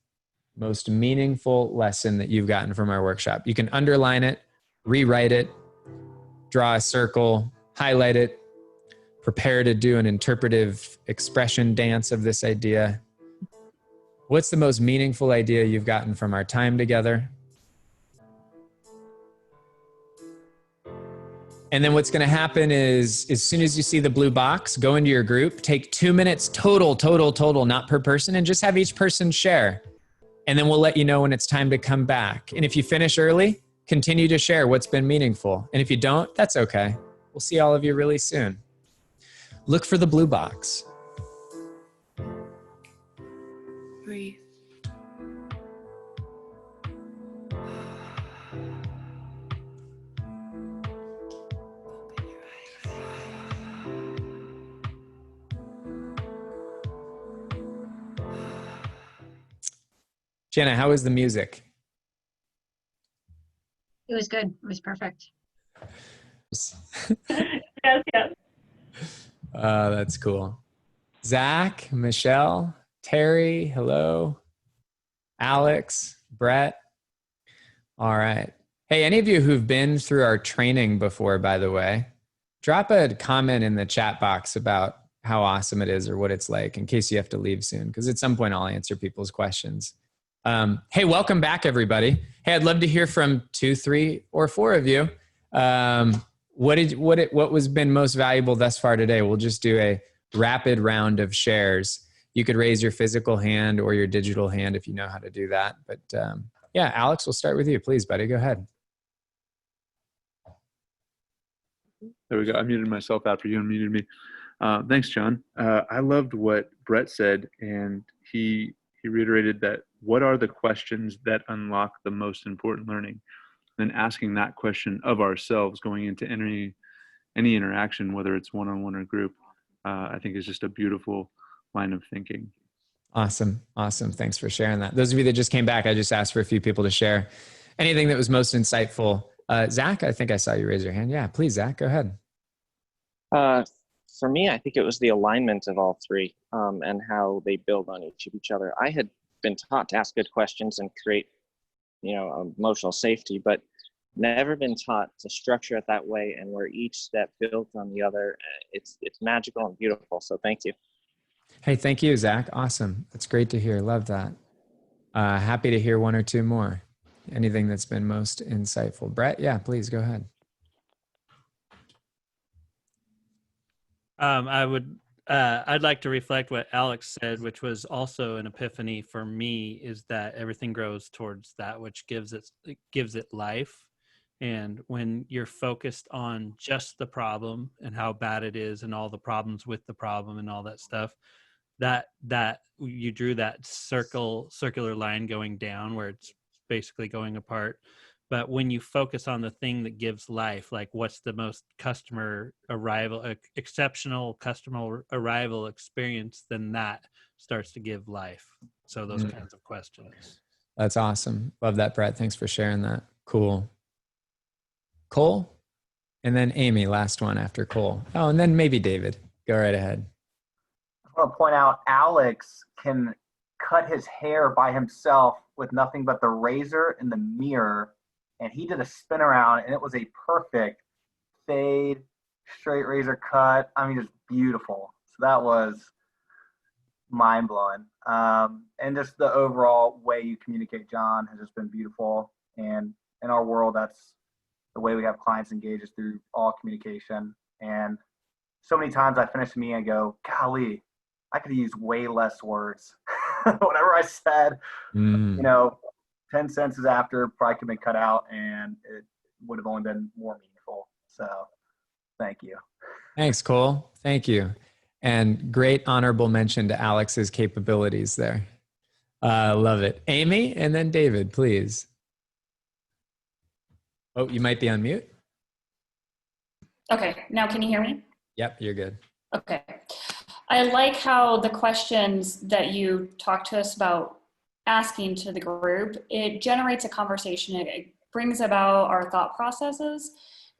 Most meaningful lesson that you've gotten from our workshop. You can underline it, rewrite it, draw a circle, highlight it, prepare to do an interpretive expression dance of this idea. What's the most meaningful idea you've gotten from our time together? And then what's going to happen is, as soon as you see the blue box, go into your group, take 2 minutes total, not per person, and just have each person share. And then we'll let you know when it's time to come back. And if you finish early, continue to share what's been meaningful. And if you don't, that's okay. We'll see all of you really soon. Look for the blue box. Breathe. Jenna, how was the music? It was good. It was perfect. Yes, yes. That's cool. Zach, Michelle, Terry, hello. Alex, Brett. All right. Hey, any of you who've been through our training before, by the way, drop a comment in the chat box about how awesome it is or what it's like in case you have to leave soon, because at some point I'll answer people's questions. Hey, welcome back, everybody. Hey, I'd love to hear from 2, 3, or 4 of you. What was been most valuable thus far today? We'll just do a rapid round of shares. You could raise your physical hand or your digital hand if you know how to do that. But yeah, Alex, we'll start with you. Please, buddy, go ahead. There we go. I muted myself after you unmuted me. Thanks, John. I loved what Brett said, and he he reiterated that what are the questions that unlock the most important learning? Then asking that question of ourselves going into any interaction, whether it's one-on-one or group, I think is just a beautiful line of thinking. Awesome. Awesome. Thanks for sharing that. Those of you that just came back, I just asked for a few people to share anything that was most insightful. Zach, I think I saw you raise your hand. Yeah, please, Zach, go ahead. For me, I think it was the alignment of all three and how they build on each other. I had been taught to ask good questions and create, emotional safety, but never been taught to structure it that way, and where each step builds on the other. It's magical and beautiful. So thank you. Hey, thank you, Zach. Awesome. That's great to hear. Love that. Happy to hear one or two more. Anything that's been most insightful. Brett, yeah, please go ahead. I'd like to reflect what Alex said, which was also an epiphany for me, is that everything grows towards that which gives it life. And when you're focused on just the problem and how bad it is and all the problems with the problem and all that stuff, that you drew that circular line going down where it's basically going apart. But when you focus on the thing that gives life, like what's the most exceptional customer arrival experience, then that starts to give life. So those kinds of questions. That's awesome. Love that, Brett. Thanks for sharing that. Cool. Cole, and then Amy, last one after Cole. Oh, and then maybe David. Go right ahead. I want to point out Alex can cut his hair by himself with nothing but the razor and the mirror. And he did a spin around, and it was a perfect fade, straight razor cut. I mean, just beautiful. So that was mind blowing. And just the overall way you communicate, John, has just been beautiful. And in our world, that's the way we have clients engaged, is through all communication. And so many times I finish a meeting and go, golly, I could use way less words. Whatever I said, 10 sentences after probably could have been cut out, and it would have only been more meaningful. So thank you. Thanks, Cole. Thank you. And great honorable mention to Alex's capabilities there. Love it. Amy, and then David, please. Oh, you might be on mute. Okay, now can you hear me? Yep, you're good. Okay. I like how the questions that you talked to us about asking to the group, it generates a conversation. It brings about our thought processes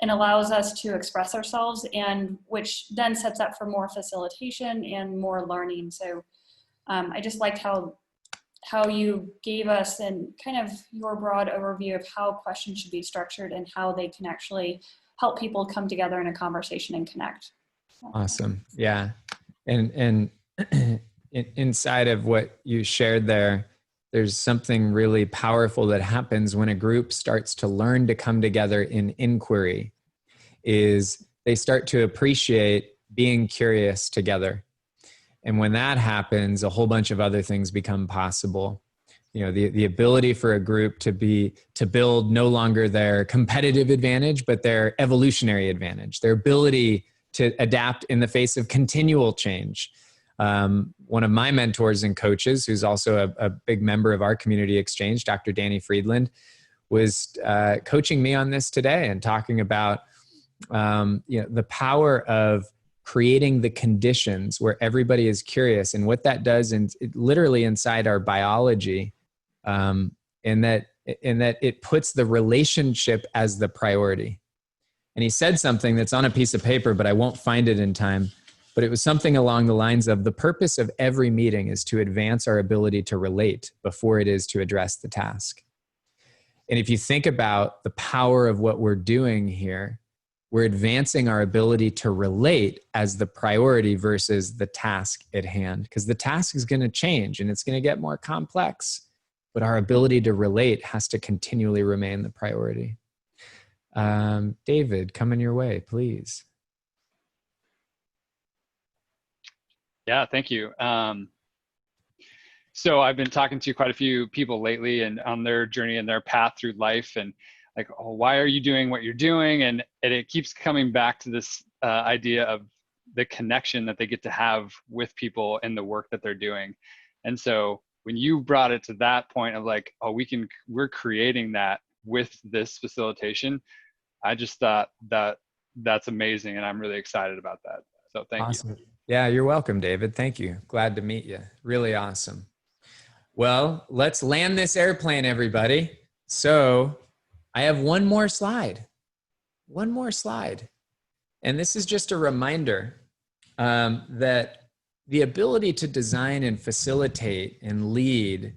and allows us to express ourselves, and which then sets up for more facilitation and more learning. So I just liked how you gave us and kind of your broad overview of how questions should be structured and how they can actually help people come together in a conversation and connect. Awesome. Yeah. And inside of what you shared there, there's something really powerful that happens when a group starts to learn to come together in inquiry, is they start to appreciate being curious together. And when that happens, a whole bunch of other things become possible. The ability for a group to build no longer their competitive advantage, but their evolutionary advantage, their ability to adapt in the face of continual change. One of my mentors and coaches, who's also a big member of our community exchange, Dr. Danny Friedland, was coaching me on this today and talking about the power of creating the conditions where everybody is curious, and what that does literally inside our biology, and that it puts the relationship as the priority. And he said something that's on a piece of paper, but I won't find it in time. But it was something along the lines of, the purpose of every meeting is to advance our ability to relate before it is to address the task. And if you think about the power of what we're doing here, we're advancing our ability to relate as the priority versus the task at hand, because the task is going to change and it's going to get more complex, but our ability to relate has to continually remain the priority. David, coming your way, please. Yeah, thank you. So I've been talking to quite a few people lately, and on their journey and their path through life, and like, oh, why are you doing what you're doing? And it keeps coming back to this idea of the connection that they get to have with people in the work that they're doing. And so when you brought it to that point of like, oh, we're creating that with this facilitation, I just thought that that's amazing. And I'm really excited about that. So thank you. Awesome. Yeah, you're welcome, David. Thank you. Glad to meet you. Really awesome. Well, let's land this airplane, everybody. So I have one more slide. One more slide. And this is just a reminder that the ability to design and facilitate and lead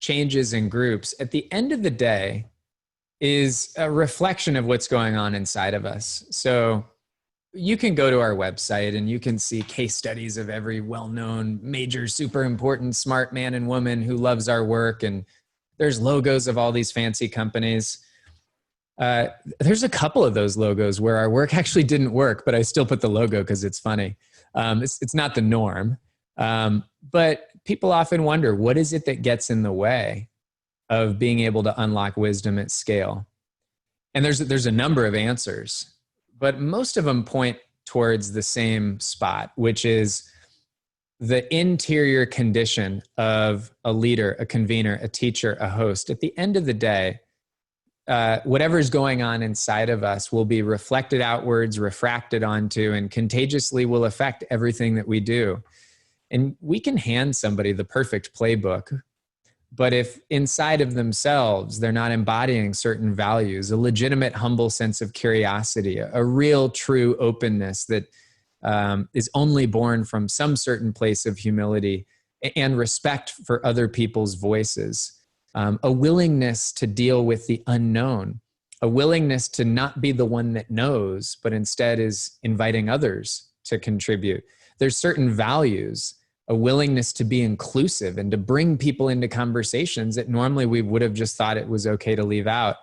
changes in groups at the end of the day is a reflection of what's going on inside of us. So you can go to our website and you can see case studies of every well-known, major, super important, smart man and woman who loves our work. And there's logos of all these fancy companies. There's a couple of those logos where our work actually didn't work, but I still put the logo because it's funny. It's not the norm. But people often wonder, what is it that gets in the way of being able to unlock wisdom at scale? And there's a number of answers, but most of them point towards the same spot, which is the interior condition of a leader, a convener, a teacher, a host. At the end of the day, whatever's going on inside of us will be reflected outwards, refracted onto, and contagiously will affect everything that we do. And we can hand somebody the perfect playbook, but if inside of themselves, they're not embodying certain values, a legitimate, humble sense of curiosity, a real, true openness that is only born from some certain place of humility and respect for other people's voices, a willingness to deal with the unknown, a willingness to not be the one that knows, but instead is inviting others to contribute. There's certain values, a willingness to be inclusive and to bring people into conversations that normally we would have just thought it was okay to leave out.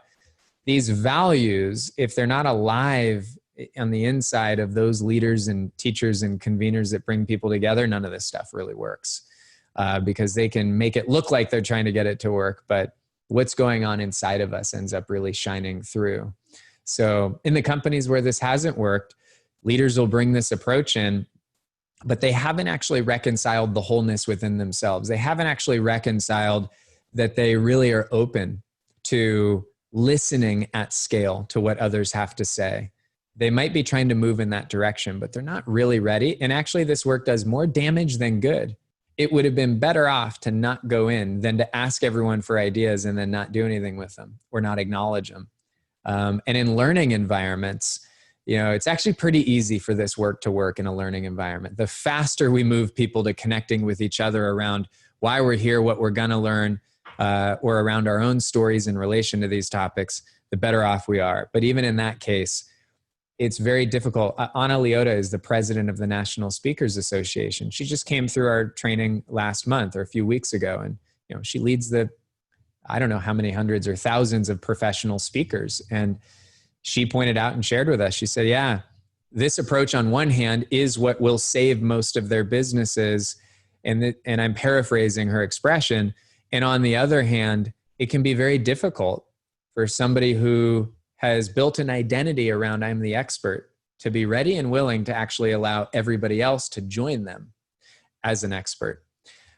These values, if they're not alive on the inside of those leaders and teachers and conveners that bring people together, none of this stuff really works. Because they can make it look like they're trying to get it to work, but what's going on inside of us ends up really shining through. So in the companies where this hasn't worked, leaders will bring this approach in, but they haven't actually reconciled the wholeness within themselves. They haven't actually reconciled that they really are open to listening at scale to what others have to say. They might be trying to move in that direction, but they're not really ready. And actually this work does more damage than good. It would have been better off to not go in than to ask everyone for ideas and then not do anything with them or not acknowledge them. And in learning environments, it's actually pretty easy for this work to work in a learning environment. The faster we move people to connecting with each other around why we're here, what we're going to learn, or around our own stories in relation to these topics, the better off we are. But even in that case, it's very difficult. Ana Leota is the president of the National Speakers Association. She just came through our training last month or a few weeks ago. And, she leads I don't know how many hundreds or thousands of professional speakers. And she pointed out and shared with us, she said, yeah, this approach on one hand is what will save most of their businesses. And I'm paraphrasing her expression. And on the other hand, it can be very difficult for somebody who has built an identity around I'm the expert to be ready and willing to actually allow everybody else to join them as an expert.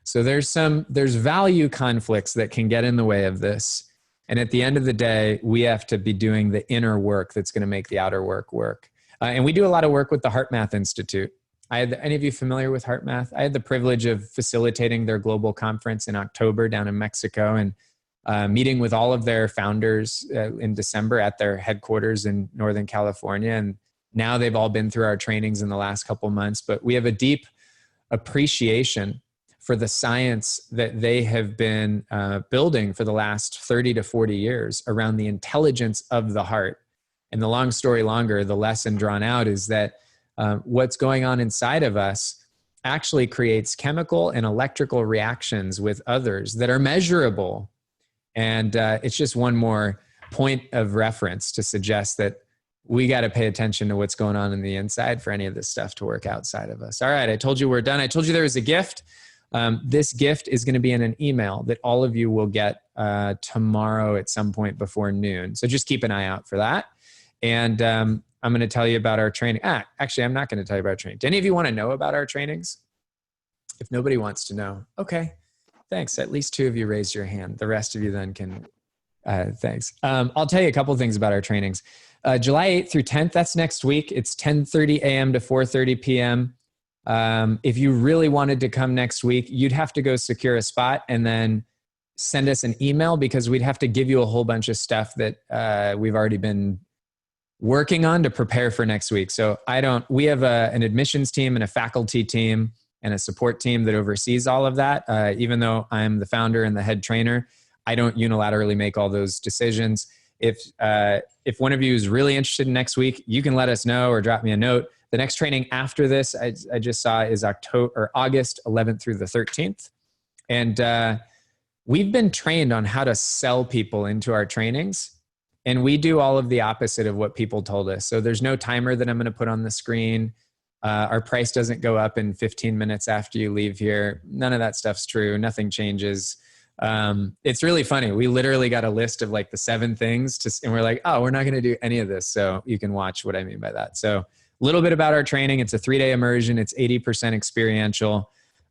So there's value conflicts that can get in the way of this. And at the end of the day, we have to be doing the inner work that's going to make the outer work work. And we do a lot of work with the HeartMath Institute. Any of you familiar with HeartMath? I had the privilege of facilitating their global conference in October down in Mexico and meeting with all of their founders in December at their headquarters in Northern California. And now they've all been through our trainings in the last couple of months, but we have a deep appreciation for the science that they have been building for the last 30 to 40 years around the intelligence of the heart. And the long story longer, the lesson drawn out is that what's going on inside of us actually creates chemical and electrical reactions with others that are measurable. And it's just one more point of reference to suggest that we got to pay attention to what's going on in the inside for any of this stuff to work outside of us. All right, I told you we're done. I told you there was a gift. This gift is going to be in an email that all of you will get tomorrow at some point before noon. So just keep an eye out for that. And I'm going to tell you about our training. Actually, I'm not going to tell you about our training. Do any of you want to know about our trainings? If nobody wants to know, okay. thanks. At least 2 of you raised your hand. The rest of you then can, thanks. I'll tell you a couple things about our trainings. July 8th through 10th, that's next week. It's 10:30 a.m. to 4:30 p.m. If you really wanted to come next week, you'd have to go secure a spot and then send us an email, because we'd have to give you a whole bunch of stuff that we've already been working on to prepare for next week. So we have an admissions team and a faculty team and a support team that oversees all of that. Even though I'm the founder and the head trainer, I don't unilaterally make all those decisions. If one of you is really interested in next week, you can let us know or drop me a note. The next training after this, I just saw, is August 11th through the 13th. And we've been trained on how to sell people into our trainings. And we do all of the opposite of what people told us. So there's no timer that I'm going to put on the screen. Our price doesn't go up in 15 minutes after you leave here. None of that stuff's true. Nothing changes. It's really funny. We literally got a list of like the 7 things and we're like, oh, we're not going to do any of this. So you can watch what I mean by that. So a little bit about our training. It's a 3-day immersion. It's 80% experiential.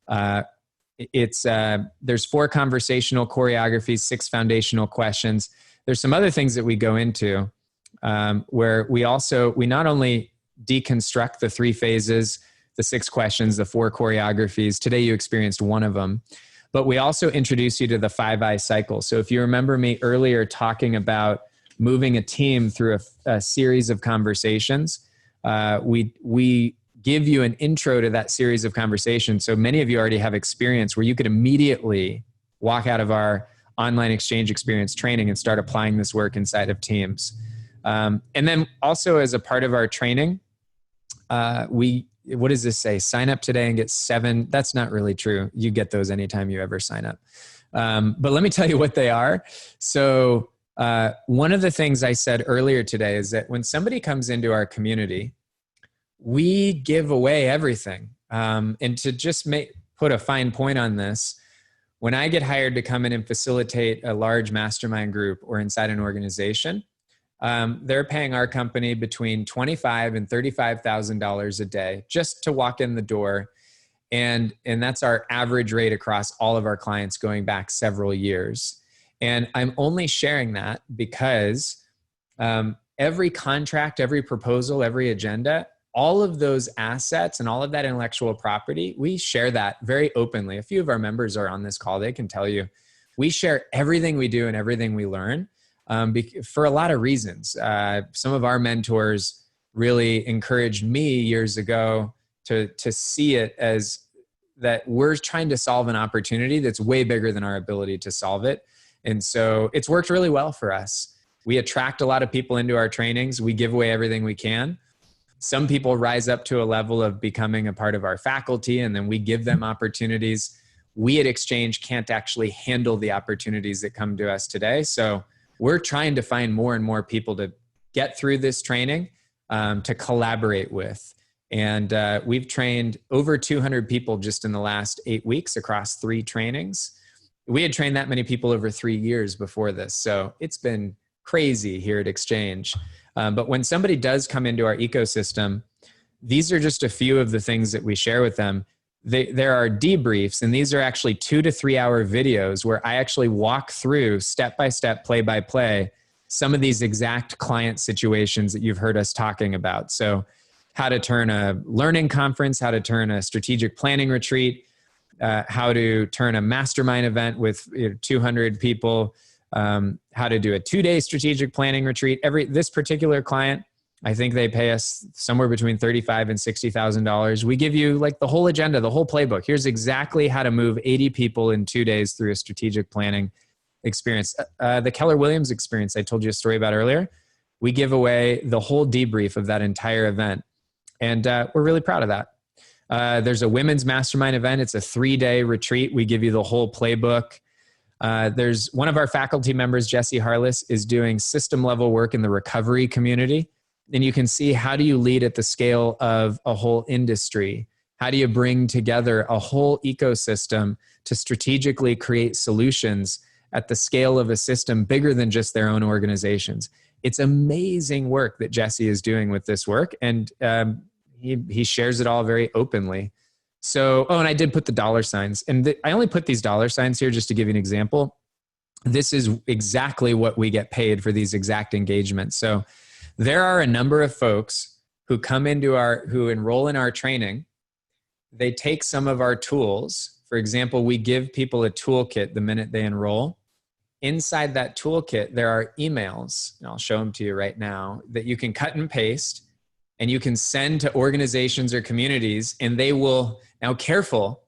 There's 4 conversational choreographies, 6 foundational questions. There's some other things that we go into where we not only deconstruct the 3 phases, the 6 questions, the 4 choreographies. Today you experienced one of them, but we also introduce you to the 5I cycle. So if you remember me earlier talking about moving a team through a series of conversations, we give you an intro to that series of conversations. So many of you already have experience where you could immediately walk out of our online exchange experience training and start applying this work inside of teams. And then also as a part of our training, what does this say? Sign up today and get 7. That's not really true. You get those anytime you ever sign up. But let me tell you what they are. So one of the things I said earlier today is that when somebody comes into our community, we give away everything. And to just put a fine point on this, when I get hired to come in and facilitate a large mastermind group or inside an organization, they're paying our company between $25,000 and $35,000 a day just to walk in the door. And that's our average rate across all of our clients going back several years. And I'm only sharing that because every contract, every proposal, every agenda, all of those assets and all of that intellectual property, we share that very openly. A few of our members are on this call. They can tell you, we share everything we do and everything we learn for a lot of reasons. Some of our mentors really encouraged me years ago to see it as that we're trying to solve an opportunity that's way bigger than our ability to solve it. And so it's worked really well for us. We attract a lot of people into our trainings. We give away everything we can. Some people rise up to a level of becoming a part of our faculty, and then we give them opportunities. We at Exchange can't actually handle the opportunities that come to us today. So we're trying to find more and more people to get through this training, to collaborate with. And we've trained over 200 people just in the last 8 weeks across 3 trainings. We had trained that many people over 3 years before this. So it's been crazy here at Exchange. But when somebody does come into our ecosystem, these are just a few of the things that we share with them. There are debriefs, and these are actually 2 to 3 hour videos where I actually walk through step by step, play by play, some of these exact client situations that you've heard us talking about. So how to turn a learning conference, how to turn a strategic planning retreat, how to turn a mastermind event with 200 people, how to do a 2-day strategic planning retreat. This particular client, I think they pay us somewhere between $35,000 and $60,000. We give you like the whole agenda, the whole playbook. Here's exactly how to move 80 people in 2 days through a strategic planning experience. The Keller Williams experience I told you a story about earlier, we give away the whole debrief of that entire event. And we're really proud of that. There's a women's mastermind event. It's a 3-day retreat. We give you the whole playbook. There's one of our faculty members, Jesse Harless, is doing system level work in the recovery community. And you can see, how do you lead at the scale of a whole industry? How do you bring together a whole ecosystem to strategically create solutions at the scale of a system bigger than just their own organizations? It's amazing work that Jesse is doing with this work. And he shares it all very openly. So, oh, and I did put the dollar signs, and I only put these dollar signs here just to give you an example. This is exactly what we get paid for these exact engagements. So there are a number of folks who come into who enroll in our training. They take some of our tools. For example, we give people a toolkit the minute they enroll. Inside that toolkit, there are emails, and I'll show them to you right now, that you can cut and paste, and you can send to organizations or communities, and they will, now careful,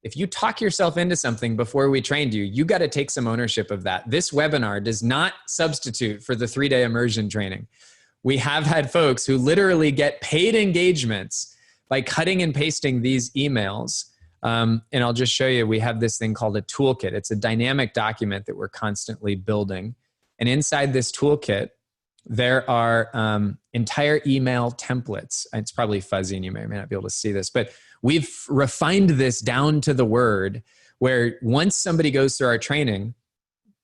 if you talk yourself into something before we trained you, you got to take some ownership of that. This webinar does not substitute for the 3-day immersion training. We have had folks who literally get paid engagements by cutting and pasting these emails. And I'll just show you, we have this thing called a toolkit. It's a dynamic document that we're constantly building. And inside this toolkit, there are entire email templates. It's probably fuzzy and you may or may not be able to see this, but we've refined this down to the word where once somebody goes through our training,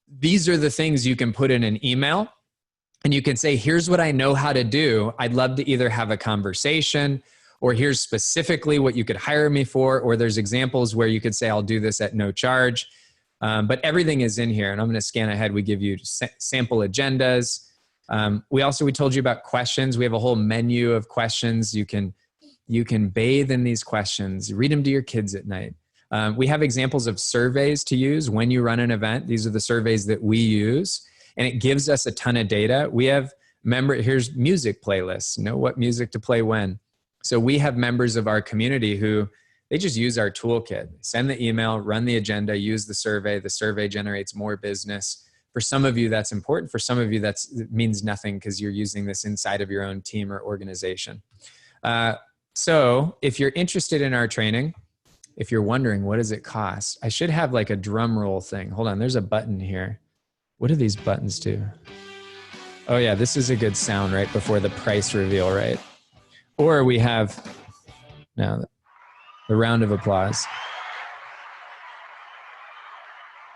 these are the things you can put in an email and you can say, here's what I know how to do. I'd love to either have a conversation, or here's specifically what you could hire me for, or there's examples where you could say, I'll do this at no charge. But everything is in here, and I'm going to scan ahead. We give you sample agendas. We told you about questions. We have a whole menu of questions. You can bathe in these questions, read them to your kids at night. We have examples of surveys to use when you run an event. These are the surveys that we use, and it gives us a ton of data. We have here's music playlists, know what music to play when. So we have members of our community who they just use our toolkit, send the email, run the agenda, use the survey generates more business. For some of you, that's important. For some of you, it means nothing because you're using this inside of your own team or organization. So if you're interested in our training, if you're wondering, what does it cost? I should have like a drum roll thing. Hold on, there's a button here. What do these buttons do? Oh yeah, this is a good sound right before the price reveal, right? Or we have now the round of applause.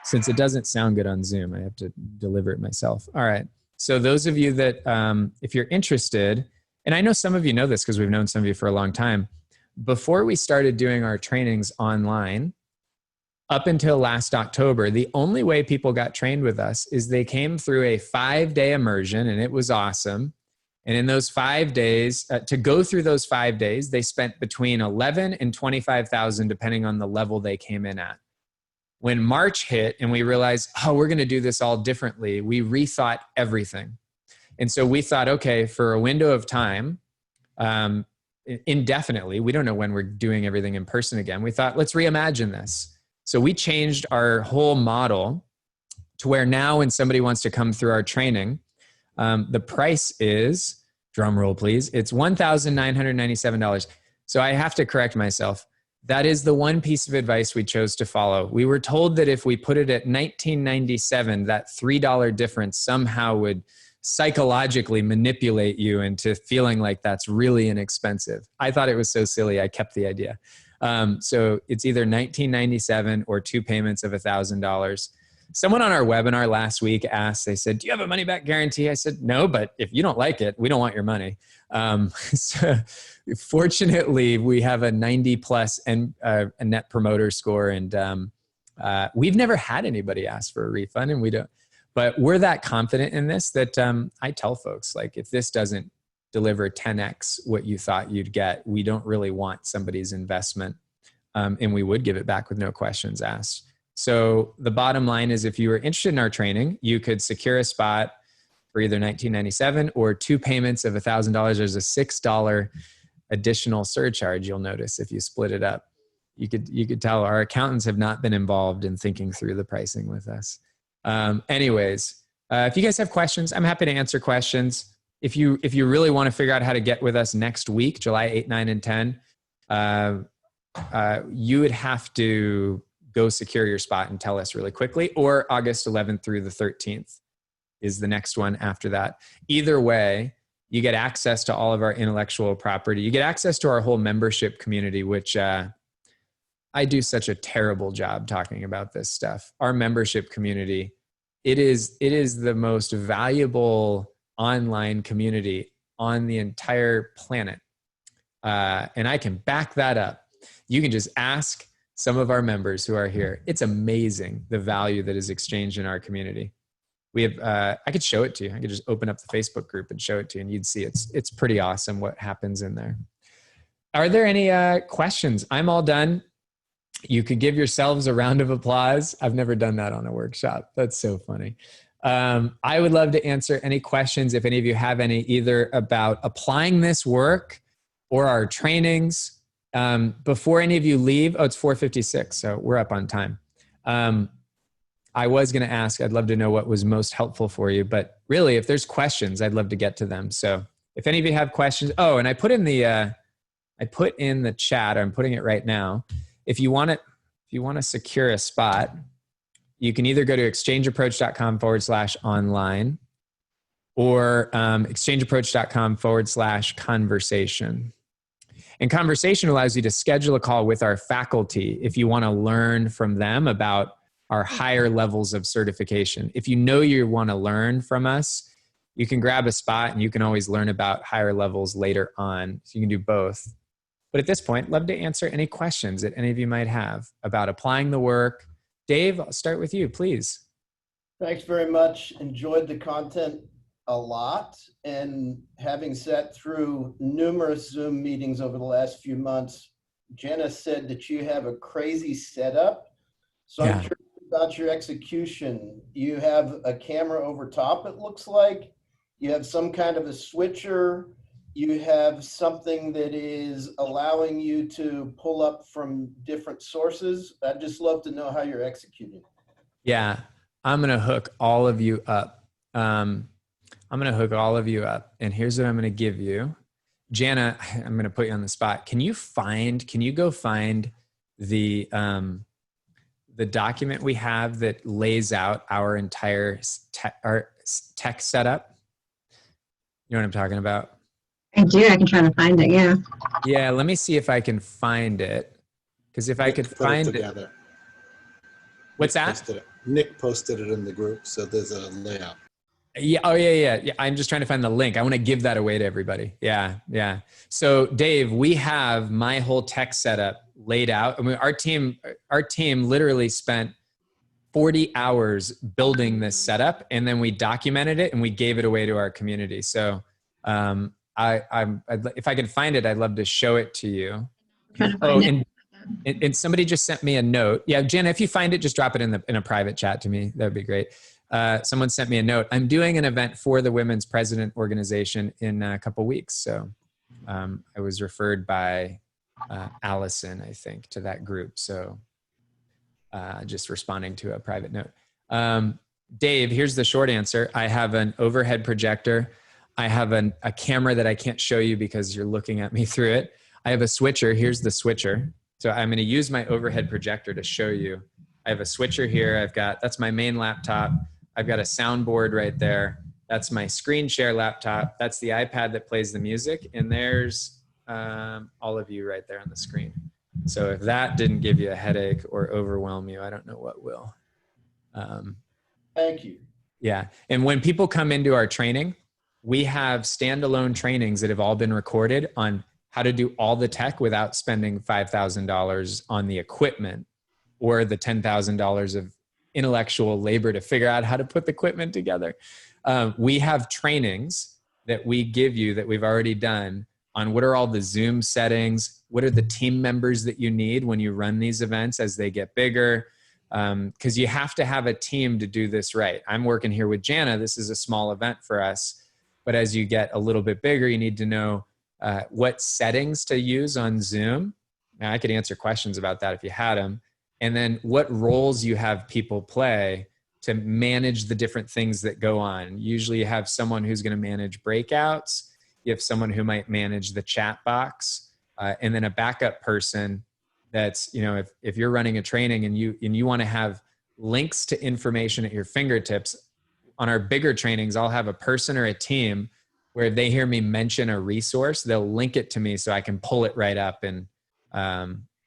Since it doesn't sound good on Zoom, I have to deliver it myself. All right. So those of you that, if you're interested, and I know some of you know this because we've known some of you for a long time, before we started doing our trainings online, up until last October, the only way people got trained with us is they came through a 5-day immersion, and it was awesome. And in those 5 days, to go through those 5 days, they spent between $11,000 and $25,000, depending on the level they came in at. When March hit and we realized, oh, we're going to do this all differently, we rethought everything. And so we thought, okay, for a window of time, indefinitely, we don't know when we're doing everything in person again. We thought, let's reimagine this. So we changed our whole model to where now when somebody wants to come through our training, the price is, drum roll please, it's $1,997. So I have to correct myself. That is the one piece of advice we chose to follow. We were told that if we put it at $19.97, that $3 difference somehow would psychologically manipulate you into feeling like that's really inexpensive. I thought it was so silly, I kept the idea. So it's either $19.97 or 2 payments of $1,000. Someone on our webinar last week asked, they said, do you have a money back guarantee? I said, no, but if you don't like it, we don't want your money. So fortunately, we have a 90 plus and a net promoter score. And we've never had anybody ask for a refund, and we don't, but we're that confident in this that I tell folks, like, if this doesn't deliver 10x what you thought you'd get, we don't really want somebody's investment. And we would give it back with no questions asked. So the bottom line is, if you were interested in our training, you could secure a spot for either $19.97 or 2 payments of $1,000. There's a $6 additional surcharge, you'll notice, if you split it up. You could tell our accountants have not been involved in thinking through the pricing with us. Anyways, if you guys have questions, I'm happy to answer questions. If you really want to figure out how to get with us next week, July 8, 9, and 10, you would have to go secure your spot and tell us really quickly, or August 11th through the 13th is the next one after that. Either way, you get access to all of our intellectual property. You get access to our whole membership community, which I do such a terrible job talking about this stuff. Our membership community, it is the most valuable online community on the entire planet. And I can back that up. You can just ask some of our members who are here. It's amazing the value that is exchanged in our community. We have, I could show it to you. I could just open up the Facebook group and show it to you, and you'd see it's pretty awesome what happens in there. Are there any questions? I'm all done. You could give yourselves a round of applause. I've never done that on a workshop. That's so funny. I would love to answer any questions if any of you have any, either about applying this work or our trainings. Before any of you leave, oh, it's 4:56, so we're up on time. I was going to ask, I'd love to know what was most helpful for you, but really, if there's questions, I'd love to get to them. So if any of you have questions, oh, and I put in the chat, I'm putting it right now. If you want to secure a spot, you can either go to exchangeapproach.com/online or exchangeapproach.com/conversation. And conversation allows you to schedule a call with our faculty if you want to learn from them about our higher levels of certification. If you know you want to learn from us, you can grab a spot and you can always learn about higher levels later on. So you can do both. But at this point, love to answer any questions that any of you might have about applying the work. Dave, I'll start with you, please. Thanks very much. Enjoyed the content a lot. And having sat through numerous Zoom meetings over the last few months, Jenna said that you have a crazy setup. So I'm curious about your execution. You have a camera over top, it looks like. You have some kind of a switcher. You have something that is allowing you to pull up from different sources. I'd just love to know how you're executing. Yeah, I'm going to hook all of you up. And here's what I'm going to give you. Jana, I'm going to put you on the spot. Can you go find the document we have that lays out our entire tech setup? You know what I'm talking about? I do. I can try to find it. Yeah. Yeah. Let me see if I can find it. Because if I could find it. What's that? Nick posted it in the group, so there's a layout. Yeah. Oh, yeah. I'm just trying to find the link. I want to give that away to everybody. Yeah. So, Dave, we have my whole tech setup laid out. I mean, our team literally spent 40 hours building this setup, and then we documented it and we gave it away to our community. So, if I could find it, I'd love to show it to you. And somebody just sent me a note. Yeah, Jenna, if you find it, just drop it in a private chat to me. That would be great. Someone sent me a note. I'm doing an event for the Women's President Organization in a couple weeks. So I was referred by Allison, I think, to that group. So just responding to a private note. Dave, here's the short answer. I have an overhead projector. I have a camera that I can't show you because you're looking at me through it. I have a switcher. Here's the switcher. So I'm going to use my overhead projector to show you. I have a switcher here. that's my main laptop. I've got a soundboard right there. That's my screen share laptop. That's the iPad that plays the music. And there's all of you right there on the screen. So if that didn't give you a headache or overwhelm you, I don't know what will. Thank you. Yeah. And when people come into our training, we have standalone trainings that have all been recorded on how to do all the tech without spending $5,000 on the equipment or the $10,000 of intellectual labor to figure out how to put the equipment together. We have trainings that we give you that we've already done on what are all the Zoom settings, what are the team members that you need when you run these events as they get bigger, because you have to have a team to do this right. I'm working here with Jana. This is a small event for us. But as you get a little bit bigger, you need to know what settings to use on Zoom. Now, I could answer questions about that if you had them. And then what roles you have people play to manage the different things that go on. Usually you have someone who's going to manage breakouts. You have someone who might manage the chat box, and then a backup person that's, if you're running a training and you want to have links to information at your fingertips. On our bigger trainings, I'll have a person or a team where if they hear me mention a resource, they'll link it to me so I can pull it right up. And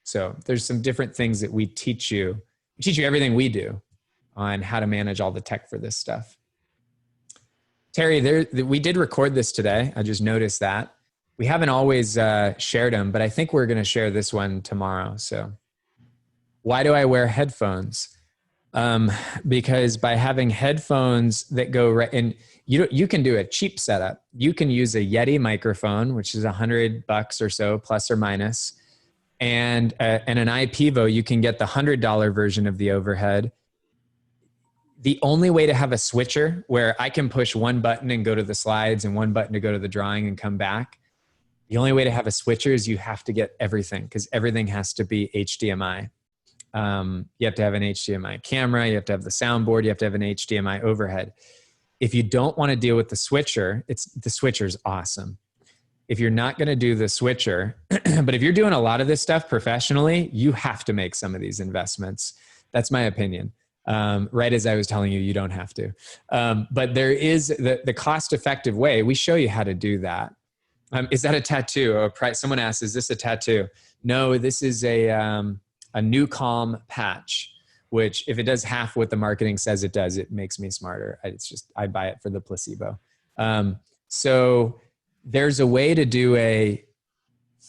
so there's some different things that we teach you. We teach you everything we do on how to manage all the tech for this stuff. Terry, we did record this today. I just noticed that. we haven't always shared them, but I think we're going to share this one tomorrow. So why do I wear headphones? Because by having headphones that go right, and you can do a cheap setup. You can use a Yeti microphone, which is $100 or so, plus or minus, and an iPivo. You can get the $100 version of the overhead. The only way to have a switcher where I can push one button and go to the slides and one button to go to the drawing and come back. The only way to have a switcher is you have to get everything, because everything has to be HDMI. You have to have an HDMI camera, you have to have the soundboard, you have to have an HDMI overhead. If you don't want to deal with the switcher, the switcher's awesome. If you're not going to do the switcher, but if you're doing a lot of this stuff professionally, you have to make some of these investments. That's my opinion. Right as I was telling you, you don't have to. But there is the cost-effective way. We show you how to do that. Is that a tattoo? Someone asked, is this a tattoo? No, this is a new calm patch, which if it does half what the marketing says it does, it makes me smarter. I buy it for the placebo. So there's a way to do a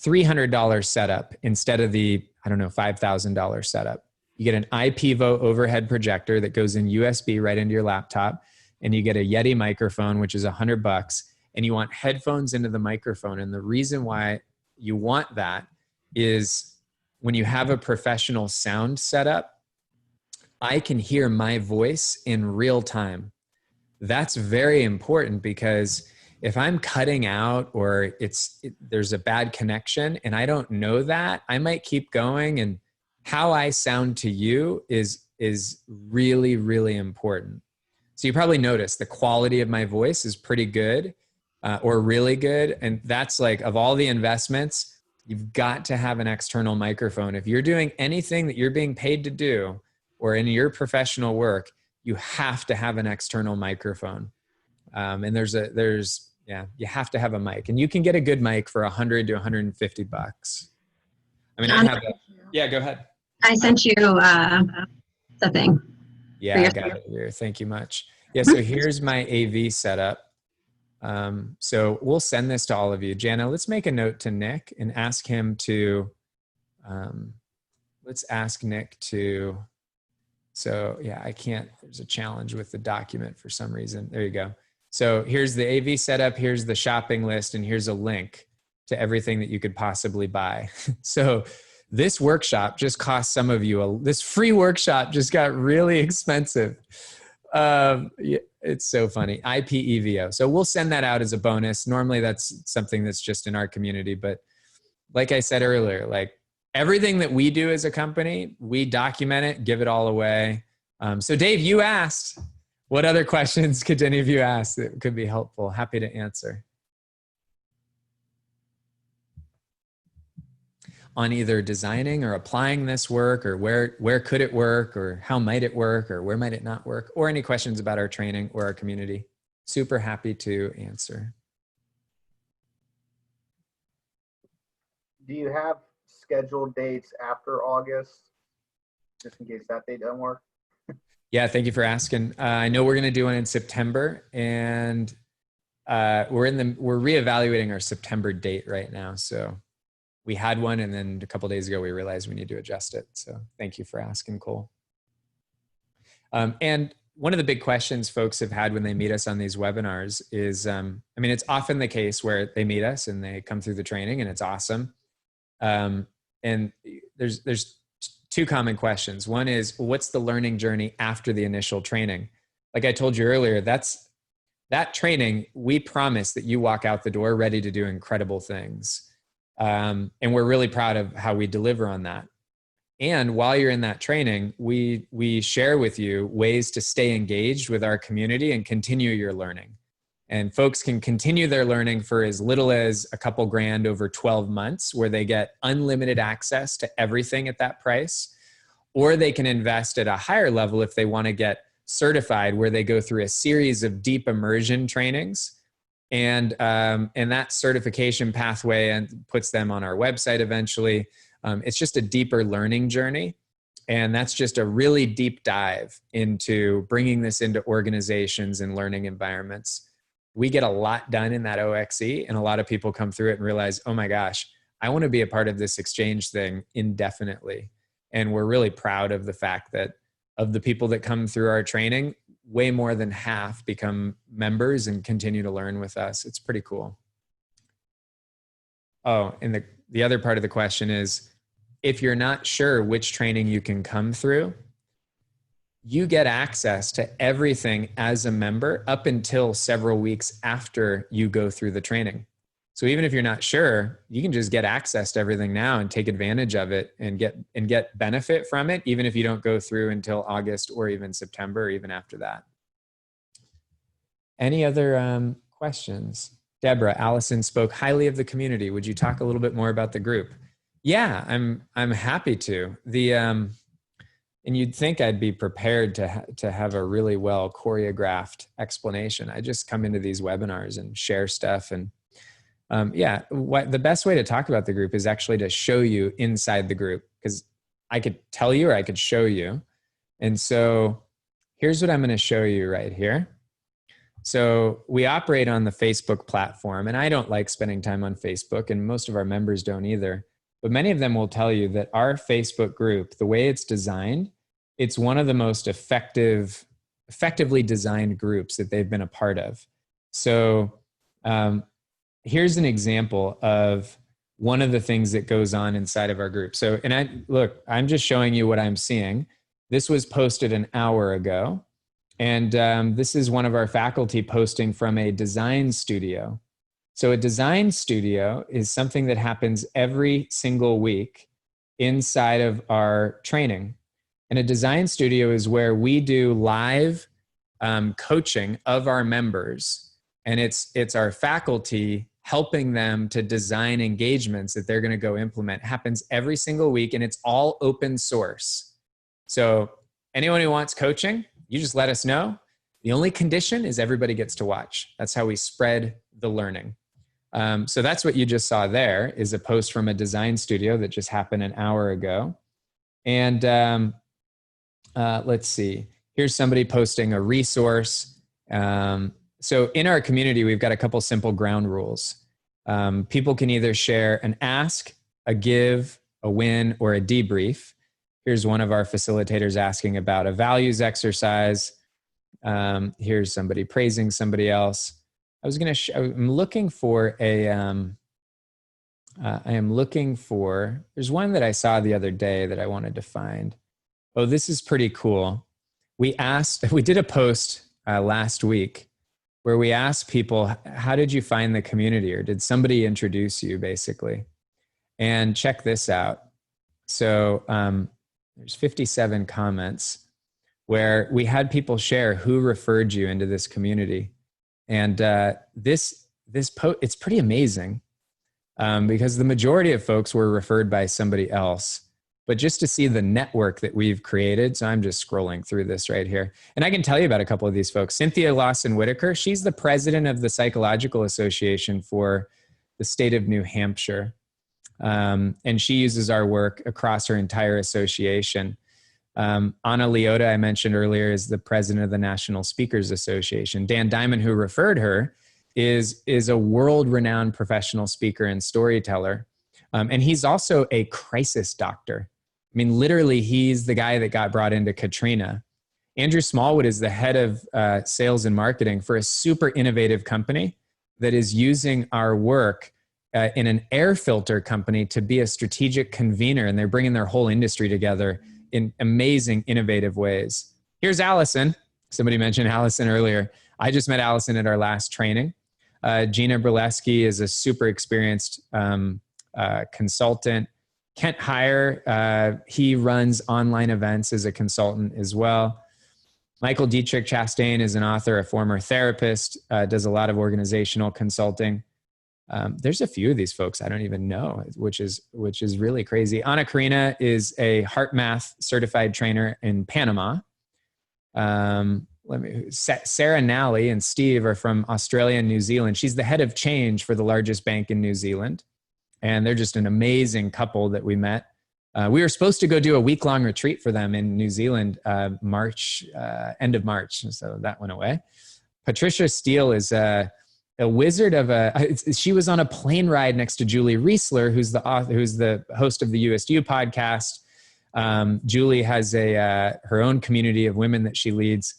$300 setup instead of the, I don't know, $5,000 setup. You get an iPivo overhead projector that goes in USB right into your laptop, and you get a Yeti microphone, which is $100, and you want headphones into the microphone. And the reason why you want that is when you have a professional sound setup, I can hear my voice in real time. That's very important, because if I'm cutting out or there's a bad connection and I don't know that, I might keep going, and how I sound to you is really, really important. So you probably noticed the quality of my voice is pretty good or really good. And that's like, of all the investments, you've got to have an external microphone. If you're doing anything that you're being paid to do or in your professional work, you have to have an external microphone. And you have to have a mic, and you can get a good mic for $100 to $150. I mean, yeah, go ahead. I sent you the thing. Yeah, I got it here. Thank you much. Yeah, so here's my AV setup. So we'll send this to all of you. Jana, let's make a note to Nick and ask him to, let's ask Nick to, so yeah, there's a challenge with the document for some reason. There you go. So here's the AV setup, here's the shopping list, and here's a link to everything that you could possibly buy. So this workshop just cost some of you, this free workshop just got really expensive. It's so funny. IPEVO. So we'll send that out as a bonus. Normally that's something that's just in our community. But like I said earlier, like everything that we do as a company, we document it, give it all away. So Dave, you asked, what other questions could any of you ask that could be helpful? Happy to answer. On either designing or applying this work, or where could it work, or how might it work, or where might it not work, or any questions about our training or our community. Super happy to answer. Do you have scheduled dates after August, just in case that date doesn't work? Yeah, thank you for asking. I know we're going to do one in September, and we're reevaluating our September date right now. So we had one, and then a couple of days ago, we realized we need to adjust it. So thank you for asking, Cole. And one of the big questions folks have had when they meet us on these webinars is, I mean, it's often the case where they meet us and they come through the training, and it's awesome. And there's two common questions. One is, what's the learning journey after the initial training? Like I told you earlier, that training, we promise that you walk out the door ready to do incredible things. And we're really proud of how we deliver on that. And while you're in that training, we share with you ways to stay engaged with our community and continue your learning. And folks can continue their learning for as little as a couple grand over 12 months, where they get unlimited access to everything at that price. Or they can invest at a higher level if they want to get certified, where they go through a series of deep immersion trainings. And that certification pathway and puts them on our website eventually. It's just a deeper learning journey. And that's just a really deep dive into bringing this into organizations and learning environments. we get a lot done in that OXE, and a lot of people come through it and realize, oh my gosh, I want to be a part of this exchange thing indefinitely. And we're really proud of the fact that of the people that come through our training, way more than half become members and continue to learn with us. It's pretty cool. Oh, and the other part of the question is, if you're not sure which training you can come through, you get access to everything as a member up until several weeks after you go through the training. So even if you're not sure, you can just get access to everything now and take advantage of it and get benefit from it, even if you don't go through until August or even September or even after that. Any other questions? Deborah, Allison spoke highly of the community. Would you talk a little bit more about the group? Yeah, I'm happy to. And you'd think I'd be prepared to have a really well choreographed explanation. I just come into these webinars and share stuff. And the best way to talk about the group is actually to show you inside the group, because I could tell you or I could show you. And so here's what I'm going to show you right here. So we operate on the Facebook platform, and I don't like spending time on Facebook, and most of our members don't either. But many of them will tell you that our Facebook group, the way it's designed, it's one of the most effectively designed groups that they've been a part of. So here's an example of one of the things that goes on inside of our group. So, I'm just showing you what I'm seeing. This was posted an hour ago. And this is one of our faculty posting from a design studio. So a design studio is something that happens every single week inside of our training. And a design studio is where we do live coaching of our members. And it's our faculty helping them to design engagements that they're going to go implement. It happens every single week, and it's all open source. So anyone who wants coaching, you just let us know. The only condition is everybody gets to watch. That's how we spread the learning. So that's what you just saw there, is a post from a design studio that just happened an hour ago. And let's see. Here's somebody posting a resource. So in our community, we've got a couple simple ground rules. People can either share an ask, a give, a win, or a debrief. Here's one of our facilitators asking about a values exercise. Here's somebody praising somebody else. I'm looking for there's one that I saw the other day that I wanted to find. Oh, this is pretty cool. We did a post last week where we asked people, how did you find the community? Or did somebody introduce you, basically? And check this out. So, there's 57 comments where we had people share who referred you into this community. And it's pretty amazing because the majority of folks were referred by somebody else. But just to see the network that we've created, so I'm just scrolling through this right here. And I can tell you about a couple of these folks. Cynthia Lawson-Whitaker, she's the president of the Psychological Association for the state of New Hampshire. And she uses our work across her entire association. Anna Leota, I mentioned earlier, is the president of the National Speakers Association. Dan Diamond, who referred her, is a world-renowned professional speaker and storyteller. And he's also a crisis doctor. I mean, literally, he's the guy that got brought into Katrina. Andrew Smallwood is the head of sales and marketing for a super innovative company that is using our work in an air filter company to be a strategic convener, and they're bringing their whole industry together in amazing, innovative ways. Here's Allison. Somebody mentioned Allison earlier. I just met Allison at our last training. Gina Burleski is a super experienced consultant. Kent Heyer, he runs online events as a consultant as well. Michael Dietrich Chastain is an author, a former therapist, does a lot of organizational consulting. There's a few of these folks I don't even know, which is really crazy. Anna Karina is a heart math certified trainer in Panama. Sarah Nally and Steve are from Australia and New Zealand. She's the head of change for the largest bank in New Zealand. And they're just an amazing couple that we met. We were supposed to go do a week-long retreat for them in New Zealand, end of March. So that went away. Patricia Steele is a wizard of she was on a plane ride next to Julie Riesler, who's the host of the USU podcast. Julie has her own community of women that she leads.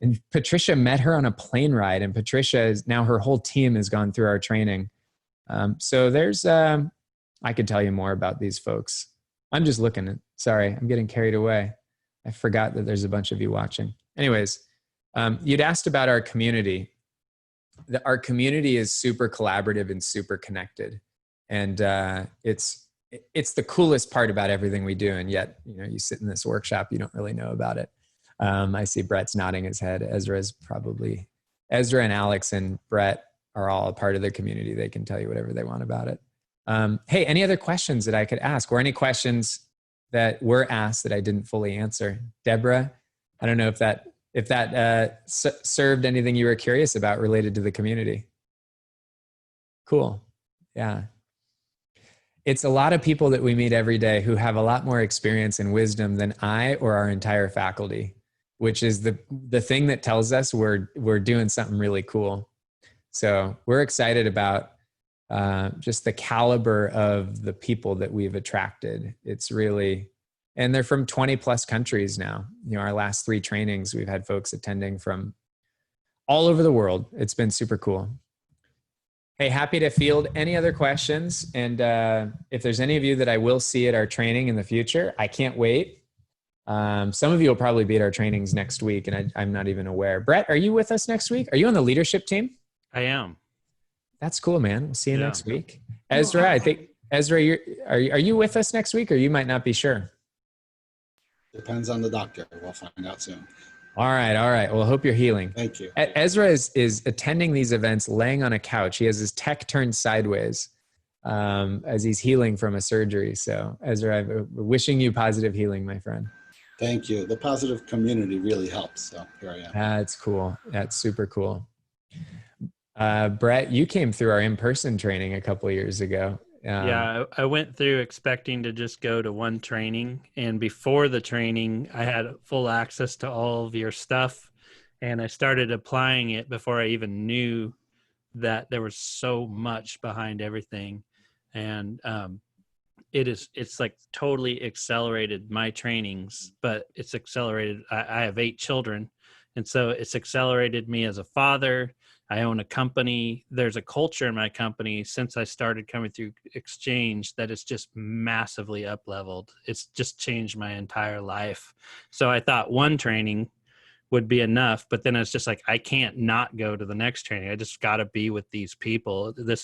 And Patricia met her on a plane ride, and Patricia is now, her whole team has gone through our training. So there's, I could tell you more about these folks. I'm just looking sorry, I'm getting carried away. I forgot that there's a bunch of you watching. Anyways, you'd asked about our community. Our community is super collaborative and super connected. And it's the coolest part about everything we do. And yet, you sit in this workshop, you don't really know about it. I see Brett's nodding his head. Ezra and Alex and Brett are all a part of the community. They can tell you whatever they want about it. Hey, any other questions that I could ask, or any questions that were asked that I didn't fully answer? Deborah, I don't know if that served anything you were curious about related to the community. Cool. Yeah. It's a lot of people that we meet every day who have a lot more experience and wisdom than I or our entire faculty, which is the thing that tells us we're doing something really cool. So we're excited about just the caliber of the people that we've attracted. It's really, and they're from 20 plus countries now. Our last 3 trainings, we've had folks attending from all over the world. It's been super cool. Hey, happy to field any other questions. And if there's any of you that I will see at our training in the future, I can't wait. Some of you will probably be at our trainings next week, and I'm not even aware. Brett, are you with us next week? Are you on the leadership team? I am. That's cool, man. We'll see you next week. Ezra, I think, Ezra, are you with us next week, or you might not be sure? Depends on the doctor. We'll find out soon. All right. Well, I hope you're healing. Thank you. Ezra is attending these events laying on a couch. He has his tech turned sideways as he's healing from a surgery. So Ezra, I'm wishing you positive healing, my friend. Thank you. The positive community really helps. So here I am. That's cool. That's super cool. Brett, you came through our in-person training a couple of years ago. Yeah, I went through expecting to just go to one training, and before the training, I had full access to all of your stuff, and I started applying it before I even knew that there was so much behind everything, and it's like totally accelerated my trainings, but it's accelerated. I have 8 children, and so it's accelerated me as a father. I own a company. There's a culture in my company since I started coming through XCHANGE that is just massively up-leveled. It's just changed my entire life. So I thought one training would be enough, but then it's just like, I can't not go to the next training. I just got to be with these people. The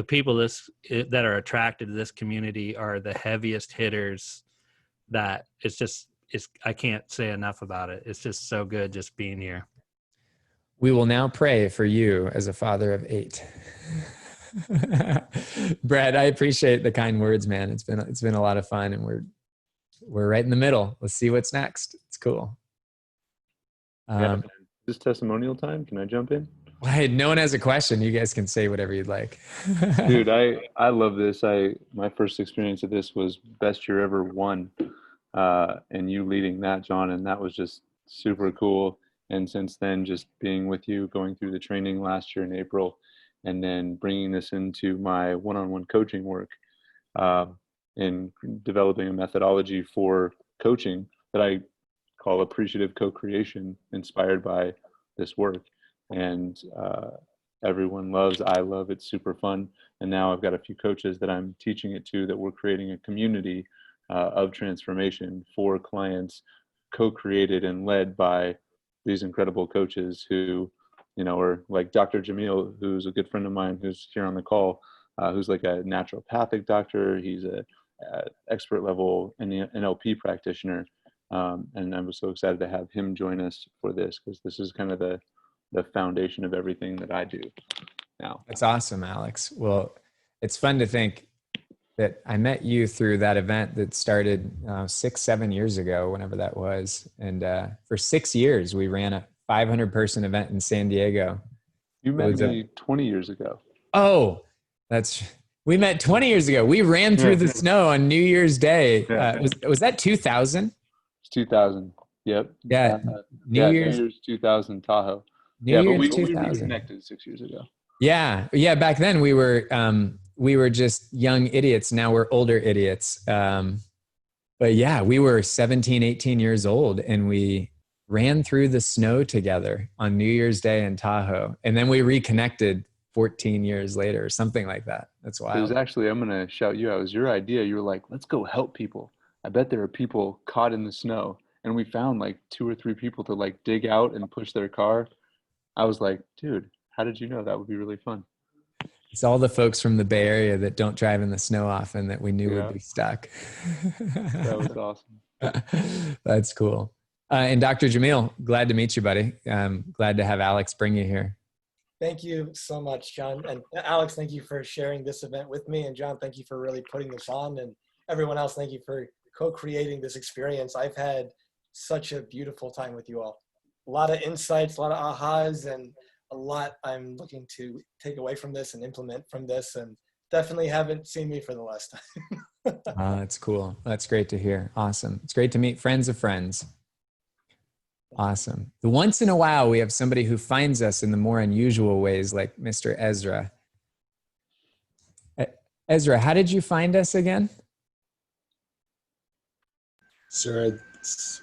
people that are attracted to this community are the heaviest hitters. That I can't say enough about it. It's just so good just being here. We will now pray for you as a father of 8. Brad, I appreciate the kind words, man. It's been a lot of fun, and we're right in the middle. Let's see what's next. It's cool. Is this testimonial time? Can I jump in? Well, no one has a question. You guys can say whatever you'd like. Dude, I love this. My first experience of this was Best Year Ever 1, and you leading that, John, and that was just super cool. And since then, just being with you, going through the training last year in April, and then bringing this into my one-on-one coaching work, and developing a methodology for coaching that I call appreciative co-creation, inspired by this work. And everyone loves, I love, it's super fun. And now I've got a few coaches that I'm teaching it to, that we're creating a community of transformation for clients, co-created and led by these incredible coaches who, are like Dr. Jamil, who's a good friend of mine, who's here on the call, who's like a naturopathic doctor. He's a expert level NLP practitioner. And I was so excited to have him join us for this, because this is kind of the foundation of everything that I do now. That's awesome, Alex. Well, it's fun to think that I met you through that event that started 6-7 years ago, whenever that was. And for 6 years, we ran a 500-person event in San Diego. You met me 20 years ago. Oh, we met 20 years ago. We ran through the snow on New Year's Day. Was that 2000? It's 2000. Yep. Yeah. New Year's 2000 Tahoe. New Yeah, but Year's we 2000. reconnected 6 years ago. Yeah. Yeah. Back then we were just young idiots. Now we're older idiots. But yeah, we were 17, 18 years old and we ran through the snow together on New Year's Day in Tahoe. And then we reconnected 14 years later, or something like that. That's It was wild. actually, I'm going to shout you out. It was your idea. You were like, let's go help people. I bet there are people caught in the snow. And we found like 2 or 3 people to like dig out and push their car. I was like, dude, how did you know that would be really fun? It's all the folks from the Bay Area that don't drive in the snow often that we knew Yeah. would be stuck. That was awesome. That's cool. And Dr. Jamil, glad to meet you, buddy. Glad to have Alex bring you here. Thank you so much, John. And Alex, thank you for sharing this event with me. And John, thank you for really putting this on. And everyone else, thank you for co-creating this experience. I've had such a beautiful time with you all. A lot of insights, a lot of ahas, and a lot I'm looking to take away from this and implement from this. And definitely haven't seen me for the last time. That's cool. That's great to hear. Awesome. It's great to meet friends of friends. Awesome. Once in a while, we have somebody who finds us in the more unusual ways, like Mr. Ezra. Ezra, how did you find us again?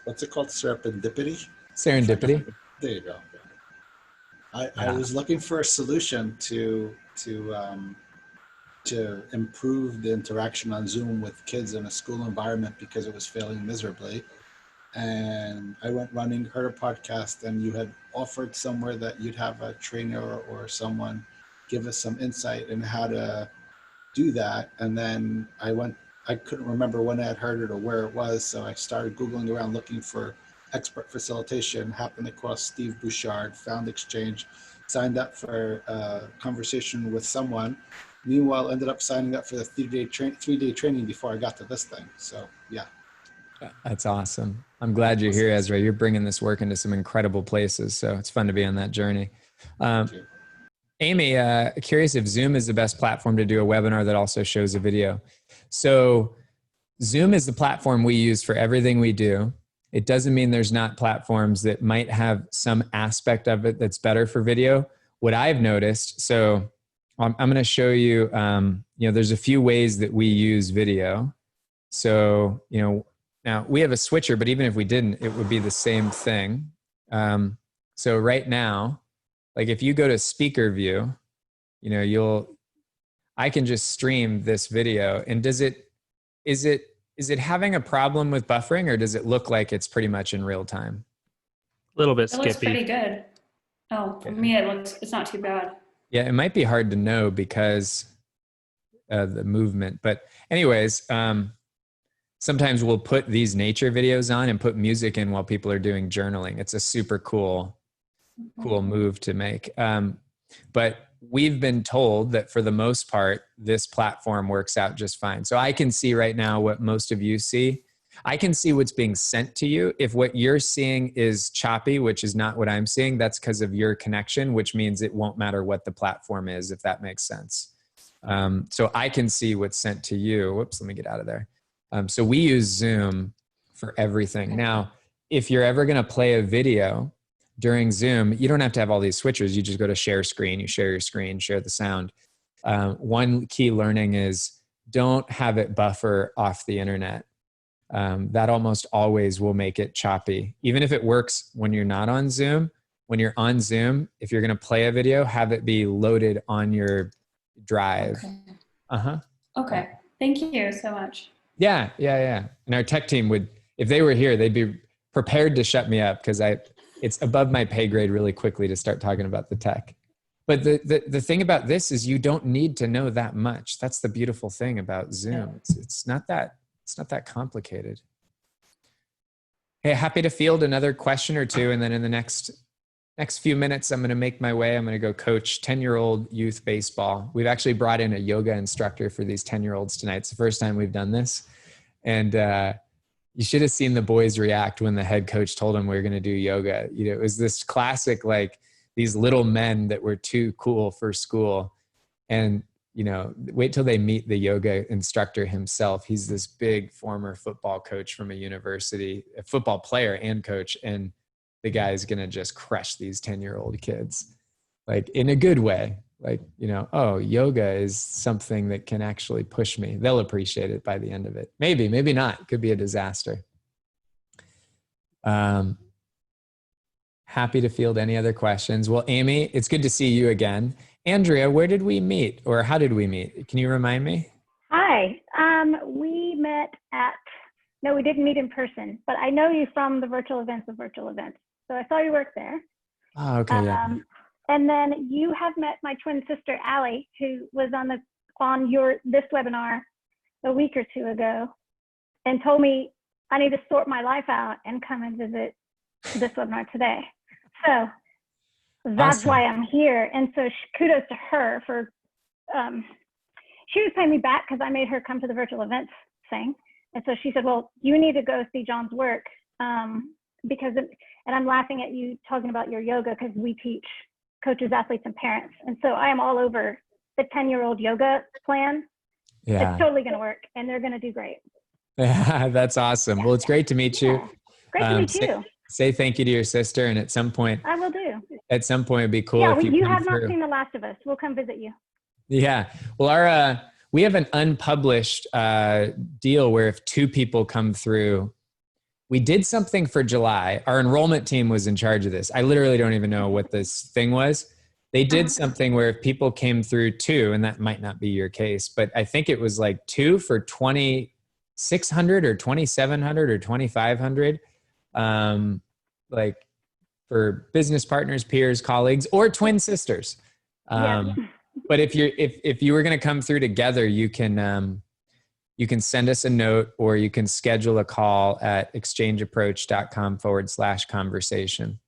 What's it called? Serendipity? Serendipity. There you go. I was looking for a solution to improve the interaction on Zoom with kids in a school environment because it was failing miserably. And I went running, heard a podcast, and you had offered somewhere that you'd have a trainer or someone give us some insight in how to do that. And then I couldn't remember when I had heard it or where it was. So I started Googling around looking for expert facilitation, happened across Steve Bouchard, found XCHANGE, signed up for a conversation with someone. Meanwhile, ended up signing up for the 3-day training before I got to this thing. So yeah. That's awesome. I'm glad you're here, Ezra. You're bringing this work into some incredible places. So it's fun to be on that journey. Amy, curious if Zoom is the best platform to do a webinar that also shows a video. So Zoom is the platform we use for everything we do. It doesn't mean there's not platforms that might have some aspect of it that's better for video. What I've noticed, so I'm going to show you, there's a few ways that we use video. So, now we have a switcher, but even if we didn't, it would be the same thing. So right now, like if you go to speaker view, I can just stream this video. And is it having a problem with buffering, or does it look like it's pretty much in real time? A little bit It looks skippy. pretty good. Oh, for me, it's not too bad. Yeah, it might be hard to know because of the movement. But anyways, sometimes we'll put these nature videos on and put music in while people are doing journaling. It's a super cool move to make. But we've been told that for the most part, this platform works out just fine. So I can see right now what most of you see. I can see what's being sent to you. If what you're seeing is choppy, which is not what I'm seeing, that's because of your connection, which means it won't matter what the platform is, if that makes sense. So I can see what's sent to you. Whoops, let me get out of there. So we use Zoom for everything. Now, if you're ever going to play a video during Zoom, you don't have to have all these switchers. You just go to share screen, you share your screen, share the sound. One key learning is don't have it buffer off the internet. That almost always will make it choppy. Even if it works when you're not on Zoom, when you're on Zoom, if you're going to play a video, have it be loaded on your drive. Okay. Okay. Thank you so much. Yeah. And our tech team would, if they were here, they'd be prepared to shut me up because it's above my pay grade really quickly to start talking about the tech. But the thing about this is you don't need to know that much. That's the beautiful thing about Zoom. It's not that complicated. Hey, happy to field another question or two, and then in the next few minutes, I'm going to make my way. I'm going to go coach 10-year-old youth baseball. We've actually brought in a yoga instructor for these 10-year-olds tonight. It's the first time we've done this. And you should have seen the boys react when the head coach told them we were going to do yoga. It was this classic, like these little men that were too cool for school. And, wait till they meet the yoga instructor himself. He's this big former football coach from a university, a football player and coach. And the guy's going to just crush these 10-year-old kids, like in a good way. Like, you know, oh, yoga is something that can actually push me. They'll appreciate it by the end of it. Maybe, maybe not. Could be a disaster. Happy to field any other questions. Well, Amy, it's good to see you again. Andrea, where did we meet, or how did we meet? Can you remind me? Hi, we met at, no, we didn't meet in person, but I know you from the virtual events of virtual events. So I saw you work there. Oh, okay, yeah. And then you have met my twin sister, Allie, who was on this webinar a week or two ago and told me I need to sort my life out and come and visit this webinar today. So that's Awesome. why I'm here. And so kudos to her for, she was paying me back because I made her come to the virtual events thing. And so she said, well, you need to go see John's work because, and I'm laughing at you talking about your yoga because we teach coaches, athletes, and parents. And so I am all over the 10-year-old yoga plan. Yeah. It's totally going to work and they're going to do great. Yeah, that's awesome. Well, it's great to meet you. Yeah. Great to meet you. Say thank you to your sister, and at some point, I will do. At some point, it'd be cool Yeah, if you you come have through. not seen The Last of Us. We'll come visit you. Yeah. Well, we have an unpublished deal where if 2 people come through, we did something for July. Our enrollment team was in charge of this. I literally don't even know what this thing was. They did something where if people came through 2, and that might not be your case, but I think it was like 2 for 2,600 or 2,700 or 2,500, like for business partners, peers, colleagues, or twin sisters. But if you were going to come through together, you can send us a note, or you can schedule a call at exchangeapproach.com/conversation.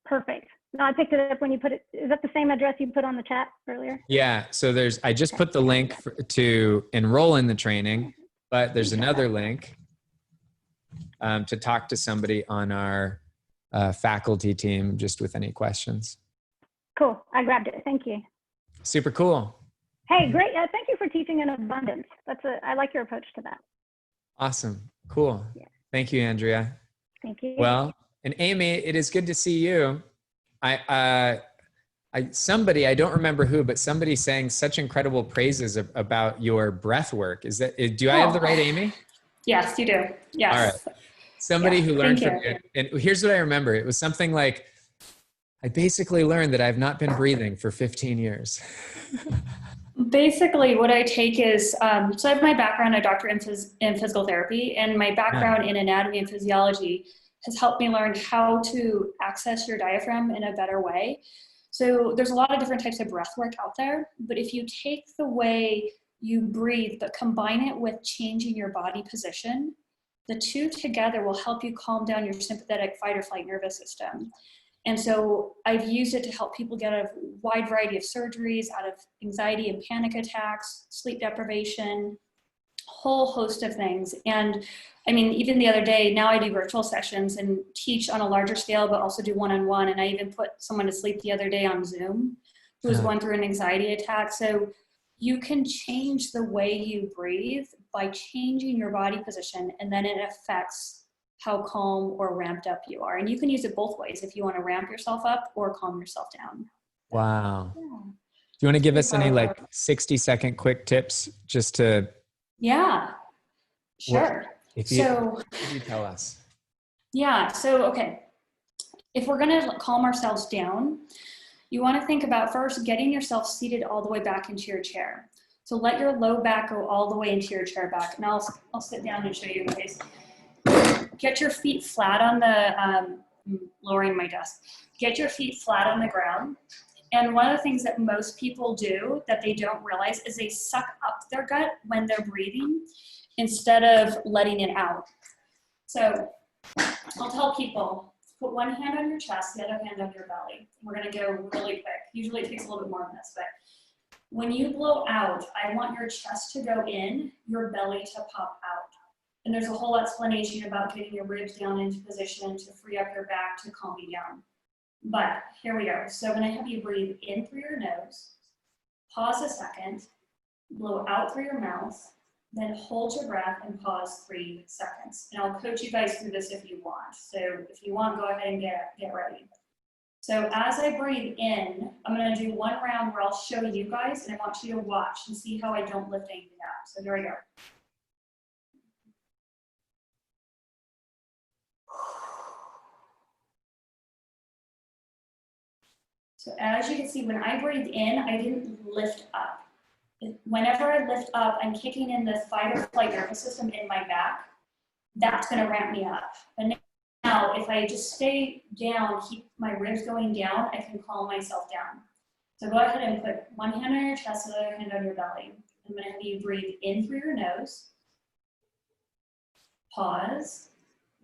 Perfect. No, I picked it up when you put it. Is that the same address you put on the chat earlier? Yeah. So I just put the link to enroll in the training, but there's another link to talk to somebody on our faculty team just with any questions. Cool. I grabbed it. Thank you. Super cool. Hey, great. Thank you for teaching in abundance. I like your approach to that. Awesome. Cool. Yeah. Thank you, Andrea. Thank you. Well, and Amy, it is good to see you. Somebody, I don't remember who, but somebody sang such incredible praises about your breath work. Do I have the right Amy? Yes, you do. Yes. All right. Somebody who learned from you. And here's what I remember. It was something like, I basically learned that I've not been breathing for 15 years. Basically, what I take is, so I have my background, a doctorate in physical therapy, and my background in anatomy and physiology has helped me learn how to access your diaphragm in a better way. So there's a lot of different types of breath work out there, but if you take the way you breathe, but combine it with changing your body position, the 2 together will help you calm down your sympathetic fight or flight nervous system. And so I've used it to help people get out of a wide variety of surgeries, out of anxiety and panic attacks, sleep deprivation, whole host of things. And I mean, even the other day, now I do virtual sessions and teach on a larger scale, but also do one-on-one. And I even put someone to sleep the other day on Zoom who was going through an anxiety attack. So you can change the way you breathe by changing your body position, and then it affects how calm or ramped up you are. And you can use it both ways if you want to ramp yourself up or calm yourself down. Wow. Yeah. Do you want to give us any like 60-second quick tips just to? Yeah, sure. If you tell us. Yeah, so, okay. If we're going to calm ourselves down, you want to think about first getting yourself seated all the way back into your chair. So let your low back go all the way into your chair back. And I'll sit down and show you in case. Get your feet flat on the, lowering my desk. Get your feet flat on the ground. And one of the things that most people do that they don't realize is they suck up their gut when they're breathing instead of letting it out. So I'll tell people, put one hand on your chest, the other hand on your belly. We're gonna go really quick. Usually it takes a little bit more than this, but when you blow out, I want your chest to go in, your belly to pop out. And there's a whole explanation about getting your ribs down into position to free up your back to calm you down. But here we go. So I'm gonna have you breathe in through your nose, pause a second, blow out through your mouth, then hold your breath and pause 3 seconds. And I'll coach you guys through this if you want. So if you want, go ahead and get ready. So as I breathe in, I'm going to do 1 round where I'll show you guys, and I want you to watch and see how I don't lift anything up. So here we go. So as you can see, when I breathe in, I didn't lift up. Whenever I lift up, I'm kicking in the fight or flight nervous system in my back. That's going to ramp me up. But now, if I just stay down, keep my ribs going down, I can calm myself down. So go ahead and put one hand on your chest, the other hand on your belly. I'm going to have you breathe in through your nose. Pause.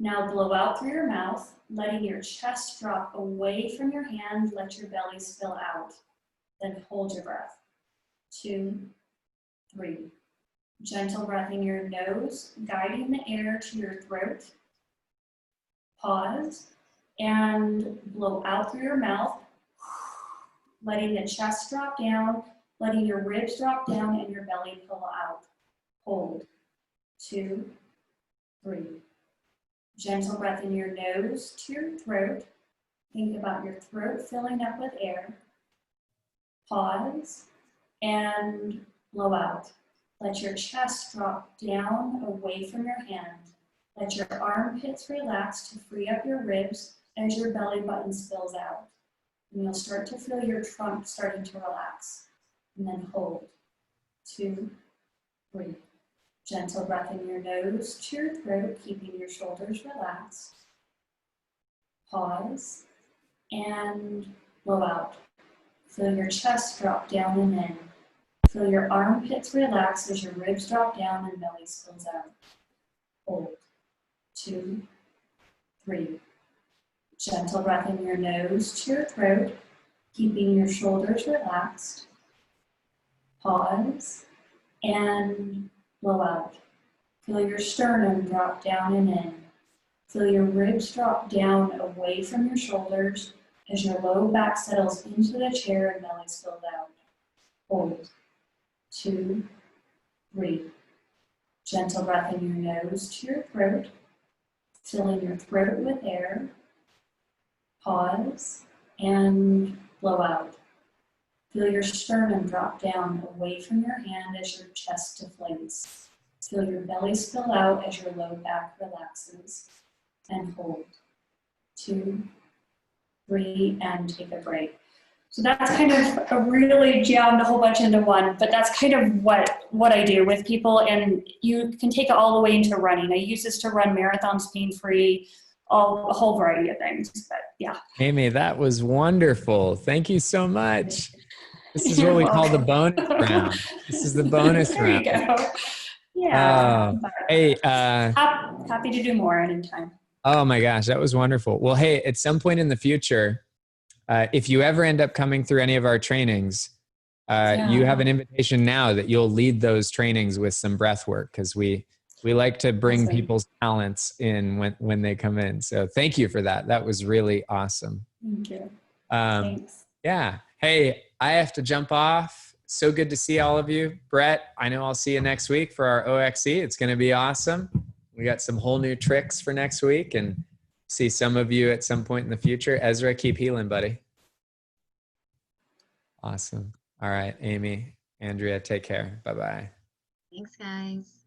Now blow out through your mouth, letting your chest drop away from your hand. Let your belly spill out. Then hold your breath. 2, 3. Gentle breath in your nose, guiding the air to your throat. Pause and blow out through your mouth, letting the chest drop down, letting your ribs drop down and your belly pull out. Hold. 2, 3. Gentle breath in your nose to your throat. Think about your throat filling up with air. Pause and blow out. Let your chest drop down away from your hand. Let your armpits relax to free up your ribs as your belly button spills out. And you'll start to feel your trunk starting to relax. And then hold. 2, 3. Gentle breath in your nose to your throat, keeping your shoulders relaxed. Pause and blow out. Feel your chest drop down and in. Feel your armpits relax as your ribs drop down and belly spills out. Hold. 2, 3. Gentle breath in your nose to your throat, keeping your shoulders relaxed. Pause and blow out. Feel your sternum drop down and in. Feel your ribs drop down away from your shoulders as your low back settles into the chair and belly spills out. Hold. 2, 3. Gentle breath in your nose to your throat, filling your throat with air. Pause and blow out. Feel your sternum drop down away from your hand as your chest deflates. Feel your belly spill out as your low back relaxes. And hold. 2, 3, and take a break. So that's kind of a really jammed a whole bunch into one, but that's kind of what I do with people, and you can take it all the way into running. I use this to run marathons pain-free, a whole variety of things, but yeah. Amy, that was wonderful. Thank you so much. This is what we call the bonus round. This is the bonus round. There you go. Yeah. Hey, happy to do more anytime. Oh my gosh, that was wonderful. Well, hey, at some point in the future, if you ever end up coming through any of our trainings, you have an invitation now that you'll lead those trainings with some breath work, because we like to bring people's talents in when they come in. So thank you for that. That was really awesome. Thank you. Thanks. Yeah. Hey, I have to jump off. So good to see all of you. Brett, I know I'll see you next week for our OXE. It's going to be awesome. We got some whole new tricks for next week, and see some of you at some point in the future. Ezra, keep healing, buddy. Awesome. All right, Amy, Andrea, take care. Bye-bye. Thanks, guys.